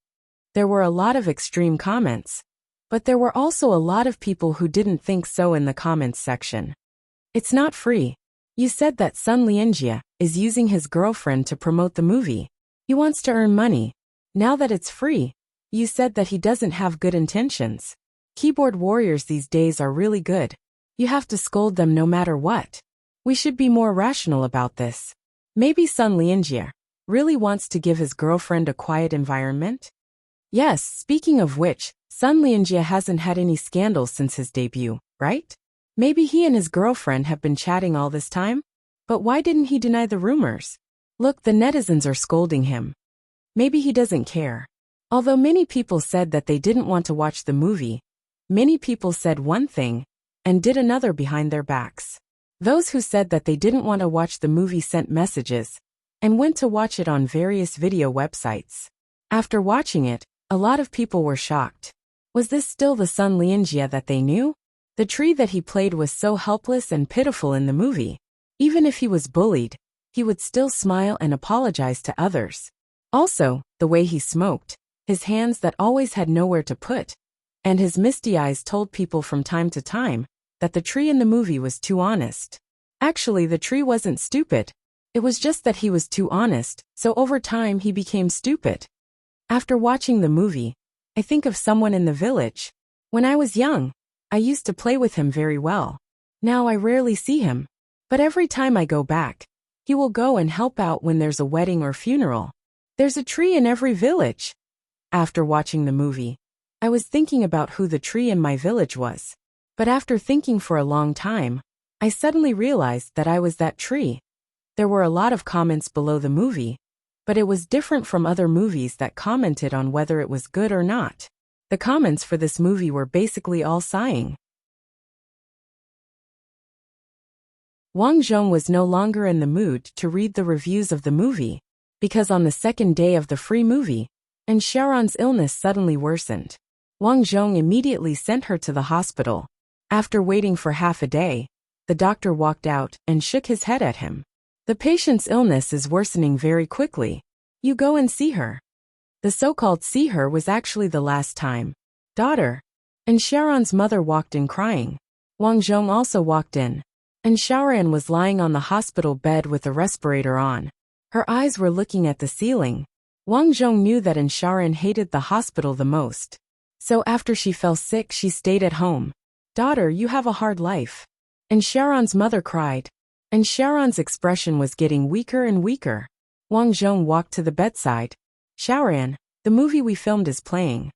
There were a lot of extreme comments, but there were also a lot of people who didn't think so in the comments section. It's not free. You said that Sun Lianjie is using his girlfriend to promote the movie. He wants to earn money. Now that it's free, you said that he doesn't have good intentions. Keyboard warriors these days are really good. You have to scold them no matter what. We should be more rational about this. Maybe Sun Lianjie really wants to give his girlfriend a quiet environment? Yes, speaking of which, Sun Lianjie hasn't had any scandals since his debut, right? Maybe he and his girlfriend have been chatting all this time? But why didn't he deny the rumors? Look, the netizens are scolding him. Maybe he doesn't care. Although many people said that they didn't want to watch the movie, many people said one thing and did another behind their backs. Those who said that they didn't want to watch the movie sent messages and went to watch it on various video websites. After watching it, a lot of people were shocked. Was this still the Sun Lianjie that they knew? The tree that he played was so helpless and pitiful in the movie. Even if he was bullied, he would still smile and apologize to others. Also, the way he smoked, his hands that always had nowhere to put, and his misty eyes told people from time to time that the tree in the movie was too honest. Actually, the tree wasn't stupid. It was just that he was too honest, so over time he became stupid. After watching the movie, I think of someone in the village. When I was young, I used to play with him very well. Now I rarely see him. But every time I go back, he will go and help out when there's a wedding or funeral. There's a tree in every village. After watching the movie, I was thinking about who the tree in my village was. But after thinking for a long time, I suddenly realized that I was that tree. There were a lot of comments below the movie, but it was different from other movies that commented on whether it was good or not. The comments for this movie were basically all sighing. Wang Zhong was no longer in the mood to read the reviews of the movie, because on the second day of the free movie, and Sharon's illness suddenly worsened. Wang Zhong immediately sent her to the hospital. After waiting for half a day, the doctor walked out and shook his head at him. The patient's illness is worsening very quickly. You go and see her. The so-called see her was actually the last time. Daughter. And Sharon's mother walked in crying. Wang Zhong also walked in. And Shaoran was lying on the hospital bed with a respirator on. Her eyes were looking at the ceiling. Wang Zhong knew that Shaoran hated the hospital the most. So after she fell sick, she stayed at home. Daughter, you have a hard life. And Sharon's mother cried. And Sharon's expression was getting weaker and weaker. Wang Zhong walked to the bedside. Shaoran, the movie we filmed is playing.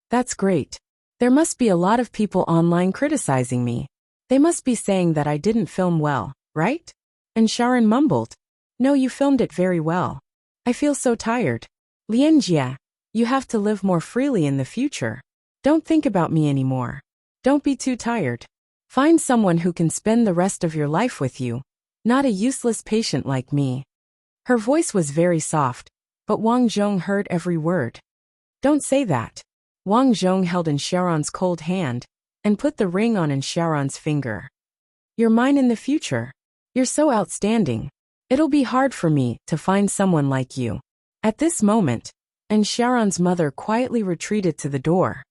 That's great. There must be a lot of people online criticizing me. They must be saying that I didn't film well, right? And Shaoran mumbled. No, you filmed it very well. I feel so tired. Lianjie, you have to live more freely in the future. Don't think about me anymore. Don't be too tired. Find someone who can spend the rest of your life with you, not a useless patient like me. Her voice was very soft, but Wang Zhong heard every word. Don't say that. Wang Zhong held Sharon's cold hand and put the ring on Sharon's finger. You're mine in the future. You're so outstanding. It'll be hard for me to find someone like you. At this moment, Sharon's mother quietly retreated to the door.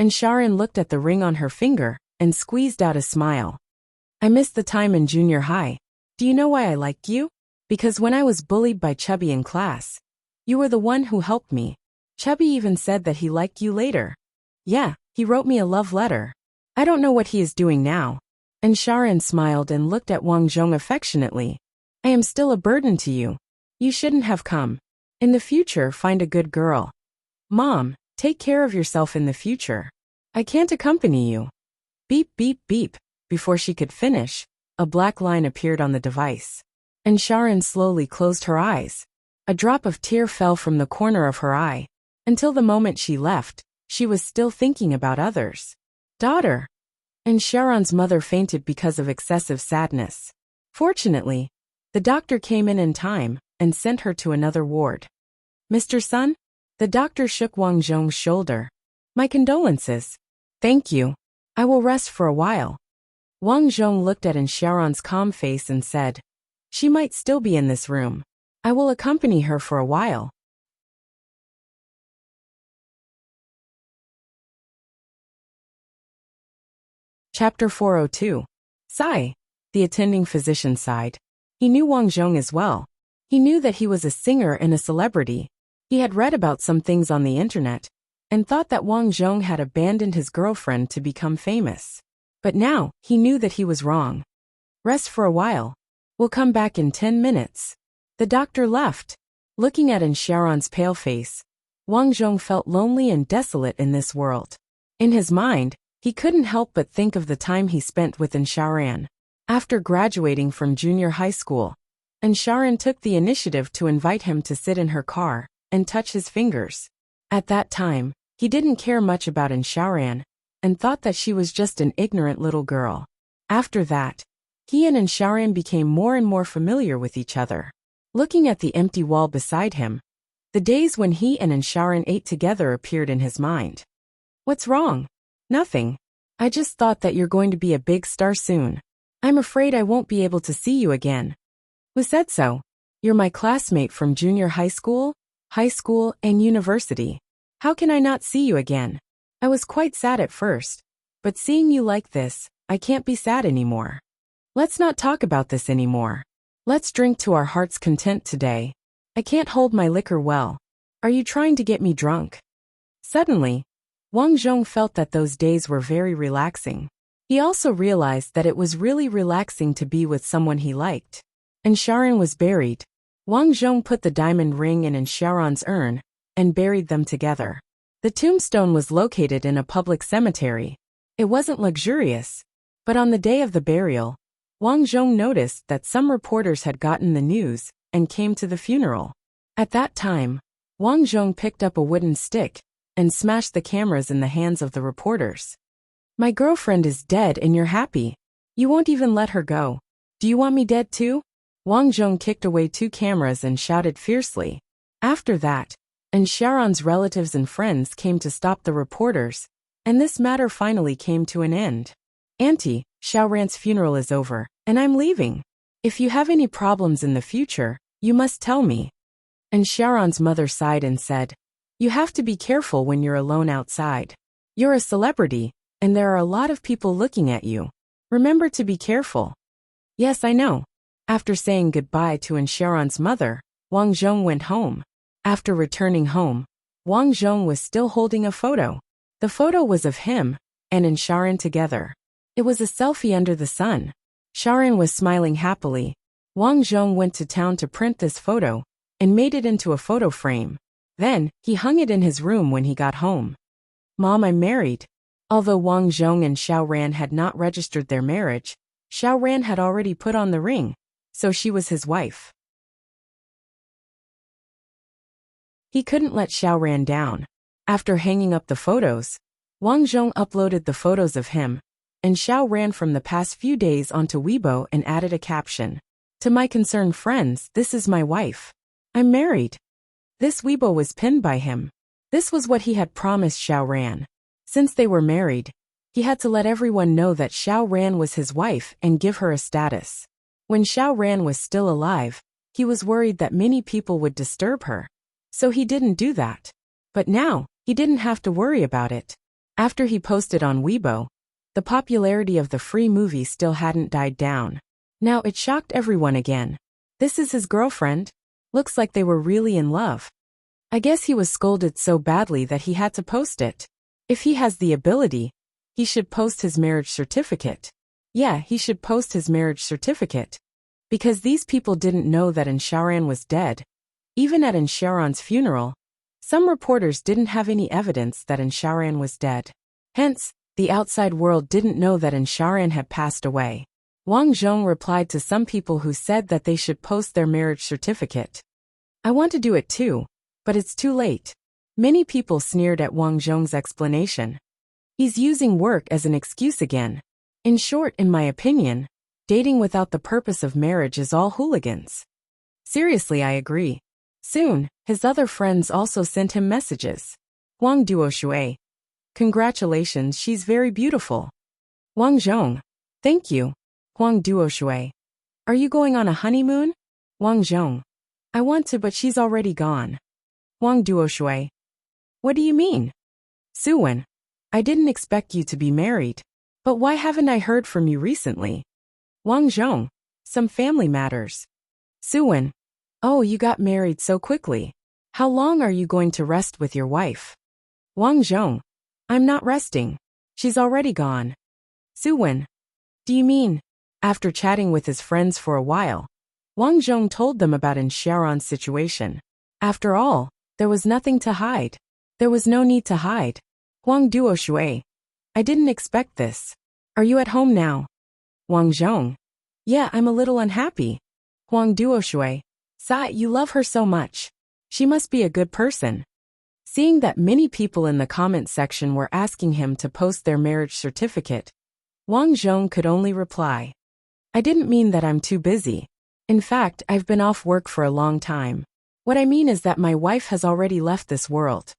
Sharon looked at the ring on her finger and squeezed out a smile. I miss the time in junior high. Do you know why I like you? Because when I was bullied by Chubby in class, you were the one who helped me. Chubby even said that he liked you later. Yeah, he wrote me a love letter. I don't know what he is doing now. Sharon smiled and looked at Wang Zhong affectionately. I am still a burden to you. You shouldn't have come. In the future, find a good girl. Mom, take care of yourself in the future. I can't accompany you. Beep, beep, beep. Before she could finish, a black line appeared on the device. Sharon slowly closed her eyes. A drop of tear fell from the corner of her eye. Until the moment she left, she was still thinking about others. Daughter. Sharon's mother fainted because of excessive sadness. Fortunately, the doctor came in time and sent her to another ward. Mr. Sun? The doctor shook Wang Zhong's shoulder. My condolences. Thank you. I will rest for a while. Wang Zhong looked at Sharon's calm face and said, she might still be in this room. I will accompany her for a while. Chapter 402. Sigh. The attending physician sighed. He knew Wang Zhong as well. He knew that he was a singer and a celebrity. He had read about some things on the internet and thought that Wang Zhong had abandoned his girlfriend to become famous. But now, he knew that he was wrong. Rest for a while. We'll come back in 10 minutes. The doctor left. Looking at Sharon's pale face, Wang Zhong felt lonely and desolate in this world. In his mind, he couldn't help but think of the time he spent with Sharon. After graduating from junior high school, Sharon took the initiative to invite him to sit in her car and touch his fingers. At that time, he didn't care much about Sharon and thought that she was just an ignorant little girl. After that, he and Sharon became more and more familiar with each other. Looking at the empty wall beside him, the days when he and Sharon ate together appeared in his mind. What's wrong? Nothing. I just thought that you're going to be a big star soon. I'm afraid I won't be able to see you again. Who said so? You're my classmate from junior high school, and university. How can I not see you again? I was quite sad at first, but seeing you like this, I can't be sad anymore. Let's not talk about this anymore. Let's drink to our heart's content today. I can't hold my liquor well. Are you trying to get me drunk? Suddenly, Wang Zhong felt that those days were very relaxing. He also realized that it was really relaxing to be with someone he liked. Sharon was buried. Wang Zhong put the diamond ring in Sharon's urn and buried them together. The tombstone was located in a public cemetery. It wasn't luxurious, but on the day of the burial, Wang Zhong noticed that some reporters had gotten the news and came to the funeral. At that time, Wang Zhong picked up a wooden stick and smashed the cameras in the hands of the reporters. My girlfriend is dead and you're happy. You won't even let her go. Do you want me dead too? Wang Zhong kicked away 2 cameras and shouted fiercely. After that, Sharon's relatives and friends came to stop the reporters, and this matter finally came to an end. Auntie, Xiaoran's funeral is over, and I'm leaving. If you have any problems in the future, you must tell me. Sharon's mother sighed and said, You have to be careful when you're alone outside. You're a celebrity, and there are a lot of people looking at you. Remember to be careful. Yes, I know. After saying goodbye to Sharon's mother, Wang Zhong went home. After returning home, Wang Zhong was still holding a photo. The photo was of him and Sharon together. It was a selfie under the sun. Sharon was smiling happily. Wang Zhong went to town to print this photo and made it into a photo frame. Then, he hung it in his room when he got home. Mom, I'm married. Although Wang Zhong and Xiaoran had not registered their marriage, Xiaoran had already put on the ring, so she was his wife. He couldn't let Xiaoran down. After hanging up the photos, Wang Zhong uploaded the photos of him and Xiaoran from the past few days onto Weibo and added a caption. To my concerned friends, this is my wife. I'm married. This Weibo was pinned by him. This was what he had promised Xiaoran. Since they were married, he had to let everyone know that Xiaoran was his wife and give her a status. When Xiaoran was still alive, he was worried that many people would disturb her. So he didn't do that. But now, he didn't have to worry about it. After he posted on Weibo, the popularity of the free movie still hadn't died down. Now it shocked everyone again. This is his girlfriend. Looks like they were really in love. I guess he was scolded so badly that he had to post it. If he has the ability, he should post his marriage certificate. Yeah, he should post his marriage certificate. Because these people didn't know that Xiaoran was dead. Even at Xiaoran's funeral, some reporters didn't have any evidence that Xiaoran was dead. Hence, the outside world didn't know that Xiaoran had passed away. Wang Zhong replied to some people who said that they should post their marriage certificate. I want to do it too, but it's too late. Many people sneered at Wang Zhong's explanation. He's using work as an excuse again. In short, in my opinion, dating without the purpose of marriage is all hooligans. Seriously, I agree. Soon, his other friends also sent him messages. Wang Duoshui. Congratulations, she's very beautiful. Wang Zhong. Thank you. Wang Duoshui. Are you going on a honeymoon? Wang Zhong. I want to, but she's already gone. Wang Duoshui. What do you mean? Suwen. I didn't expect you to be married. But why haven't I heard from you recently? Wang Zhong. Some family matters. Suwen. Oh, you got married so quickly. How long are you going to rest with your wife? Wang Zhong. I'm not resting. She's already gone. Suwen. Do you mean? After chatting with his friends for a while, Wang Zhong told them about Xiaoran's situation. After all, there was nothing to hide. There was no need to hide. Huang Duo Shui. I didn't expect this. Are you at home now? Wang Zhong. Yeah, I'm a little unhappy. Huang Duo Shui. Sa, you love her so much. She must be a good person. Seeing that many people in the comment section were asking him to post their marriage certificate, Wang Zhong could only reply. I didn't mean that I'm too busy. In fact, I've been off work for a long time. What I mean is that my wife has already left this world.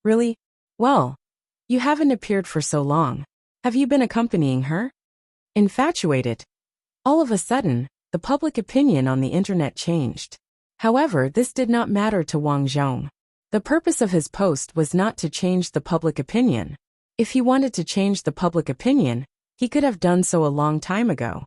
Really? Well, you haven't appeared for so long. Have you been accompanying her? Infatuated. All of a sudden, the public opinion on the internet changed. However, this did not matter to Wang Zhong. The purpose of his post was not to change the public opinion. If he wanted to change the public opinion, he could have done so a long time ago.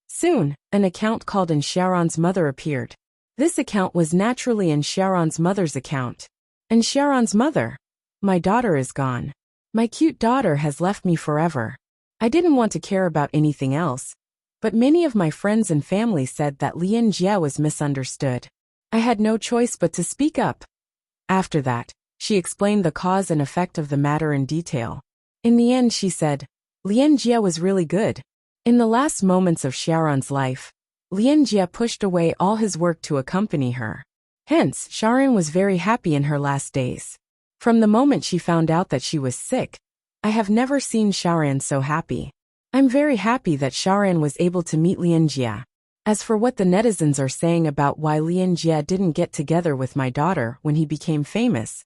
Soon, an account called Xiaoran's mother appeared. This account was naturally Xiaoran's mother's account. Xiaoran's mother. My daughter is gone. My cute daughter has left me forever. I didn't want to care about anything else, but many of my friends and family said that Lian Jie was misunderstood. I had no choice but to speak up. After that, she explained the cause and effect of the matter in detail. In the end, she said, Lian Jie was really good. In the last moments of Xiaoran's life, Lian Jie pushed away all his work to accompany her. Hence, Xiaoran was very happy in her last days. From the moment she found out that she was sick, I have never seen Xiaoran so happy. I'm very happy that Xiaoran was able to meet Lian Jie. As for what the netizens are saying about why Lian Jie didn't get together with my daughter when he became famous,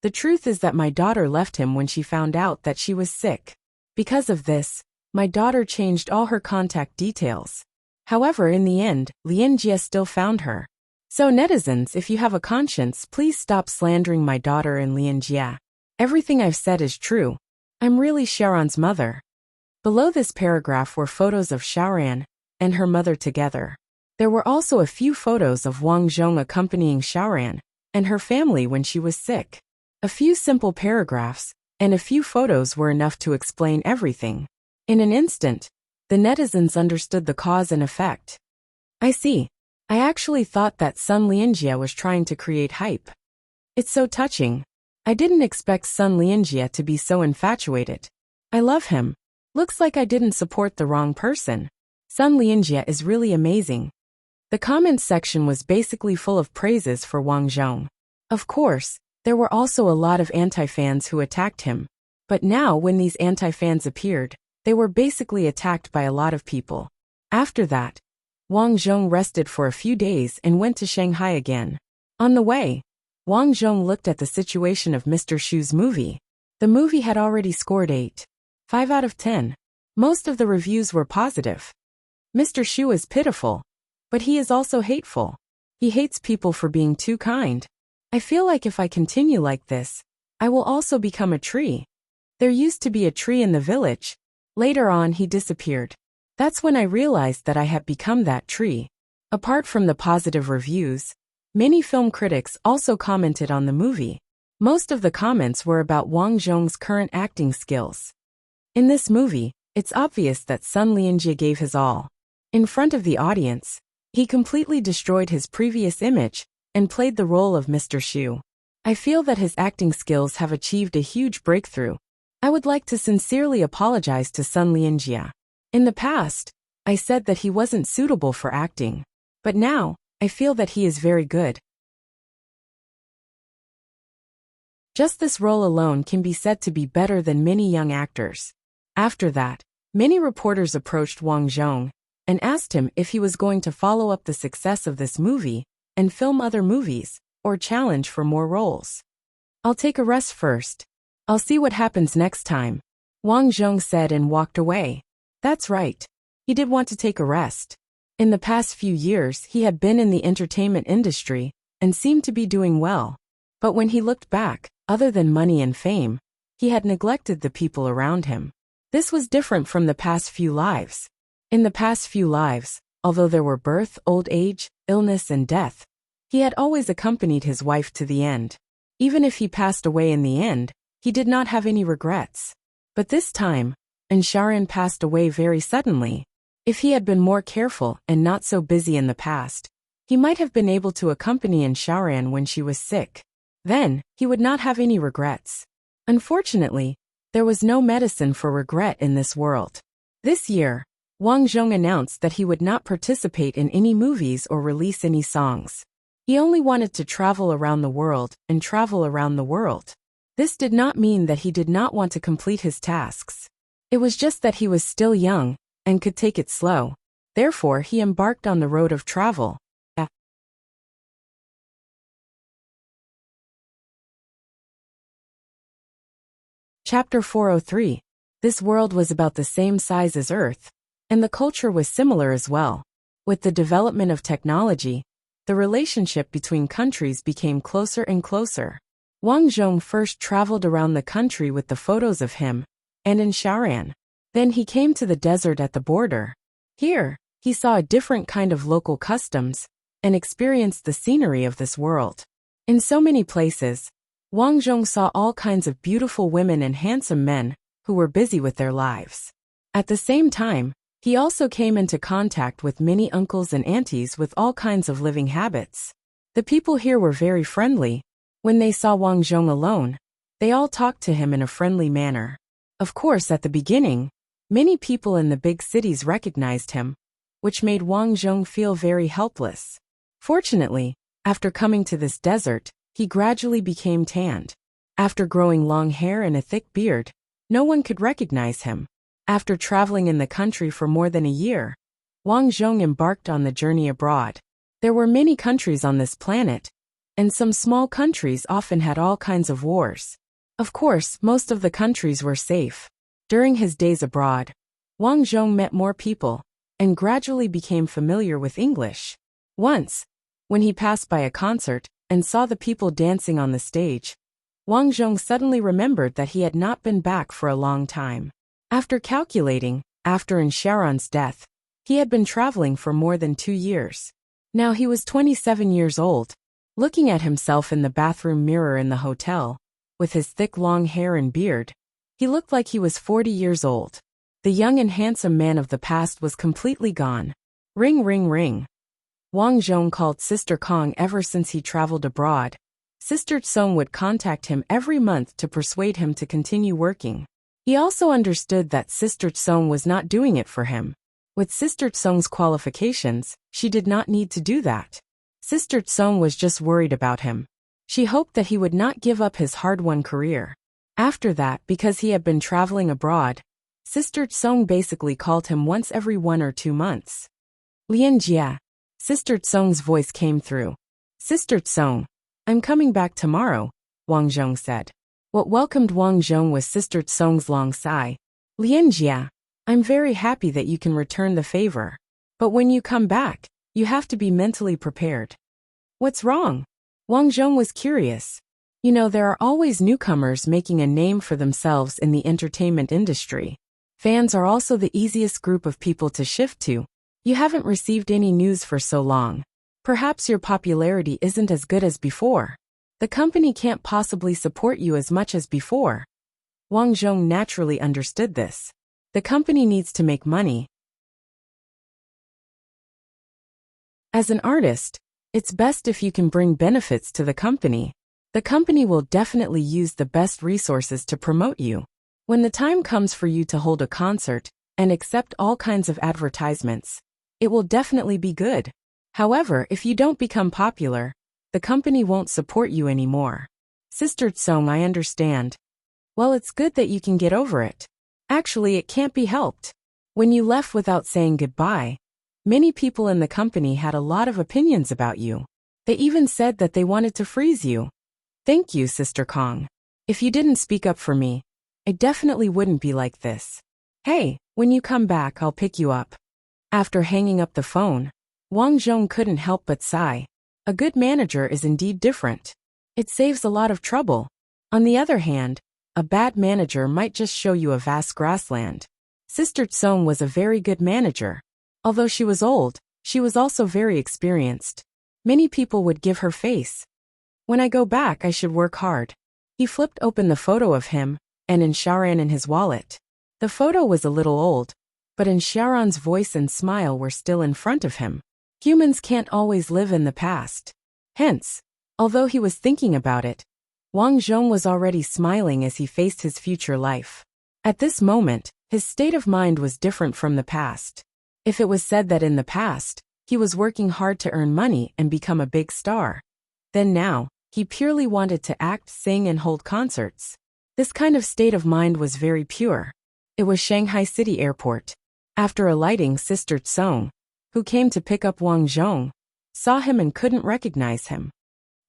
the truth is that my daughter left him when she found out that she was sick. Because of this, my daughter changed all her contact details. However, in the end, Lian Jie still found her. So netizens, if you have a conscience, please stop slandering my daughter and Lian Jie. Everything I've said is true. I'm really Xiaoran's mother. Below this paragraph were photos of Xiaoran and her mother together. There were also a few photos of Wang Zhong accompanying Xiaoran and her family when she was sick. A few simple paragraphs and a few photos were enough to explain everything. In an instant, the netizens understood the cause and effect. I see. I actually thought that Sun Lianjie was trying to create hype. It's so touching. I didn't expect Sun Lianjie to be so infatuated. I love him. Looks like I didn't support the wrong person. Sun Lianjie is really amazing. The comments section was basically full of praises for Wang Zhong. Of course, there were also a lot of anti-fans who attacked him. But now when these anti-fans appeared, they were basically attacked by a lot of people. After that, Wang Zhong rested for a few days and went to Shanghai again. On the way, Wang Zhong looked at the situation of Mr. Shu's movie. The movie had already scored 8.5 out of 10. Most of the reviews were positive. Mr. Shu is pitiful, but he is also hateful. He hates people for being too kind. I feel like if I continue like this, I will also become a tree. There used to be a tree in the village. Later on, he disappeared. That's when I realized that I had become that tree. Apart from the positive reviews, many film critics also commented on the movie. Most of the comments were about Wang Zhong's current acting skills. In this movie, it's obvious that Sun Lianjie gave his all. In front of the audience, he completely destroyed his previous image and played the role of Mr. Shu. I feel that his acting skills have achieved a huge breakthrough. I would like to sincerely apologize to Sun Lianjie. In the past, I said that he wasn't suitable for acting, but now, I feel that he is very good. Just this role alone can be said to be better than many young actors. After that, many reporters approached Wang Zhong and asked him if he was going to follow up the success of this movie and film other movies or challenge for more roles. I'll take a rest first. I'll see what happens next time, Wang Zhong said and walked away. That's right. He did want to take a rest. In the past few years, he had been in the entertainment industry and seemed to be doing well. But when he looked back, other than money and fame, He had neglected the people around him. This was different from the past few lives. In the past few lives, although there were birth, old age, illness and death, he had always accompanied his wife to the end. Even if he passed away in the end, he did not have any regrets. But this time, Sharan passed away very suddenly. If he had been more careful and not so busy in the past, he might have been able to accompany Sharan when she was sick. Then, he would not have any regrets. Unfortunately, there was no medicine for regret in this world. This year, Wang Zhong announced that he would not participate in any movies or release any songs. He only wanted to travel around the world and travel around the world. This did not mean that he did not want to complete his tasks. It was just that he was still young and could take it slow. Therefore, he embarked on the road of travel. Chapter 403. This world was about the same size as Earth, and the culture was similar as well. With the development of technology, the relationship between countries became closer and closer. Wang Zhong first traveled around the country with the photos of him and Sharan. Then he came to the desert at the border. Here, he saw a different kind of local customs and experienced the scenery of this world. In so many places, Wang Zhong saw all kinds of beautiful women and handsome men who were busy with their lives. At the same time, he also came into contact with many uncles and aunties with all kinds of living habits. The people here were very friendly. When they saw Wang Zhong alone, they all talked to him in a friendly manner. Of course, at the beginning, many people in the big cities recognized him, which made Wang Zhong feel very helpless. Fortunately, after coming to this desert, he gradually became tanned. After growing long hair and a thick beard, no one could recognize him. After traveling in the country for more than a year, Wang Zhong embarked on the journey abroad. There were many countries on this planet, and some small countries often had all kinds of wars. Of course, most of the countries were safe. During his days abroad, Wang Zhong met more people and gradually became familiar with English. Once, when he passed by a concert and saw the people dancing on the stage, Wang Zhong suddenly remembered that he had not been back for a long time. After calculating, after Sharan's death, he had been traveling for more than 2 years. Now he was 27 years old. Looking at himself in the bathroom mirror in the hotel, with his thick long hair and beard, he looked like he was 40 years old. The young and handsome man of the past was completely gone. Ring ring ring. Wang Zhong called Sister Kong ever since he traveled abroad. Sister Tsong would contact him every month to persuade him to continue working. He also understood that Sister Tsong was not doing it for him. With Sister Tsong's qualifications, she did not need to do that. Sister Tsong was just worried about him. She hoped that he would not give up his hard-won career. After that, because he had been traveling abroad, Sister Tsong basically called him once every 1 or 2 months. Lian Jia. Sister Tsong's voice came through. Sister Tsong, I'm coming back tomorrow, Wang Zhong said. What welcomed Wang Zhong was Sister Tsong's long sigh. Lian Jia, I'm very happy that you can return the favor. But when you come back, you have to be mentally prepared. What's wrong? Wang Zhong was curious. You know, there are always newcomers making a name for themselves in the entertainment industry. Fans are also the easiest group of people to shift to. You haven't received any news for so long. Perhaps your popularity isn't as good as before. The company can't possibly support you as much as before. Wang Zhong naturally understood this. The company needs to make money. As an artist, it's best if you can bring benefits to the company. The company will definitely use the best resources to promote you. When the time comes for you to hold a concert and accept all kinds of advertisements, it will definitely be good. However, if you don't become popular, the company won't support you anymore. Sister Tsong, I understand. Well, it's good that you can get over it. Actually, it can't be helped. When you left without saying goodbye, many people in the company had a lot of opinions about you. They even said that they wanted to freeze you. Thank you, Sister Kong. If you didn't speak up for me, I definitely wouldn't be like this. Hey, when you come back, I'll pick you up. After hanging up the phone, Wang Zhong couldn't help but sigh. A good manager is indeed different. It saves a lot of trouble. On the other hand, a bad manager might just show you a vast grassland. Sister Tsong was a very good manager. Although she was old, she was also very experienced. Many people would give her face. When I go back, I should work hard. He flipped open the photo of him, and in Shaoran in his wallet. The photo was a little old, but in Shaoran's voice and smile were still in front of him. Humans can't always live in the past. Hence, although he was thinking about it, Wang Zhong was already smiling as he faced his future life. At this moment, his state of mind was different from the past. If it was said that in the past, he was working hard to earn money and become a big star, then now, he purely wanted to act, sing and hold concerts. This kind of state of mind was very pure. It was Shanghai City Airport. After alighting, Sister Tsong, who came to pick up Wang Zhong, saw him and couldn't recognize him.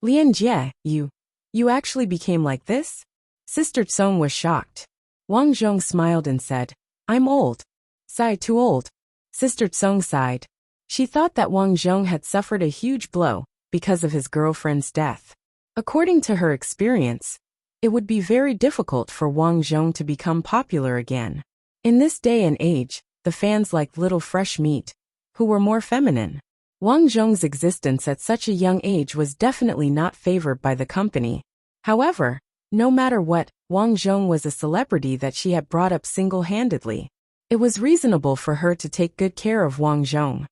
Lian Jie, you actually became like this? Sister Tsong was shocked. Wang Zhong smiled and said, I'm old. Sigh, too old. Sister Tsong sighed. She thought that Wang Zhong had suffered a huge blow because of his girlfriend's death. According to her experience, it would be very difficult for Wang Zhong to become popular again. In this day and age, the fans liked little fresh meat, who were more feminine. Wang Zhong's existence at such a young age was definitely not favored by the company. However, no matter what, Wang Zhong was a celebrity that she had brought up single-handedly. It was reasonable for her to take good care of Wang Zhong.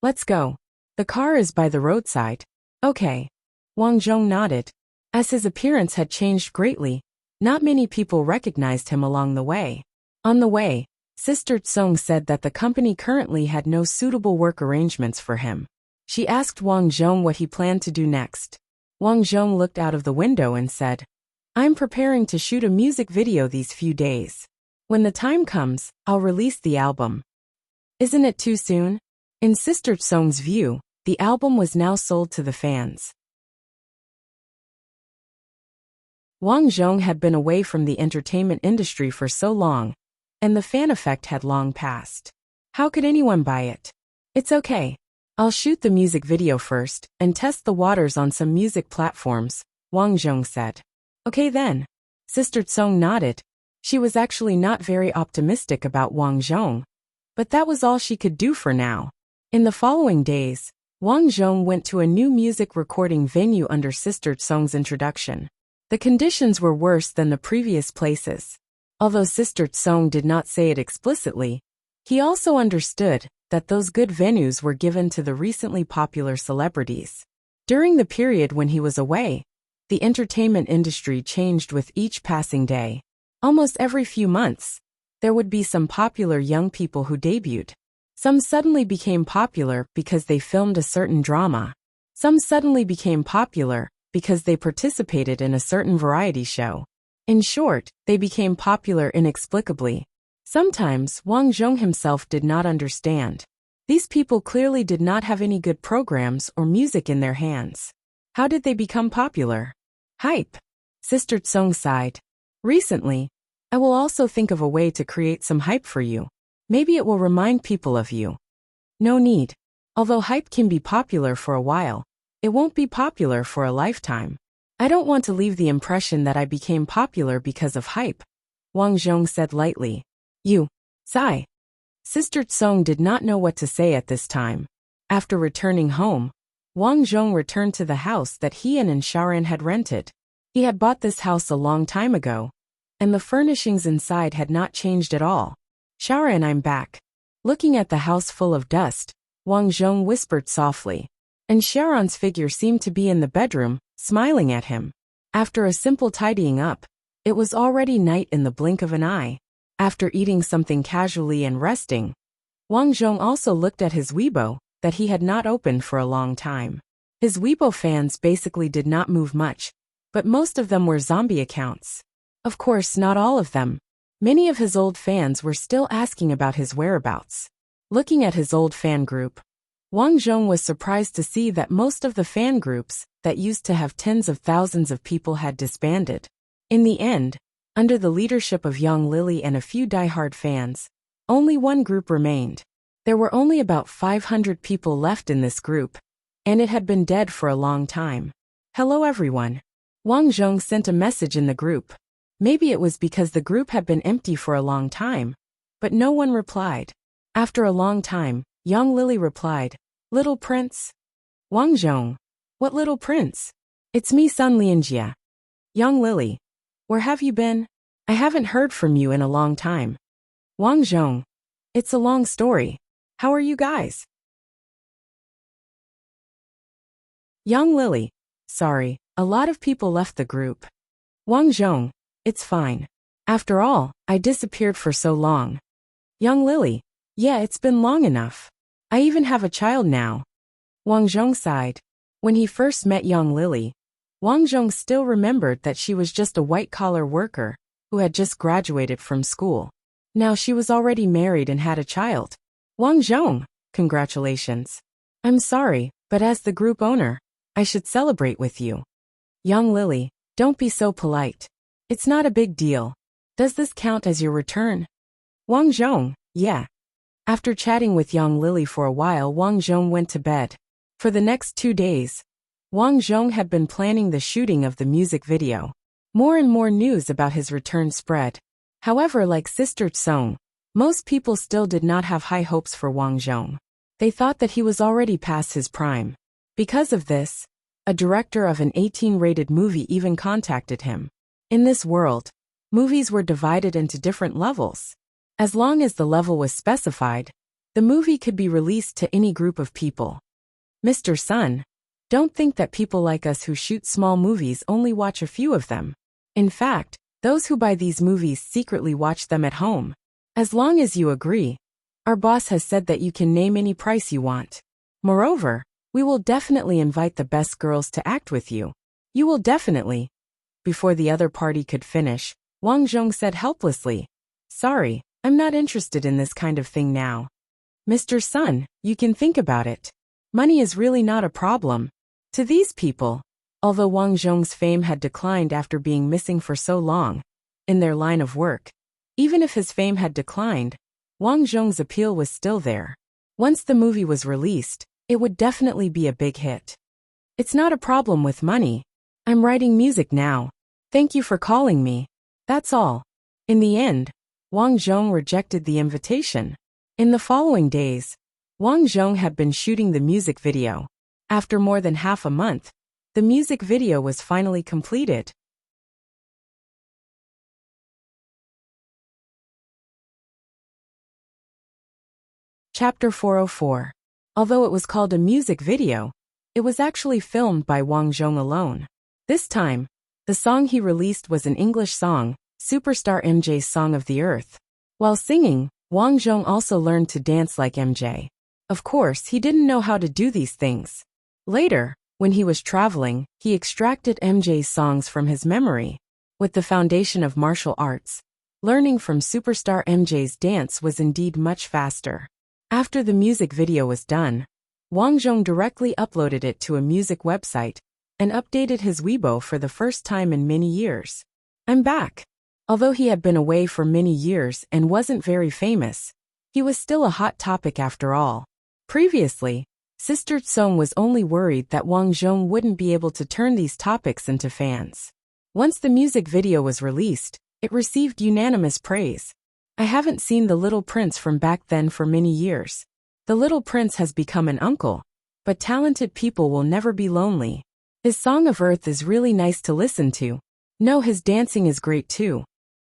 Let's go. The car is by the roadside. Okay. Wang Zhong nodded. As his appearance had changed greatly, not many people recognized him along the way. On the way, Sister Tsong said that the company currently had no suitable work arrangements for him. She asked Wang Zhong what he planned to do next. Wang Zhong looked out of the window and said, I'm preparing to shoot a music video these few days. When the time comes, I'll release the album. Isn't it too soon? In Sister Tsong's view, the album was now sold to the fans. Wang Zhong had been away from the entertainment industry for so long, and the fan effect had long passed. How could anyone buy it? It's okay. I'll shoot the music video first and test the waters on some music platforms, Wang Zhong said. Okay then. Sister Tsong nodded. She was actually not very optimistic about Wang Zhong, but that was all she could do for now. In the following days, Wang Zhong went to a new music recording venue under Sister Tsong's introduction. The conditions were worse than the previous places. Although Sister Tsong did not say it explicitly, he also understood that those good venues were given to the recently popular celebrities. During the period when he was away, the entertainment industry changed with each passing day. Almost every few months, there would be some popular young people who debuted. Some suddenly became popular because they filmed a certain drama. Some suddenly became popular because they participated in a certain variety show. In short, they became popular inexplicably. Sometimes Wang Zhong himself did not understand. These people clearly did not have any good programs or music in their hands. How did they become popular? Hype. Sister Tsong sighed. Recently, I will also think of a way to create some hype for you. Maybe it will remind people of you. No need. Although hype can be popular for a while, it won't be popular for a lifetime. I don't want to leave the impression that I became popular because of hype, Wang Zhong said lightly. You. Sigh. Sister Tsong did not know what to say at this time. After returning home, Wang Zhong returned to the house that he and Shaoran had rented. He had bought this house a long time ago, and the furnishings inside had not changed at all. Shaoran, I'm back. Looking at the house full of dust, Wang Zhong whispered softly. And Shaoran's figure seemed to be in the bedroom, smiling at him. After a simple tidying up, it was already night in the blink of an eye. After eating something casually and resting, Wang Zhong also looked at his Weibo that he had not opened for a long time. His Weibo fans basically did not move much, but most of them were zombie accounts. Of course, not all of them. Many of his old fans were still asking about his whereabouts. Looking at his old fan group, Wang Zhong was surprised to see that most of the fan groups that used to have tens of thousands of people had disbanded. In the end, under the leadership of Yang Lily and a few die-hard fans, only one group remained. There were only about 500 people left in this group, and it had been dead for a long time. Hello everyone. Wang Zhong sent a message in the group. Maybe it was because the group had been empty for a long time. But no one replied. After a long time, young Lily replied, "Little Prince?" "Wang Zhong." "What little prince?" "It's me, Sun Lianjia." "Young Lily, where have you been? I haven't heard from you in a long time." "Wang Zhong, it's a long story. How are you guys?" Young Lily, "Sorry, a lot of people left the group." "Wang Zhong, it's fine. After all, I disappeared for so long." Young Lily, "Yeah, it's been long enough. I even have a child now." Wang Zhong sighed. When he first met young Lily, Wang Zhong still remembered that she was just a white-collar worker who had just graduated from school. Now she was already married and had a child. "Wang Zhong, congratulations. I'm sorry, but as the group owner, I should celebrate with you." Young Lily, "Don't be so polite. It's not a big deal. Does this count as your return?" Wang Zhong, "Yeah." After chatting with young Lily for a while, Wang Zhong went to bed. For the next 2 days, Wang Zhong had been planning the shooting of the music video. More and more news about his return spread. However, like Sister Tsong, most people still did not have high hopes for Wang Zhong. They thought that he was already past his prime. Because of this, a director of an 18-rated movie even contacted him. In this world, movies were divided into different levels. As long as the level was specified, the movie could be released to any group of people. "Mr. Sun, don't think that people like us who shoot small movies only watch a few of them. In fact, those who buy these movies secretly watch them at home. As long as you agree, our boss has said that you can name any price you want. Moreover, we will definitely invite the best girls to act with you. You will definitely." Before the other party could finish, Wang Zhong said helplessly, "Sorry, I'm not interested in this kind of thing now." "Mr. Sun, you can think about it. Money is really not a problem." To these people, although Wang Zhong's fame had declined after being missing for so long in their line of work, even if his fame had declined, Wang Zhong's appeal was still there. Once the movie was released, it would definitely be a big hit. "It's not a problem with money. I'm writing music now. Thank you for calling me. That's all." In the end, Wang Zhong rejected the invitation. In the following days, Wang Zhong had been shooting the music video. After more than half a month, the music video was finally completed. Chapter 404. Although it was called a music video, it was actually filmed by Wang Zhong alone. This time, the song he released was an English song, Superstar MJ's Song of the Earth. While singing, Wang Zhong also learned to dance like MJ. Of course, he didn't know how to do these things. Later, when he was traveling, he extracted MJ's songs from his memory. With the foundation of martial arts, learning from Superstar MJ's dance was indeed much faster. After the music video was done, Wang Zhong directly uploaded it to a music website and updated his Weibo for the first time in many years. "I'm back." Although he had been away for many years and wasn't very famous, he was still a hot topic after all. Previously, Sister Tsong was only worried that Wang Zhong wouldn't be able to turn these topics into fans. Once the music video was released, it received unanimous praise. "I haven't seen the little prince from back then for many years. The little prince has become an uncle, but talented people will never be lonely. His Song of Earth is really nice to listen to. No, his dancing is great too.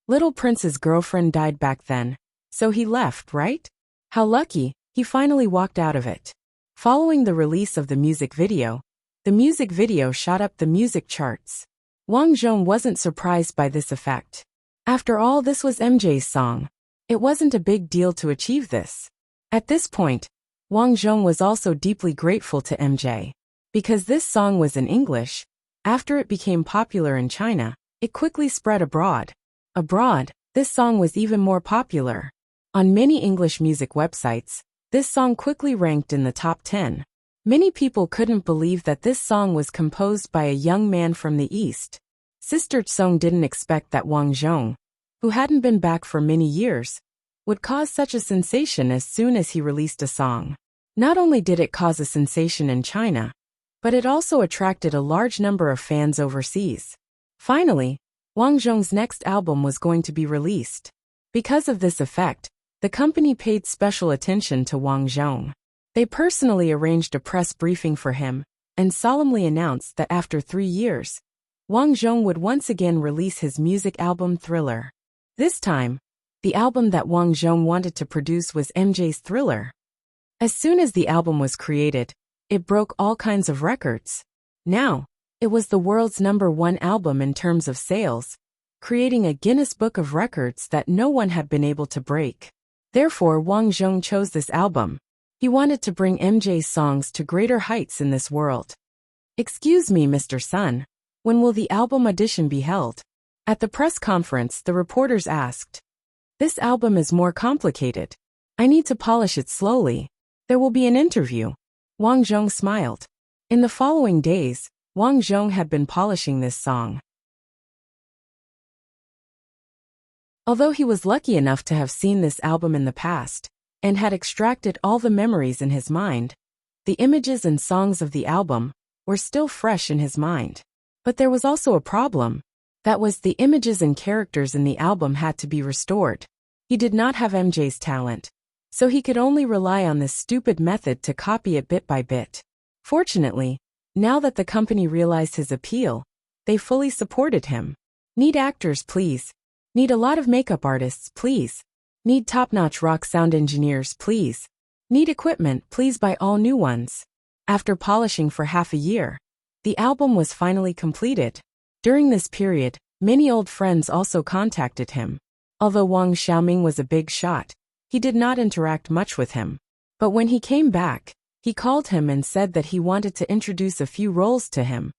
Little Prince's girlfriend died back then, so he left, right? How lucky, he finally walked out of it." Following the release of the music video shot up the music charts. Wang Zhong wasn't surprised by this effect. After all, this was MJ's song. It wasn't a big deal to achieve this. At this point, Wang Zhong was also deeply grateful to MJ. Because this song was in English, after it became popular in China, it quickly spread abroad. Abroad, this song was even more popular. On many English music websites, this song quickly ranked in the top 10. Many people couldn't believe that this song was composed by a young man from the East. Sister Tsong didn't expect that Wang Zhong, who hadn't been back for many years, would cause such a sensation as soon as he released a song. Not only did it cause a sensation in China, but it also attracted a large number of fans overseas. Finally, Wang Zhong's next album was going to be released. Because of this effect, the company paid special attention to Wang Zhong. They personally arranged a press briefing for him and solemnly announced that after 3 years, Wang Zhong would once again release his music album Thriller. This time, the album that Wang Zhong wanted to produce was MJ's Thriller. As soon as the album was created, it broke all kinds of records. Now, it was the world's #1 album in terms of sales, creating a Guinness Book of Records that no one had been able to break. Therefore, Wang Zhong chose this album. He wanted to bring MJ's songs to greater heights in this world. "Excuse me, Mr. Sun, when will the album audition be held?" At the press conference, the reporters asked. "This album is more complicated. I need to polish it slowly. There will be an interview." Wang Zhong smiled. In the following days, Wang Zhong had been polishing this song. Although he was lucky enough to have seen this album in the past, and had extracted all the memories in his mind, the images and songs of the album were still fresh in his mind. But there was also a problem. That was, the images and characters in the album had to be restored. He did not have MJ's talent, so he could only rely on this stupid method to copy it bit by bit. Fortunately, now that the company realized his appeal, they fully supported him. "Need actors, please. Need a lot of makeup artists, please. Need top-notch rock sound engineers, please. Need equipment, please buy all new ones." After polishing for half a year, the album was finally completed. During this period, many old friends also contacted him. Although Wang Xiaoming was a big shot, he did not interact much with him. But when he came back, he called him and said that he wanted to introduce a few roles to him.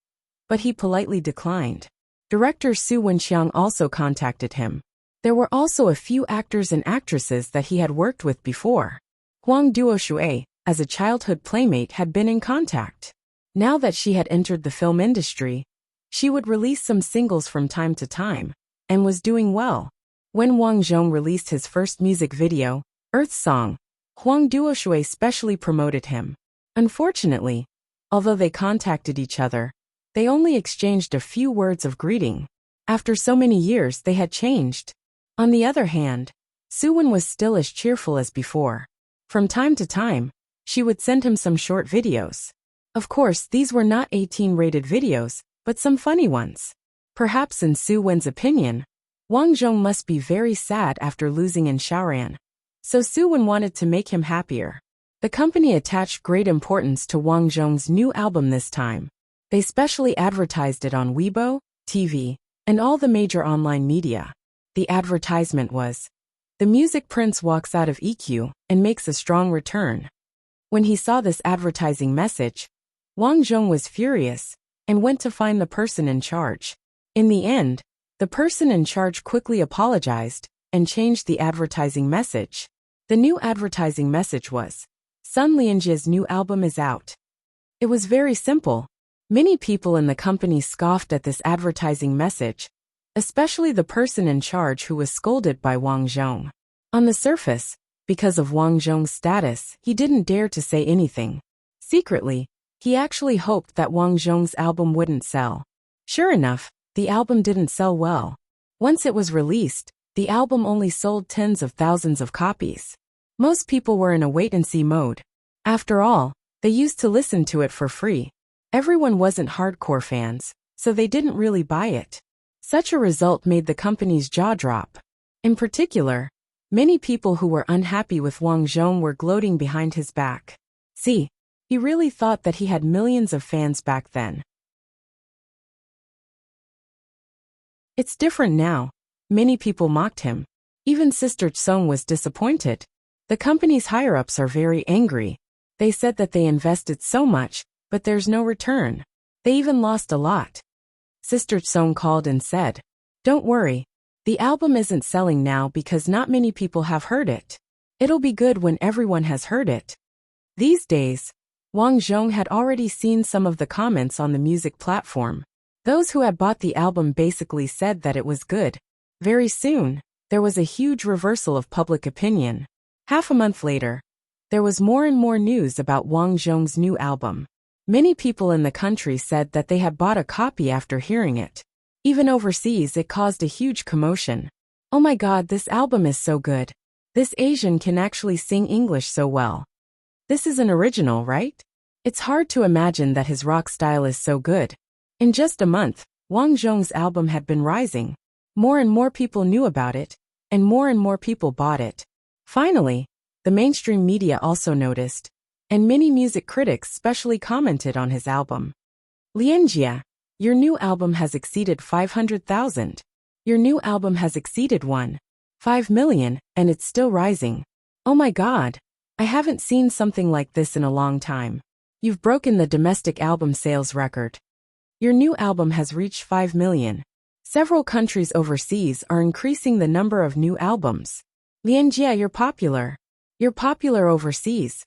But he politely declined. Director Su Wenxiang also contacted him. There were also a few actors and actresses that he had worked with before. Huang Duoshui, as a childhood playmate, had been in contact. Now that she had entered the film industry, she would release some singles from time to time, and was doing well. When Wang Zhong released his first music video, Earth Song, Huang Duoshui specially promoted him. Unfortunately, although they contacted each other, they only exchanged a few words of greeting. After so many years, they had changed. On the other hand, Suwon was still as cheerful as before. From time to time, she would send him some short videos. Of course, these were not 18-rated videos, but some funny ones. Perhaps in Suwon's opinion, Wang Zhong must be very sad after losing in Shaoran. So Suwon wanted to make him happier. The company attached great importance to Wang Zhong's new album this time. They specially advertised it on Weibo, TV, and all the major online media. The advertisement was, "The music prince walks out of EQ and makes a strong return." When he saw this advertising message, Wang Zhong was furious and went to find the person in charge. In the end, the person in charge quickly apologized and changed the advertising message. The new advertising message was, "Sun Lianjie's new album is out." It was very simple. Many people in the company scoffed at this advertising message, especially the person in charge who was scolded by Wang Zhong. On the surface, because of Wang Zhong's status, he didn't dare to say anything. Secretly, he actually hoped that Wang Zhong's album wouldn't sell. Sure enough, the album didn't sell well. Once it was released, the album only sold tens of thousands of copies. Most people were in a wait-and-see mode. After all, they used to listen to it for free. Everyone wasn't hardcore fans, so they didn't really buy it. Such a result made the company's jaw drop. In particular, many people who were unhappy with Wang Zhong were gloating behind his back. See, he really thought that he had millions of fans back then. It's different now. Many people mocked him. Even Sister Tsong was disappointed. The company's higher-ups are very angry. They said that they invested so much, but there's no return. They even lost a lot. Sister Tsong called and said, "Don't worry. The album isn't selling now because not many people have heard it. It'll be good when everyone has heard it." These days, Wang Zhong had already seen some of the comments on the music platform. Those who had bought the album basically said that it was good. Very soon, there was a huge reversal of public opinion. Half a month later, there was more and more news about Wang Zhong's new album. Many people in the country said that they had bought a copy after hearing it. Even overseas it caused a huge commotion. Oh my god, this album is so good. This Asian can actually sing English so well. This is an original, right? It's hard to imagine that his rock style is so good. In just a month, Wang Zhong's album had been rising. More and more people knew about it, and more people bought it. Finally, the mainstream media also noticed, and many music critics specially commented on his album. Lianjia, your new album has exceeded 500,000. Your new album has exceeded 1.5 million, and it's still rising. Oh my god, I haven't seen something like this in a long time. You've broken the domestic album sales record. Your new album has reached 5 million. Several countries overseas are increasing the number of new albums. Lianjia, you're popular. You're popular overseas.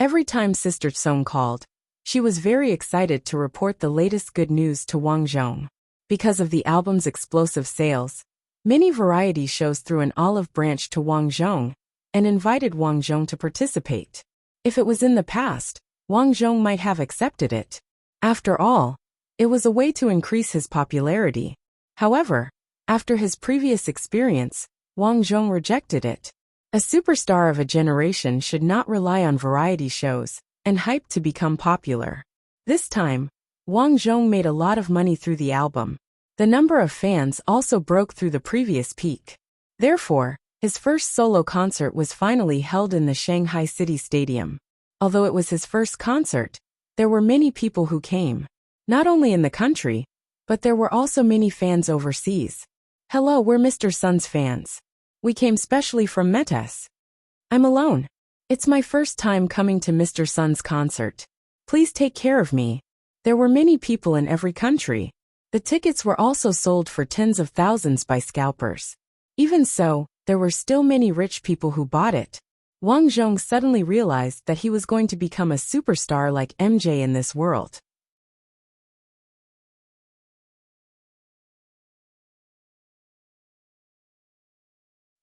Every time Sister Song called, she was very excited to report the latest good news to Wang Zhong. Because of the album's explosive sales, many variety shows threw an olive branch to Wang Zhong and invited Wang Zhong to participate. If it was in the past, Wang Zhong might have accepted it. After all, it was a way to increase his popularity. However, after his previous experience, Wang Zhong rejected it. A superstar of a generation should not rely on variety shows and hype to become popular. This time, Wang Zhong made a lot of money through the album. The number of fans also broke through the previous peak. Therefore, his first solo concert was finally held in the Shanghai City Stadium. Although it was his first concert, there were many people who came. Not only in the country, but there were also many fans overseas. Hello, we're Mr. Sun's fans. We came specially from Metes. I'm alone. It's my first time coming to Mr. Sun's concert. Please take care of me. There were many people in every country. The tickets were also sold for tens of thousands by scalpers. Even so, there were still many rich people who bought it. Wang Zhong suddenly realized that he was going to become a superstar like MJ in this world.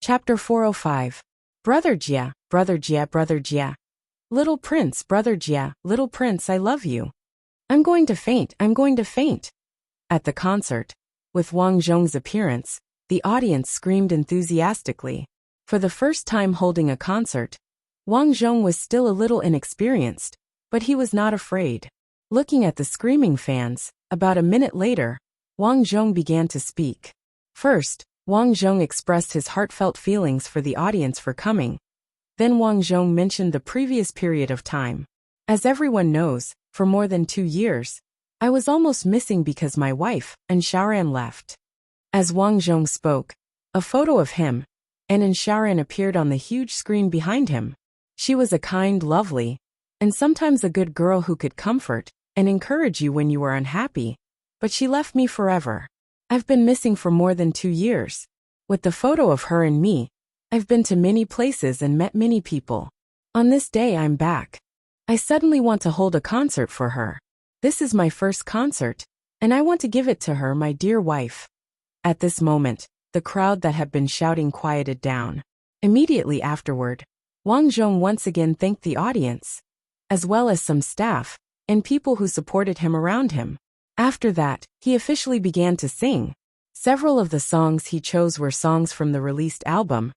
Chapter 405. Brother Jia, Brother Jia, Brother Jia. Little Prince, Brother Jia, Little Prince, I love you. I'm going to faint, I'm going to faint. At the concert, with Wang Zhong's appearance, the audience screamed enthusiastically. For the first time holding a concert, Wang Zhong was still a little inexperienced, but he was not afraid. Looking at the screaming fans, about a minute later, Wang Zhong began to speak. First, Wang Zhong expressed his heartfelt feelings for the audience for coming. Then Wang Zhong mentioned the previous period of time. As everyone knows, for more than 2 years, I was almost missing because my wife and Xiaoran left. As Wang Zhong spoke, a photo of him and Xiaoran appeared on the huge screen behind him. She was a kind, lovely, and sometimes a good girl who could comfort and encourage you when you were unhappy, but she left me forever. I've been missing for more than 2 years. With the photo of her and me, I've been to many places and met many people. On this day I'm back. I suddenly want to hold a concert for her. This is my first concert, and I want to give it to her, my dear wife. At this moment, the crowd that had been shouting quieted down. Immediately afterward, Wang Zhong once again thanked the audience, as well as some staff and people who supported him around him. After that, he officially began to sing. Several of the songs he chose were songs from the released album,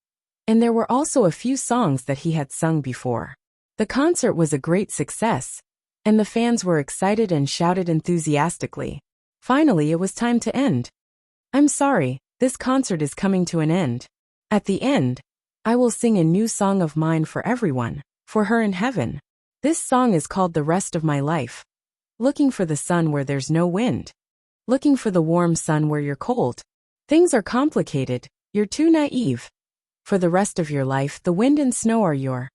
and there were also a few songs that he had sung before. The concert was a great success, and the fans were excited and shouted enthusiastically. Finally, it was time to end. I'm sorry, this concert is coming to an end. At the end, I will sing a new song of mine for everyone, for her in heaven. This song is called The Rest of My Life. Looking for the sun where there's no wind. Looking for the warm sun where you're cold. Things are complicated, you're too naive. For the rest of your life, the wind and snow are your.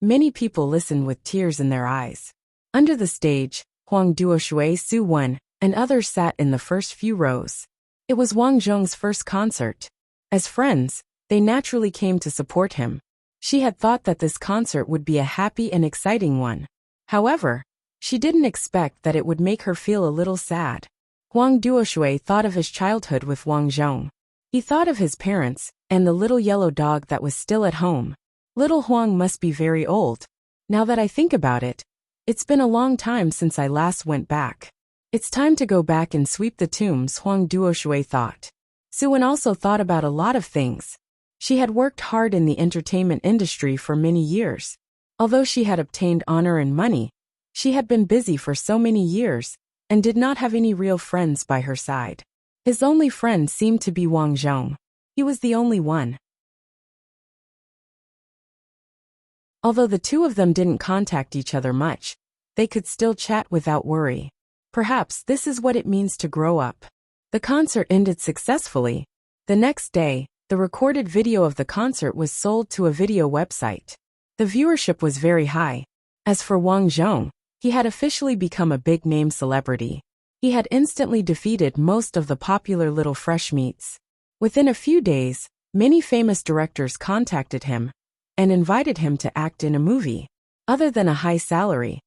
Many people listened with tears in their eyes. Under the stage, Huang Duoshui, Su Wen, and others sat in the first few rows. It was Wang Zhong's first concert. As friends, they naturally came to support him. She had thought that this concert would be a happy and exciting one. However, she didn't expect that it would make her feel a little sad. Huang Duoshui thought of his childhood with Wang Zhong. He thought of his parents and the little yellow dog that was still at home. Little Huang must be very old. Now that I think about it, it's been a long time since I last went back. It's time to go back and sweep the tombs, Huang Duoshui thought. Suwen also thought about a lot of things. She had worked hard in the entertainment industry for many years. Although she had obtained honor and money, she had been busy for so many years and did not have any real friends by her side. His only friend seemed to be Wang Zhong. He was the only one. Although the two of them didn't contact each other much, they could still chat without worry. Perhaps this is what it means to grow up. The concert ended successfully. The next day, the recorded video of the concert was sold to a video website. The viewership was very high. As for Wang Zhong, he had officially become a big-name celebrity. He had instantly defeated most of the popular little fresh meats. Within a few days, many famous directors contacted him and invited him to act in a movie. Other than a high salary,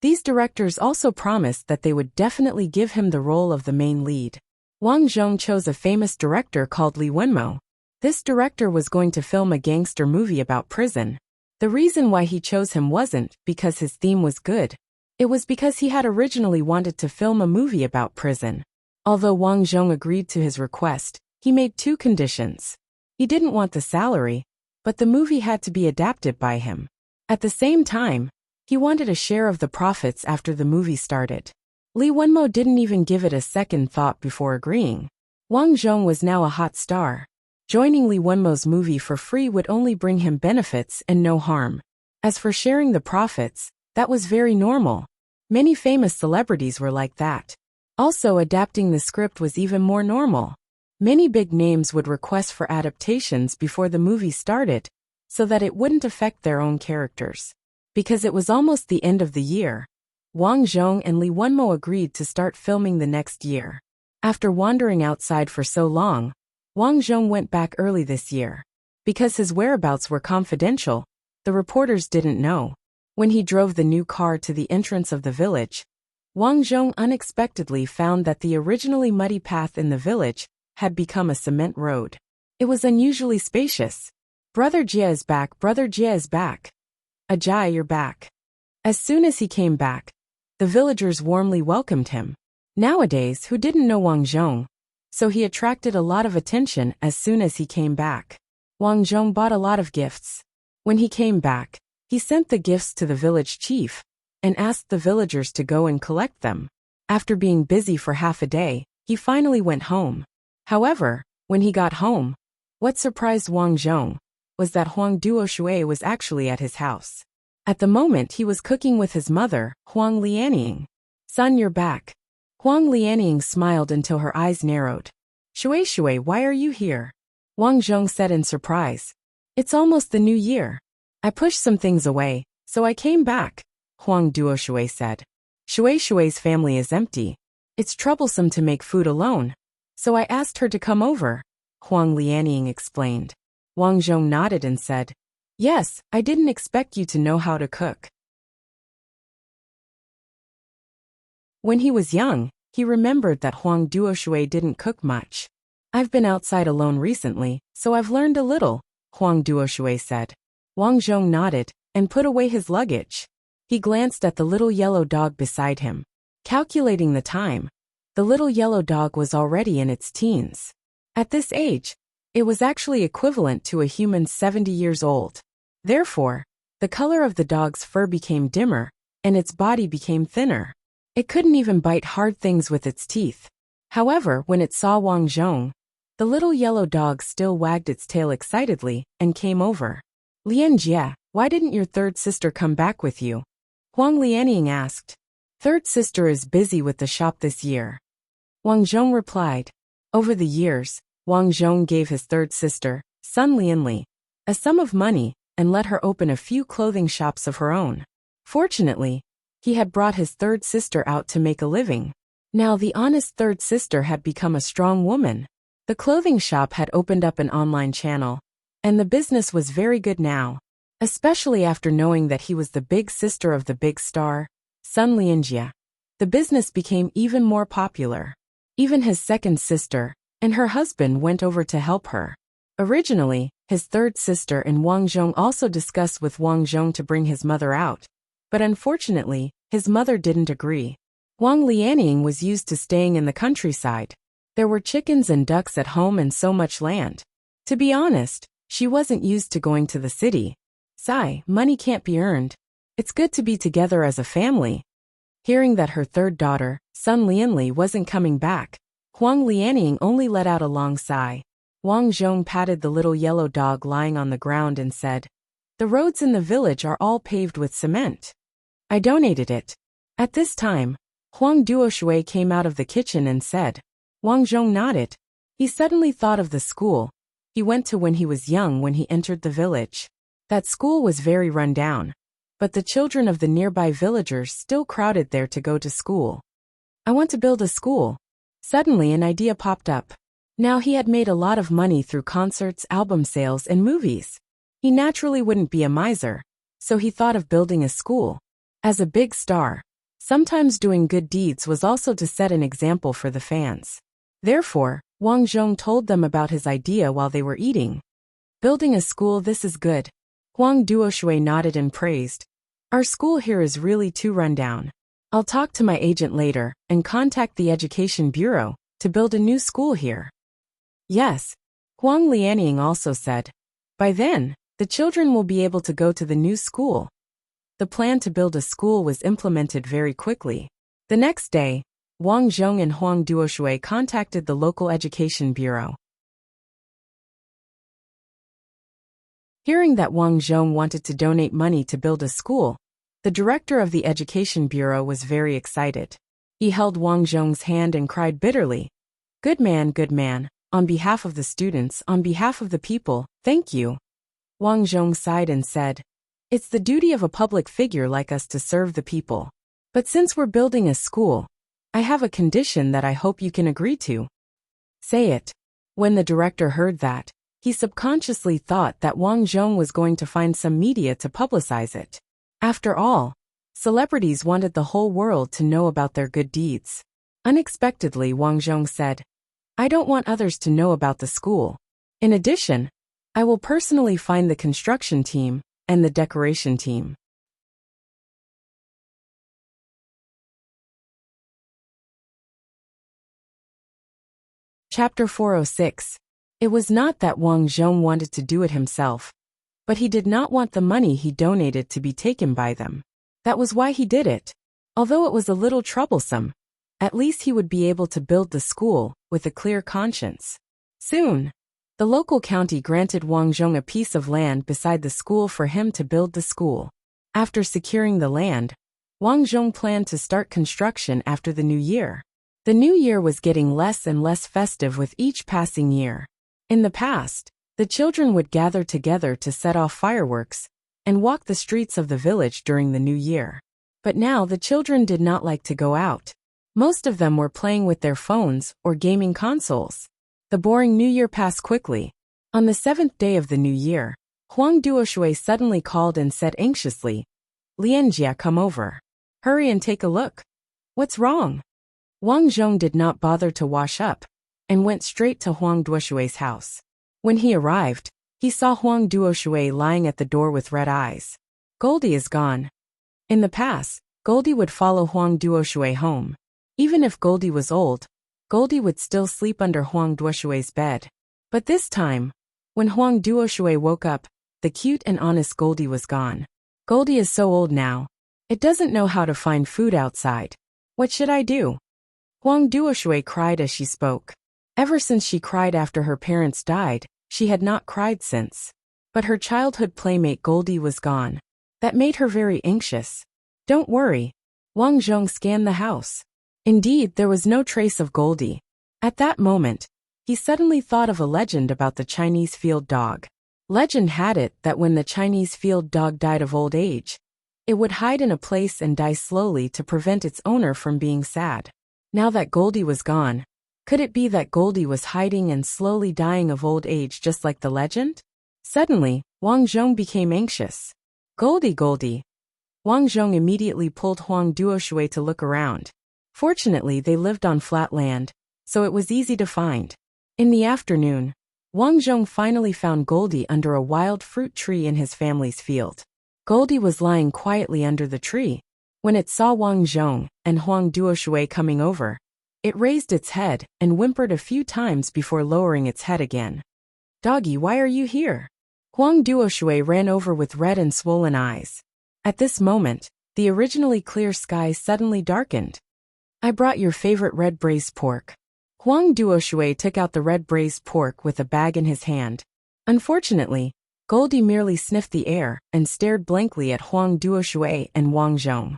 these directors also promised that they would definitely give him the role of the main lead. Wang Zhong chose a famous director called Li Wenmo. This director was going to film a gangster movie about prison. The reason why he chose him wasn't because his theme was good. It was because he had originally wanted to film a movie about prison. Although Wang Zhong agreed to his request, he made two conditions. He didn't want the salary, but the movie had to be adapted by him. At the same time, he wanted a share of the profits after the movie started. Li Wenmo didn't even give it a second thought before agreeing. Wang Zhong was now a hot star. Joining Li Wenmo's movie for free would only bring him benefits and no harm. As for sharing the profits, that was very normal. Many famous celebrities were like that. Also, adapting the script was even more normal. Many big names would request for adaptations before the movie started, so that it wouldn't affect their own characters. Because it was almost the end of the year, Wang Zhong and Li Wenmo agreed to start filming the next year. After wandering outside for so long, Wang Zhong went back early this year. Because his whereabouts were confidential, the reporters didn't know. When he drove the new car to the entrance of the village, Wang Zhong unexpectedly found that the originally muddy path in the village had become a cement road. It was unusually spacious. Brother Jia is back, Brother Jia is back. Ajay, you're back. As soon as he came back, the villagers warmly welcomed him. Nowadays, who didn't know Wang Zhong? So he attracted a lot of attention as soon as he came back. Wang Zhong bought a lot of gifts. When he came back, he sent the gifts to the village chief and asked the villagers to go and collect them. After being busy for half a day, he finally went home. However, when he got home, what surprised Wang Zhong was that Huang Duoshui was actually at his house. At the moment he was cooking with his mother, Huang Lianying. Son, you're back. Huang Lianying smiled until her eyes narrowed. Shui, why are you here? Wang Zhong said in surprise. It's almost the new year. I pushed some things away, so I came back, Huang Duoshui said. Shui's family is empty. It's troublesome to make food alone, so I asked her to come over, Huang Lianying explained. Wang Zhong nodded and said, Yes, I didn't expect you to know how to cook. When he was young, he remembered that Huang Duoshui didn't cook much. I've been outside alone recently, so I've learned a little, Huang Duoshui said. Wang Zhong nodded and put away his luggage. He glanced at the little yellow dog beside him. Calculating the time, the little yellow dog was already in its teens. At this age, it was actually equivalent to a human 70 years old. Therefore, the color of the dog's fur became dimmer, and its body became thinner. It couldn't even bite hard things with its teeth. However, when it saw Wang Zhong, the little yellow dog still wagged its tail excitedly and came over. Lian Jia, why didn't your third sister come back with you? Huang Lianying asked. Third sister is busy with the shop this year. Wang Zhong replied. Over the years, Wang Zhong gave his third sister, Sun Lianli, a sum of money and let her open a few clothing shops of her own. Fortunately, he had brought his third sister out to make a living. Now the honest third sister had become a strong woman. The clothing shop had opened up an online channel, and the business was very good now, especially after knowing that he was the big sister of the big star, Sun Lianjia. The business became even more popular. Even his second sister and her husband went over to help her. Originally, his third sister and Wang Zhong also discussed with Wang Zhong to bring his mother out, but unfortunately, his mother didn't agree. Huang Lianying was used to staying in the countryside. There were chickens and ducks at home and so much land. To be honest, she wasn't used to going to the city. Sigh, money can't be earned. It's good to be together as a family. Hearing that her third daughter, Sun Lianli, wasn't coming back, Huang Lianying only let out a long sigh. Wang Zhong patted the little yellow dog lying on the ground and said, "The roads in the village are all paved with cement. I donated it." At this time, Huang Duoshui came out of the kitchen and said. Wang Zhong nodded. He suddenly thought of the school he went to when he was young when he entered the village. That school was very run down, but the children of the nearby villagers still crowded there to go to school. I want to build a school. Suddenly an idea popped up. Now he had made a lot of money through concerts, album sales, and movies. He naturally wouldn't be a miser, so he thought of building a school. As a big star, sometimes doing good deeds was also to set an example for the fans. Therefore, Wang Zhong told them about his idea while they were eating. Building a school, this is good. Huang Duoshui nodded and praised. Our school here is really too run down. I'll talk to my agent later and contact the education bureau to build a new school here. Yes, Huang Lianying also said. By then, the children will be able to go to the new school. The plan to build a school was implemented very quickly. The next day, Wang Zhong and Huang Duoshui contacted the local education bureau. Hearing that Wang Zhong wanted to donate money to build a school, the director of the education bureau was very excited. He held Wang Zhong's hand and cried bitterly. Good man, on behalf of the students, on behalf of the people, thank you." Wang Zhong sighed and said, "It's the duty of a public figure like us to serve the people. But since we're building a school, I have a condition that I hope you can agree to." "Say it." When the director heard that, he subconsciously thought that Wang Zhong was going to find some media to publicize it. After all, celebrities wanted the whole world to know about their good deeds. Unexpectedly, Wang Zhong said, "I don't want others to know about the school. In addition, I will personally find the construction team and the decoration team." Chapter 406. It was not that Wang Zhong wanted to do it himself, but he did not want the money he donated to be taken by them. That was why he did it. Although it was a little troublesome, at least he would be able to build the school with a clear conscience. Soon, the local county granted Wang Zhong a piece of land beside the school for him to build the school. After securing the land, Wang Zhong planned to start construction after the new year. The new year was getting less and less festive with each passing year. In the past, the children would gather together to set off fireworks and walk the streets of the village during the new year. But now the children did not like to go out. Most of them were playing with their phones or gaming consoles. The boring new year passed quickly. On the 7th day of the new year, Huang Duoshui suddenly called and said anxiously, "Lianjia, come over. Hurry and take a look." "What's wrong?" Wang Zhong did not bother to wash up and went straight to Huang Duoshui's house. When he arrived, he saw Huang Duoshui lying at the door with red eyes. Goldie is gone. In the past, Goldie would follow Huang Duoshui home. Even if Goldie was old, Goldie would still sleep under Huang Duoshui's bed. But this time, when Huang Duoshui woke up, the cute and honest Goldie was gone. Goldie is so old now. It doesn't know how to find food outside. What should I do? Huang Duoshui cried as she spoke. Ever since she cried after her parents died, she had not cried since. But her childhood playmate Goldie was gone. That made her very anxious. Don't worry. Wang Zhong scanned the house. Indeed, there was no trace of Goldie. At that moment, he suddenly thought of a legend about the Chinese field dog. Legend had it that when the Chinese field dog died of old age, it would hide in a place and die slowly to prevent its owner from being sad. Now that Goldie was gone, could it be that Goldie was hiding and slowly dying of old age just like the legend? Suddenly, Wang Zhong became anxious. Goldie. Wang Zhong immediately pulled Huang Duoshui to look around. Fortunately, they lived on flat land, so it was easy to find. In the afternoon, Wang Zhong finally found Goldie under a wild fruit tree in his family's field. Goldie was lying quietly under the tree. When it saw Wang Zhong and Huang Duoshui coming over, it raised its head and whimpered a few times before lowering its head again. "Doggy, why are you here?" Huang Duoshui ran over with red and swollen eyes. At this moment, the originally clear sky suddenly darkened. "I brought your favorite red braised pork." Huang Duoshui took out the red braised pork with a bag in his hand. Unfortunately, Goldie merely sniffed the air and stared blankly at Huang Duoshui and Wang Zhong.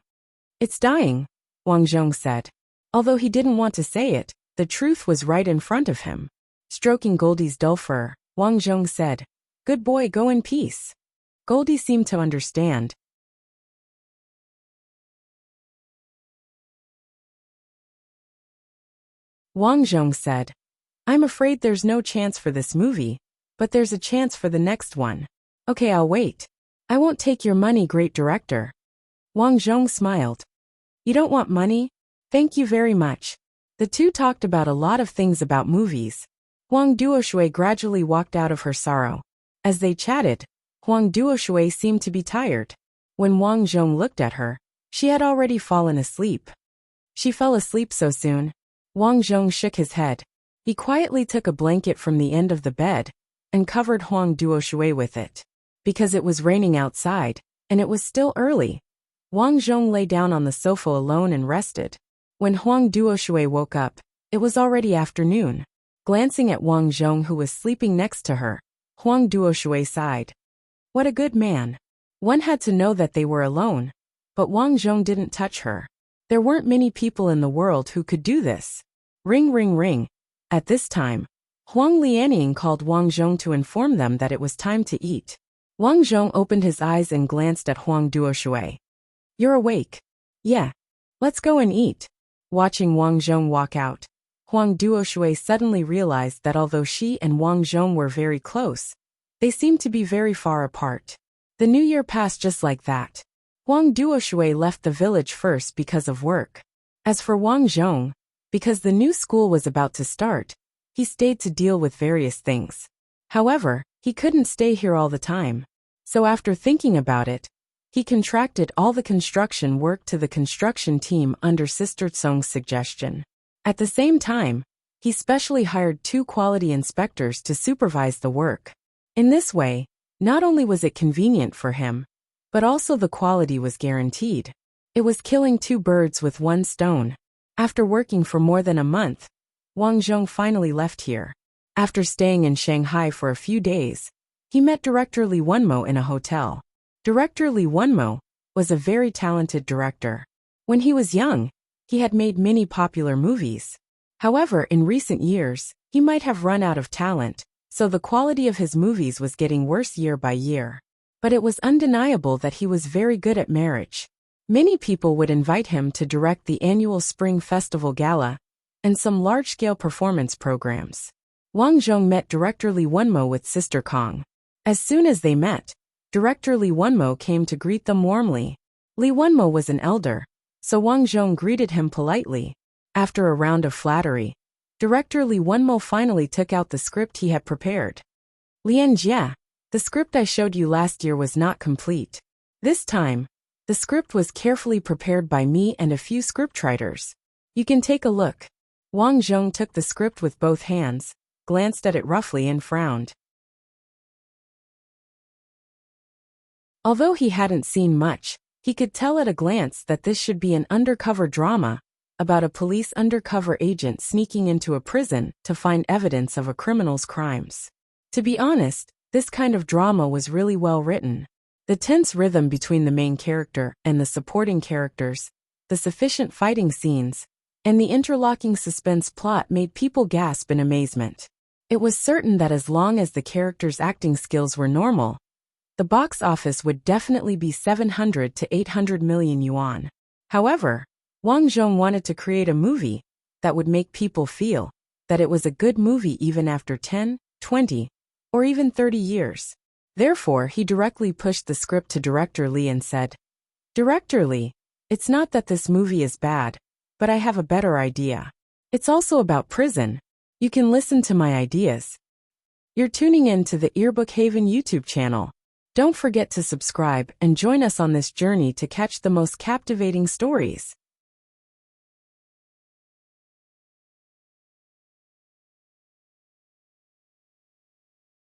"It's dying," Wang Zhong said. Although he didn't want to say it, the truth was right in front of him. Stroking Goldie's dull fur, Wang Zhong said, "Good boy, go in peace." Goldie seemed to understand. Wang Zhong said, "I'm afraid there's no chance for this movie, but there's a chance for the next one. Okay, I'll wait. I won't take your money, great director." Wang Zhong smiled. "You don't want money? Thank you very much." The two talked about a lot of things about movies. Huang Duoshui gradually walked out of her sorrow. As they chatted, Huang Duoshui seemed to be tired. When Wang Zhong looked at her, she had already fallen asleep. "She fell asleep so soon?" Wang Zhong shook his head. He quietly took a blanket from the end of the bed and covered Huang Duoshui with it. Because it was raining outside, and it was still early, Wang Zhong lay down on the sofa alone and rested. When Huang Duoshui woke up, it was already afternoon. Glancing at Wang Zhong, who was sleeping next to her, Huang Duoshui sighed. What a good man. One had to know that they were alone. But Wang Zhong didn't touch her. There weren't many people in the world who could do this. Ring, ring, ring. At this time, Huang Lianying called Wang Zhong to inform them that it was time to eat. Wang Zhong opened his eyes and glanced at Huang Duoshui. "You're awake." "Yeah. Let's go and eat." Watching Wang Zhong walk out, Huang Duoshui suddenly realized that although she and Wang Zhong were very close, they seemed to be very far apart. The new year passed just like that. Huang Duoshui left the village first because of work. As for Wang Zhong, because the new school was about to start, he stayed to deal with various things. However, he couldn't stay here all the time. So after thinking about it, he contracted all the construction work to the construction team under Sister Tsong's suggestion. At the same time, he specially hired 2 quality inspectors to supervise the work. In this way, not only was it convenient for him, but also the quality was guaranteed. It was killing 2 birds with 1 stone. After working for more than a month, Wang Zhong finally left here. After staying in Shanghai for a few days, he met director Li Wenmo in a hotel. Director Li Wenmo was a very talented director. When he was young, he had made many popular movies. However, in recent years, he might have run out of talent, so the quality of his movies was getting worse year by year. But it was undeniable that he was very good at marriage. Many people would invite him to direct the annual Spring Festival Gala and some large-scale performance programs. Wang Zhong met director Li Wenmo with Sister Kong. As soon as they met, director Li Wenmo came to greet them warmly. Li Wenmo was an elder, so Wang Zhong greeted him politely. After a round of flattery, director Li Wenmo finally took out the script he had prepared. "Lian Jia, the script I showed you last year was not complete. This time, the script was carefully prepared by me and a few scriptwriters. You can take a look." Wang Zhong took the script with both hands, glanced at it roughly and frowned. Although he hadn't seen much, he could tell at a glance that this should be an undercover drama about a police undercover agent sneaking into a prison to find evidence of a criminal's crimes. To be honest, this kind of drama was really well written. The tense rhythm between the main character and the supporting characters, the sufficient fighting scenes, and the interlocking suspense plot made people gasp in amazement. It was certain that as long as the characters' acting skills were normal, the box office would definitely be 700 to 800 million yuan. However, Wang Zhong wanted to create a movie that would make people feel that it was a good movie even after 10, 20, or even 30 years. Therefore, he directly pushed the script to director Li and said, "Director Li, it's not that this movie is bad, but I have a better idea. It's also about prison. You can listen to my ideas." You're tuning in to the Earbook Haven YouTube channel. Don't forget to subscribe and join us on this journey to catch the most captivating stories.